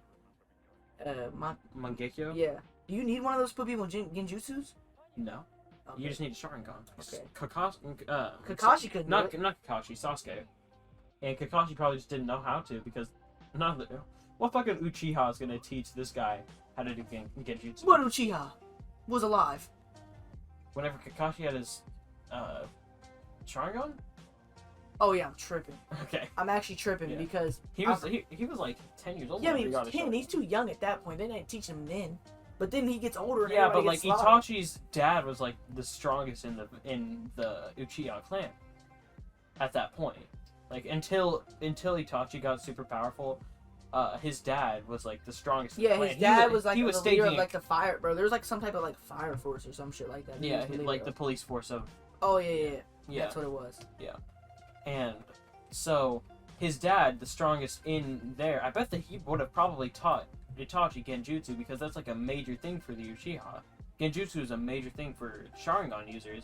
B: Mangekyo?
A: Yeah. Do you need one of those to put people in Genjutsus?
B: No.
A: Okay.
B: You just need a Sharingan.
A: Okay.
B: Kakashi
A: couldn't
B: not
A: do it.
B: not Kakashi, Sasuke. And Kakashi probably just didn't know how to because what fucking Uchiha is gonna teach this guy how to do Genjutsu?
A: What Uchiha was alive?
B: Whenever Kakashi had his Sharingan?
A: Oh yeah, I'm tripping.
B: Okay.
A: I'm actually tripping
B: Yeah.
A: because
B: He was like 10 years old.
A: yeah,
B: when
A: he
B: got
A: was
B: his
A: 10.
B: Sharingan.
A: He's too young at that point. They didn't teach him then. But then he gets older. And
B: Yeah, but like
A: everybody gets slaughtered.
B: Itachi's dad was like the strongest in the Uchiha clan at that point. Like until Itachi got super powerful, his dad was like the strongest.
A: Yeah,
B: in the
A: his
B: clan.
A: dad was like
B: he was
A: the leader
B: staging
A: of like the fire, bro. There was like some type of like fire force or some shit like that.
B: yeah, like the police force of
A: Oh yeah.
B: yeah,
A: That's what it was.
B: and so his dad, the strongest in there. I bet that he would have probably taught Itachi Genjutsu because that's like a major thing for the Uchiha. Genjutsu is a major thing for Sharingan users,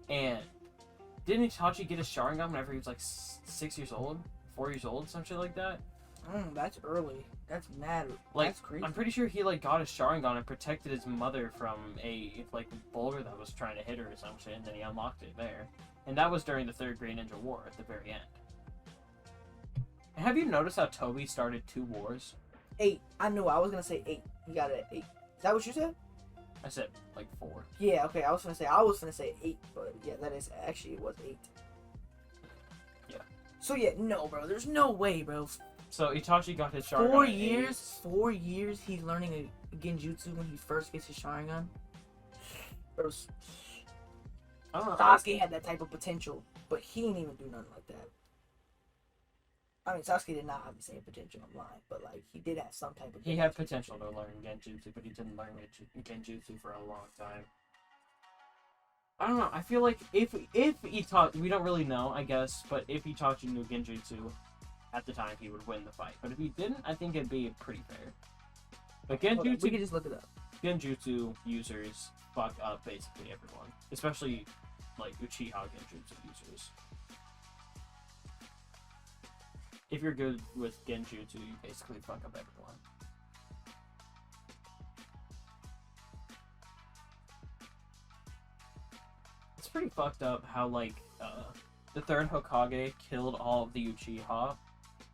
B: and didn't Itachi get a Sharingan whenever he was like 6 years old, 4 years old, some shit like that?
A: That's early. That's mad.
B: Like,
A: That's crazy.
B: I'm pretty sure he like got a Sharingan and protected his mother from a like boulder that was trying to hit her or some shit, and then he unlocked it there. And that was during the Third Great Ninja War at the very end. And have you noticed how Toby started 2 wars?
A: 8. I knew. I was gonna say 8. You got it at 8. Is that what you said?
B: I said like 4.
A: Yeah. Okay. I was gonna say 8, but yeah, that is actually it was 8.
B: Yeah.
A: So yeah, no, bro. There's no way, bro.
B: So Itachi got his Sharingan.
A: 4
B: at
A: years. 4 years. He's learning a Genjutsu when he first gets his Sharingan. Bro,
B: I don't know.
A: Sasuke had that type of potential, but he didn't even do nothing like that. I mean, Sasuke did not have the same potential. I'm lying, but like he did have some type of.
B: He had potential to learn Genjutsu, but he didn't learn Genjutsu for a long time. I don't know. I feel like if Itachi, we don't really know, I guess, but if Itachi knew Genjutsu at the time, he would win the fight. But if he didn't, I think it'd be pretty fair. But Genjutsu,
A: We can just look it up.
B: Genjutsu users fuck up basically everyone, especially like Uchiha Genjutsu users. If you're good with Genjutsu, you basically fuck up everyone. It's pretty fucked up how like the third Hokage killed all of the Uchiha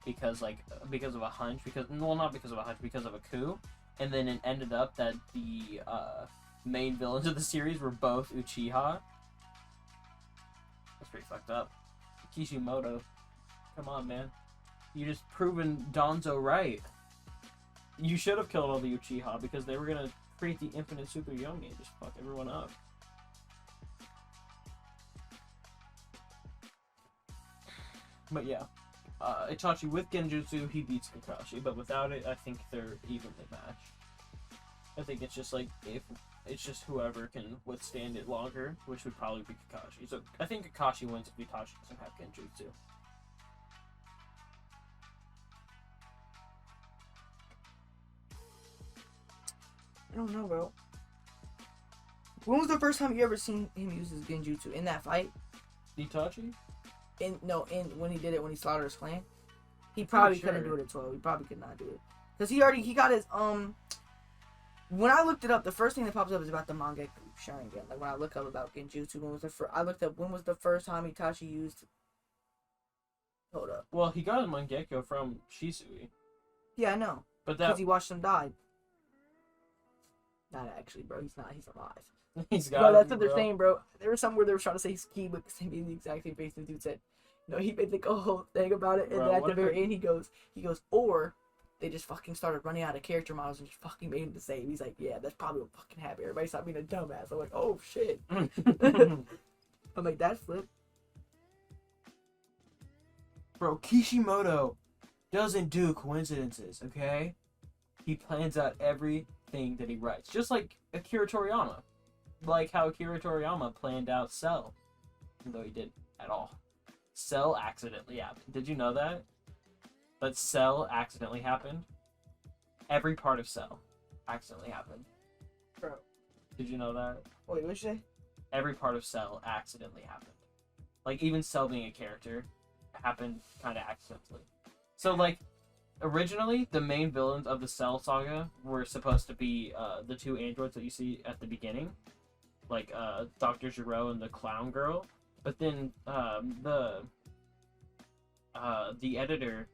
B: because of a hunch, not because of a hunch, because of a coup, and then it ended up that the main villains of the series were both Uchiha. That's pretty fucked up. Kishimoto, come on, man. You just proven Donzo right. You should have killed all the Uchiha because they were gonna create the infinite Super Yomi and just fuck everyone up. But yeah, Itachi with Genjutsu, he beats Kakashi, but without it, I think they're evenly matched. I think it's just like, if it's just whoever can withstand it longer, which would probably be Kakashi. So I think Kakashi wins if Itachi doesn't have Genjutsu.
A: I don't know, bro. When was the first time you ever seen him use his Genjutsu? In that fight?
B: Itachi?
A: When he did it, when he slaughtered his clan? He probably couldn't do it at 12. He probably could not do it. Because he got his, when I looked it up, the first thing that pops up is about the Mangekyou Sharingan. Like, when I look up about Genjutsu, I looked up, when was the first time Itachi used... Hold up.
B: Well, he got his Mangekyou from Shisui.
A: Yeah, I know.
B: But
A: Because he watched him die. Not actually, bro. He's not. He's alive.
B: He's got
A: bro, that's
B: him,
A: what they're
B: bro.
A: saying, bro. There was somewhere they were trying to say he's key, but he made the exact same face the dude said. No, he made like a whole thing about it, and
B: Bro,
A: then at
B: what
A: the
B: if
A: very end, he goes, or they just fucking started running out of character models and just fucking made him the same. He's like, yeah, that's probably what fucking happened. Everybody stopped being a dumbass. I'm like, oh shit. I'm like, that's flip.
B: Bro, Kishimoto doesn't do coincidences, okay? He plans out everything that he writes. Just like Akira Toriyama. Like how Akira Toriyama planned out Cell. Even though he didn't at all. Cell accidentally happened. Did you know that? That Cell accidentally happened? Every part of Cell accidentally happened.
A: Bro.
B: Did you know that?
A: Wait, what'd you say?
B: Every part of Cell accidentally happened. Like, even Cell being a character happened kind of accidentally. So, like, originally, the main villains of the Cell saga were supposed to be the two androids that you see at the beginning. Like, Dr. Gero and the Clown Girl. But then, the editor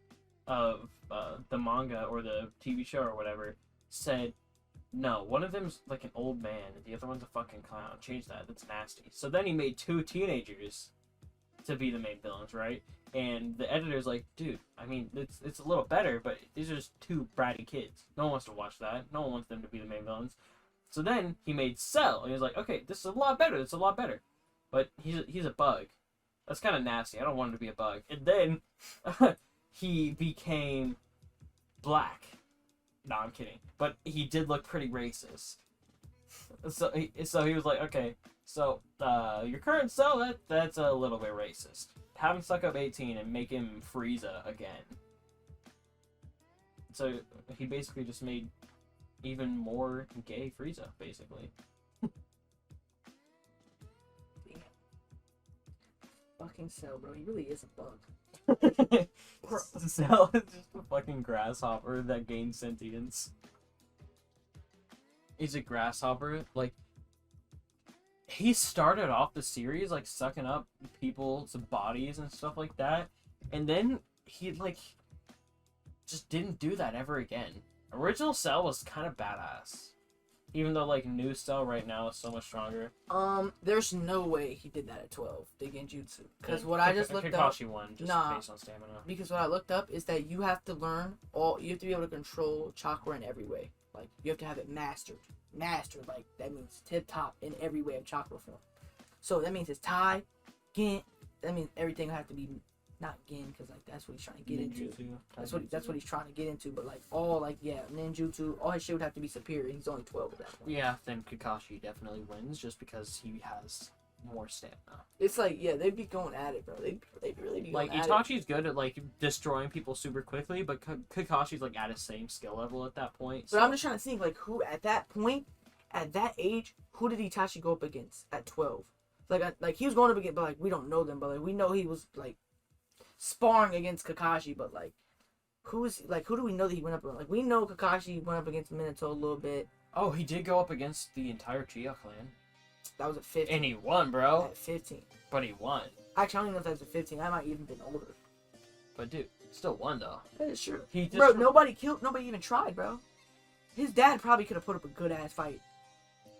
B: of the manga or the TV show or whatever said, no, one of them's like an old man and the other one's a fucking clown. Change that. That's nasty. So then he made two teenagers to be the main villains, right? And the editor's like, dude, I mean, it's a little better, but these are just two bratty kids. No one wants to watch that. No one wants them to be the main villains. So then he made Cell, and he was like, okay, this is a lot better. It's a lot better. But he's a bug. That's kind of nasty. I don't want him to be a bug. And then he became black. No, I'm kidding. But he did look pretty racist. So he was like, okay, so your current Cell, that's a little bit racist. Have him suck up 18 and make him Frieza again. So he basically just made even more gay Frieza, basically.
A: Fucking Cell, bro. He really is a bug.
B: Cell is just a fucking grasshopper that gains sentience. He's a grasshopper. Like, he started off the series, like, sucking up people's bodies and stuff like that. And then he, like, just didn't do that ever again. Original Cell was kind of badass. Even though, like, new Cell right now is so much stronger.
A: There's no way he did that at 12, the Genjutsu. Because what I just looked up...
B: Kakashi won, just based on stamina.
A: Because what I looked up is that you have to learn you have to be able to control chakra in every way. Like, you have to have it mastered. Mastered, like, that means tip-top in every way of chakra form. So, that means it's Tai, Gin, that means everything will have to be... Not Gin, because, like, that's what he's trying to get into. That's what he's trying to get into, but, like, all, like, yeah, ninjutsu, all his shit would have to be superior. He's only 12 at that point.
B: Yeah, then Kakashi definitely wins, just because he has more stamina.
A: It's like, yeah, they'd be going at it, bro. They'd really be going
B: like,
A: at it.
B: Itachi's good at, like, destroying people super quickly, but Kakashi's, like, at his same skill level at that point.
A: But I'm just trying to think, like, who, at that point, at that age, who did Itachi go up against at 12? Like, he was going up against, but, like, we don't know them, but, like, we know he was, like, sparring against Kakashi, but, like, who do we know that he went up against? Like, we know Kakashi went up against Minato a little bit.
B: Oh, he did go up against the entire Chia clan.
A: That was at 15.
B: And he won, bro.
A: At 15.
B: But he won.
A: Actually, I don't even know if that was at 15. I might even been older.
B: But, dude, still won, though.
A: That is true.
B: Bro,
A: nobody even tried, bro. His dad probably could have put up a good-ass fight.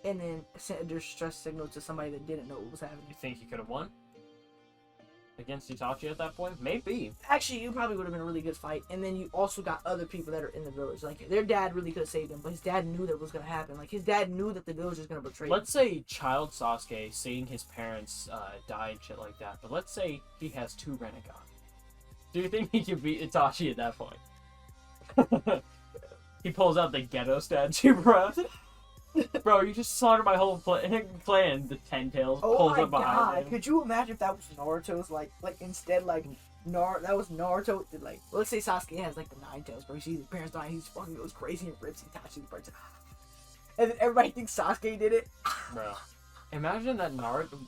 A: And then sent a distress signal to somebody that didn't know what was happening.
B: You think he could have won? against Itachi at that point? Maybe.
A: Actually, you probably would have been a really good fight. And then you also got other people that are in the village. Like, their dad really could have saved them, but his dad knew that was going to happen. Like, his dad knew that the village was going to betray him.
B: Let's say child Sasuke seeing his parents die and shit like that, but let's say he has 2 Rinnegan. Do you think he can beat Itachi at that point? He pulls out the ghetto statue, bro. Bro, you just slaughtered my whole clan. The Ten Tails pulls up behind him.
A: Could you imagine if that was Naruto's, like instead, like, that was Naruto, like, let's say Sasuke has, like, the 9 tails, bro. He sees his parents dying, he just fucking goes crazy and rips Itachi's parts. And then everybody thinks Sasuke did it.
B: Bro, imagine that Naruto,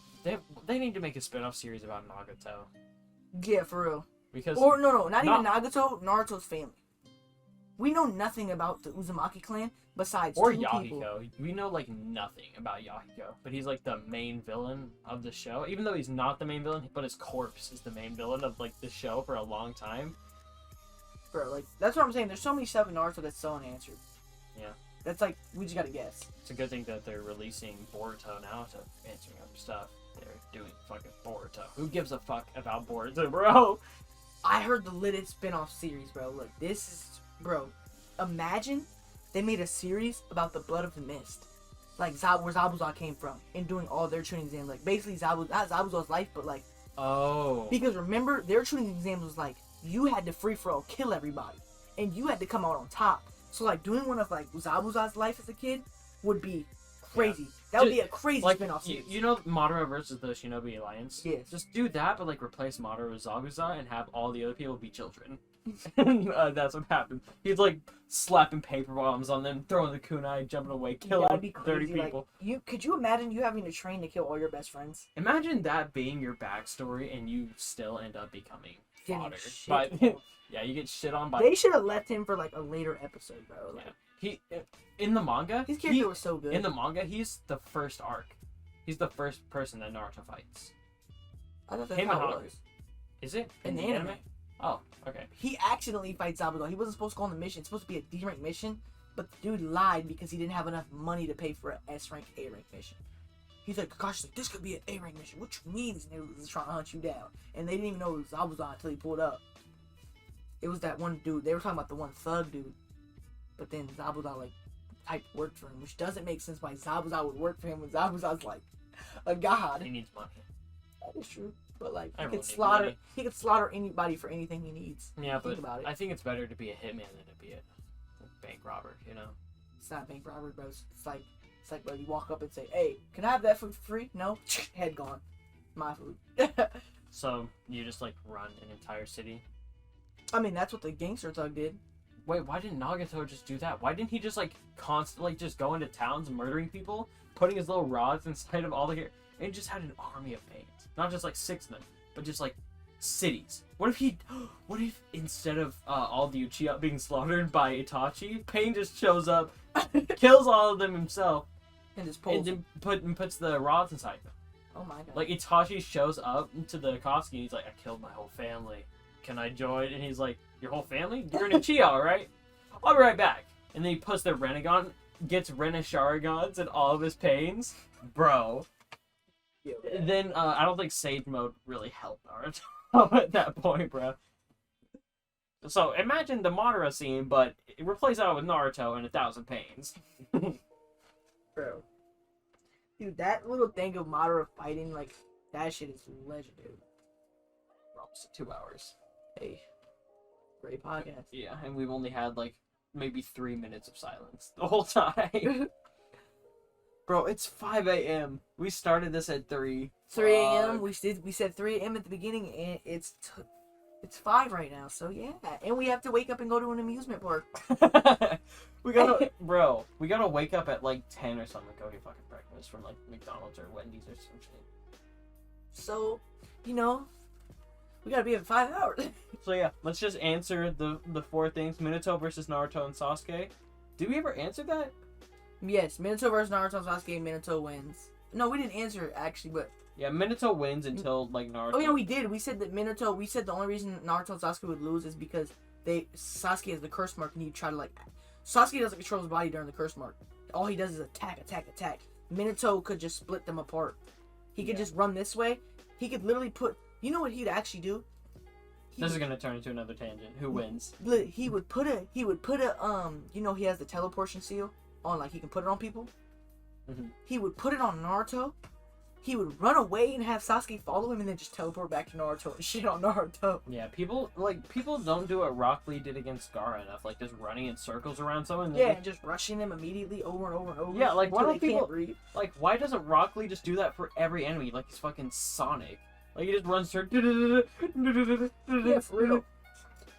B: they need to make a spin-off series about Nagato.
A: Yeah, for real.
B: Because...
A: Or, no, not even Nagato, Naruto's family. We know nothing about the Uzumaki clan besides
B: or
A: 2
B: Yahiko.
A: people.
B: We know like nothing about Yahiko, but he's like the main villain of the show. Even though he's not the main villain, but his corpse is the main villain of like the show for a long time.
A: Bro, like that's what I'm saying. There's so many stuff in Naruto that's so unanswered.
B: Yeah.
A: That's like we just gotta guess.
B: It's a good thing that they're releasing Boruto now to answering other stuff. They're doing fucking Boruto. Who gives a fuck about Boruto, bro?
A: I heard the Lidded spin-off series, bro. Look, this is... Bro, imagine they made a series about the Blood of the Mist. Like, where Zabuza came from. And doing all their training exams. Like, basically, not Zabuza's life, but, like...
B: Oh.
A: Because, remember, their training exams was, like, you had to free-for-all kill everybody. And you had to come out on top. So, like, doing one of, like, Zabuza's life as a kid would be crazy. Yeah. That would be a crazy spin-off series.
B: You know Madara versus the Shinobi Alliance?
A: Yes.
B: Just do that, but, like, replace Madara with Zabuza and have all the other people be children. And that's what happened. He's like slapping paper bombs on them, throwing the kunai, jumping away, killing 30 people.
A: Like, could you imagine you having to train to kill all your best friends?
B: Imagine that being your backstory and you still end up becoming fodder. Yeah, you get shit on by...
A: They should have left him for like a later episode, bro. Like,
B: yeah. In the manga...
A: His character was so good.
B: In the manga, he's the first arc. He's the first person that Naruto fights.
A: I thought that's how it was.
B: Is it?
A: In the anime?
B: Oh, okay.
A: He accidentally fights Zabuza. He wasn't supposed to go on the mission. It's supposed to be a D-rank mission, but the dude lied because he didn't have enough money to pay for an S-rank, A-rank mission. He's like, Kakashi's like, this could be an A-rank mission. What you mean these niggas is trying to hunt you down? And they didn't even know it was Zabuza until he pulled up. It was that one dude. They were talking about the one thug dude. But then Zabuza, like, type worked for him, which doesn't make sense why Zabuza would work for him when Zabuza's, like, a god.
B: He needs money.
A: That is true. But like he could slaughter anybody for anything he needs.
B: Yeah,
A: Think about it.
B: I think it's better to be a hitman than to be a bank robber, you know?
A: It's not bank robbery, bro. It's like bro, you walk up and say, hey, can I have that food for free? No? Head gone. My food.
B: So you just like run an entire city?
A: I mean, that's what the gangster thug did.
B: Wait, why didn't Nagato just do that? Why didn't he just like constantly just go into towns murdering people, putting his little rods inside of all the and just had an army of pains? Not just like 6 of them, but just like cities. What if instead of all the Uchiha being slaughtered by Itachi, Pain just shows up, kills all of them himself,
A: and just pulls
B: and then puts the rods inside them.
A: Oh my god.
B: Like Itachi shows up to the Akatsuki and he's like, I killed my whole family. Can I join? And he's like, your whole family? You're an Uchiha, right? I'll be right back. And then he puts the Rinnegan, gets Rinne-Sharingans and all of his pains. Bro.
A: Yeah.
B: Then I don't think Sage Mode really helped Naruto at that point, bro. So imagine the Madara scene, but replace that with Naruto and 1,000 pains.
A: Bro. Dude, that little thing of Madara fighting, like, that shit is legendary.
B: Almost 2 hours.
A: Hey. Great podcast.
B: Yeah, and we've only had, like, maybe 3 minutes of silence the whole time. Bro, it's 5 a.m. We started this at 3.
A: 3 a.m. We said 3 a.m. at the beginning, and it's 5 right now. So yeah, and we have to wake up and go to an amusement park.
B: we gotta wake up at like 10 or something. Go get fucking breakfast from like McDonald's or Wendy's or some shit.
A: So, you know, we gotta be at 5 hours.
B: So yeah, let's just answer the 4 things: Minato versus Naruto and Sasuke. Did we ever answer that?
A: Yes, Minato versus Naruto, Sasuke, Minato wins. No, we didn't answer it, actually, but...
B: Yeah, Minato wins until, like, Naruto...
A: Oh, yeah, we did. We said that the only reason Naruto and Sasuke would lose is because Sasuke has the curse mark, and he try to, like... Sasuke doesn't control his body during the curse mark. All he does is attack. Minato could just split them apart. He could just run this way. He could literally put You know what he'd actually do?
B: This is gonna turn into another tangent. Who wins?
A: He would put a you know, he has the teleportation seal on, like he can put it on people.
B: Mm-hmm.
A: He would put it on Naruto. He would run away and have Sasuke follow him, and then just teleport back to Naruto and shit on Naruto.
B: Yeah, people don't do what Rock Lee did against Gaara enough, like just running in circles around someone.
A: Yeah, and just rushing them immediately over and over and over.
B: Yeah, like why don't people
A: like
B: why doesn't Rock Lee just do that for every enemy? Like he's fucking Sonic. Like he just runs through.
A: Yeah, for real.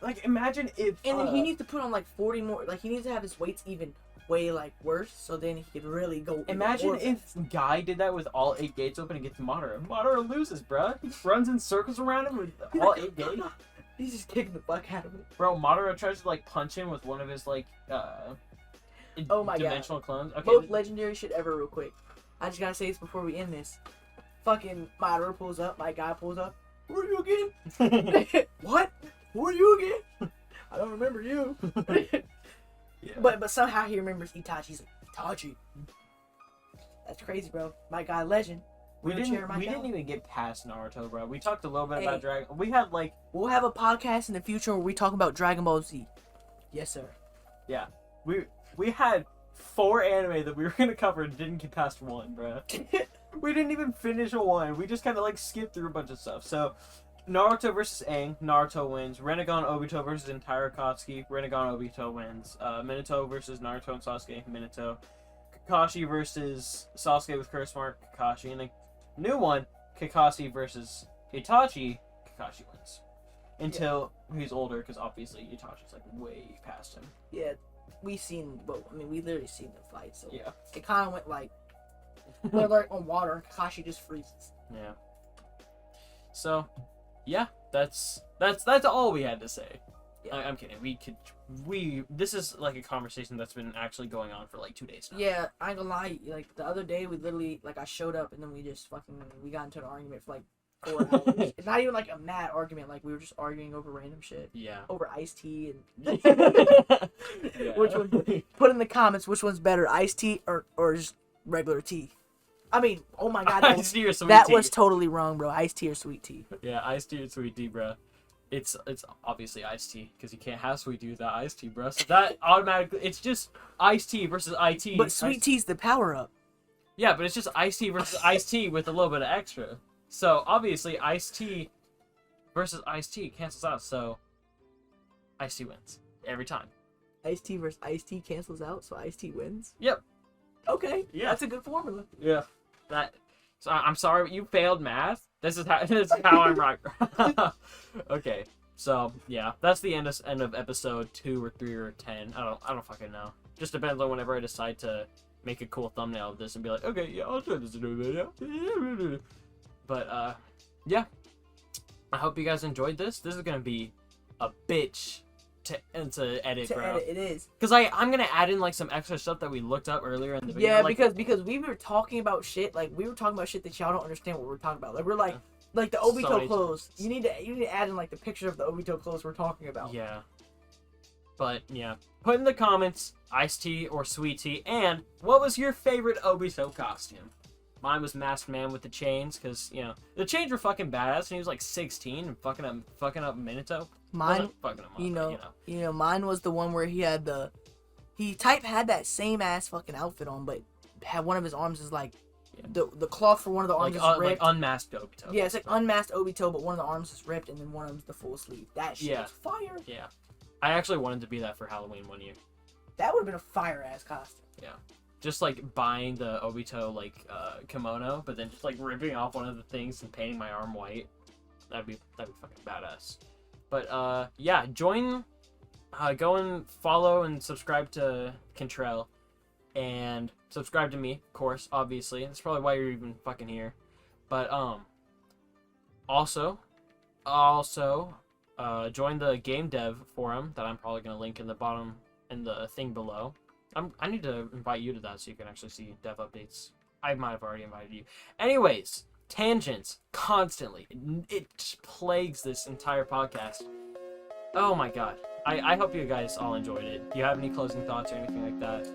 B: Like imagine if.
A: And then he needs to put on like 40 more. Like he needs to have his weights even way like worse, so then he could really go.
B: Imagine if Guy did that with all 8 gates open and gets Madara. Madara loses, bruh. He runs in circles around him with all 8 gates.
A: He's just kicking the fuck out of it.
B: Bro, Madara tries to like punch him with one of his like
A: oh my
B: dimensional clones. Okay.
A: Most legendary shit ever, real quick. I just gotta say this before we end this. Fucking Madara pulls up, my guy pulls up. Who are you again? What? Who are you again? I don't remember you.
B: Yeah.
A: But somehow he remembers Itachi. He's like, Itachi. That's crazy, bro. My guy, legend.
B: We didn't even get past Naruto, bro. We talked a little bit about Dragon.
A: We'll have a podcast in the future where we talk about Dragon Ball Z. Yes, sir.
B: Yeah. We had 4 anime that we were gonna cover and didn't get past 1, bro. We didn't even finish a 1. We just kind of like skipped through a bunch of stuff. So, Naruto versus Aang, Naruto wins. Rinnegan Obito versus entire Akatsuki, Rinnegan Obito wins. Minato versus Naruto and Sasuke, Minato. Kakashi versus Sasuke with Curse Mark, Kakashi. And the new one, Kakashi versus Itachi, Kakashi wins. Until he's older, because obviously Itachi's like way past him.
A: Yeah, we literally seen the fight, so
B: yeah.
A: It kind of went like, they're like on water, and Kakashi just freezes.
B: Yeah. So, yeah, that's all we had to say. Yeah. I'm kidding. This is like a conversation that's been actually going on for like 2 days now.
A: Yeah, I ain't gonna lie. Like the other day, we literally I showed up and then we got into an argument for like 4 hours. It's not even like a mad argument. Like we were just arguing over random shit.
B: Yeah.
A: Over iced tea and.
B: Yeah.
A: Which one? Put in the comments which one's better, iced tea or just regular tea. I mean, oh my god,
B: iced tea or sweet
A: that
B: tea?
A: Was totally wrong, bro. Iced tea or sweet tea?
B: Yeah, iced tea or sweet tea, bro. It's obviously iced tea because you can't have sweet tea without iced tea, bro. So that automatically, it's just iced tea versus IT.
A: But sweet tea's the power up.
B: Yeah, but it's just iced tea versus iced tea with a little bit of extra. So obviously, iced tea versus iced tea cancels out. So iced tea wins every time.
A: Iced tea versus iced tea cancels out, so iced tea wins.
B: Yep.
A: Okay.
B: Yeah.
A: That's a good formula.
B: Yeah. So I'm sorry, but you failed math. This is how I'm right. Okay. So yeah, that's the end of episode 2 or 3 or 10. I don't fucking know. Just depends on whenever I decide to make a cool thumbnail of this and be like, okay, yeah, I'll try this into a video. But yeah. I hope you guys enjoyed this. This is gonna be a bitch to edit, bro.
A: It is.
B: Because I'm gonna add in like some extra stuff that we looked up earlier in the video.
A: Yeah,
B: like,
A: because we were talking about shit, like we were talking about shit that y'all don't understand what we're talking about. Like we're like the Obito clothes. You need to add in like the picture of the Obito clothes we're talking about.
B: Yeah. But yeah. Put in the comments iced tea or sweet tea, and what was your favorite Obito costume? Mine was Masked Man with the chains, because, you know, the chains were fucking badass, and he was like 16 and fucking up Minato.
A: Mine,
B: fucking him up,
A: you know, mine was the one where he had had that same ass fucking outfit on, but had one of his arms is like, the cloth for one of the arms is ripped.
B: Like unmasked Obito.
A: Yeah, it's like unmasked Obito, but one of the arms is ripped, and then one of them's the full sleeve. That shit is fire.
B: Yeah. I actually wanted to be that for Halloween one year.
A: That would have been a fire ass costume.
B: Yeah. Just like buying the Obito like kimono, but then just like ripping off one of the things and painting my arm white. That'd be fucking badass. But yeah, join, go and follow and subscribe to Contrell, and subscribe to me, of course, obviously. That's probably why you're even fucking here. But also join the game dev forum that I'm probably gonna link in the bottom in the thing below. I need to invite you to that so you can actually see dev updates. I might have already invited you. Anyways, tangents constantly. It just plagues this entire podcast. Oh my god. I hope you guys all enjoyed it. Do you have any closing thoughts or anything like that?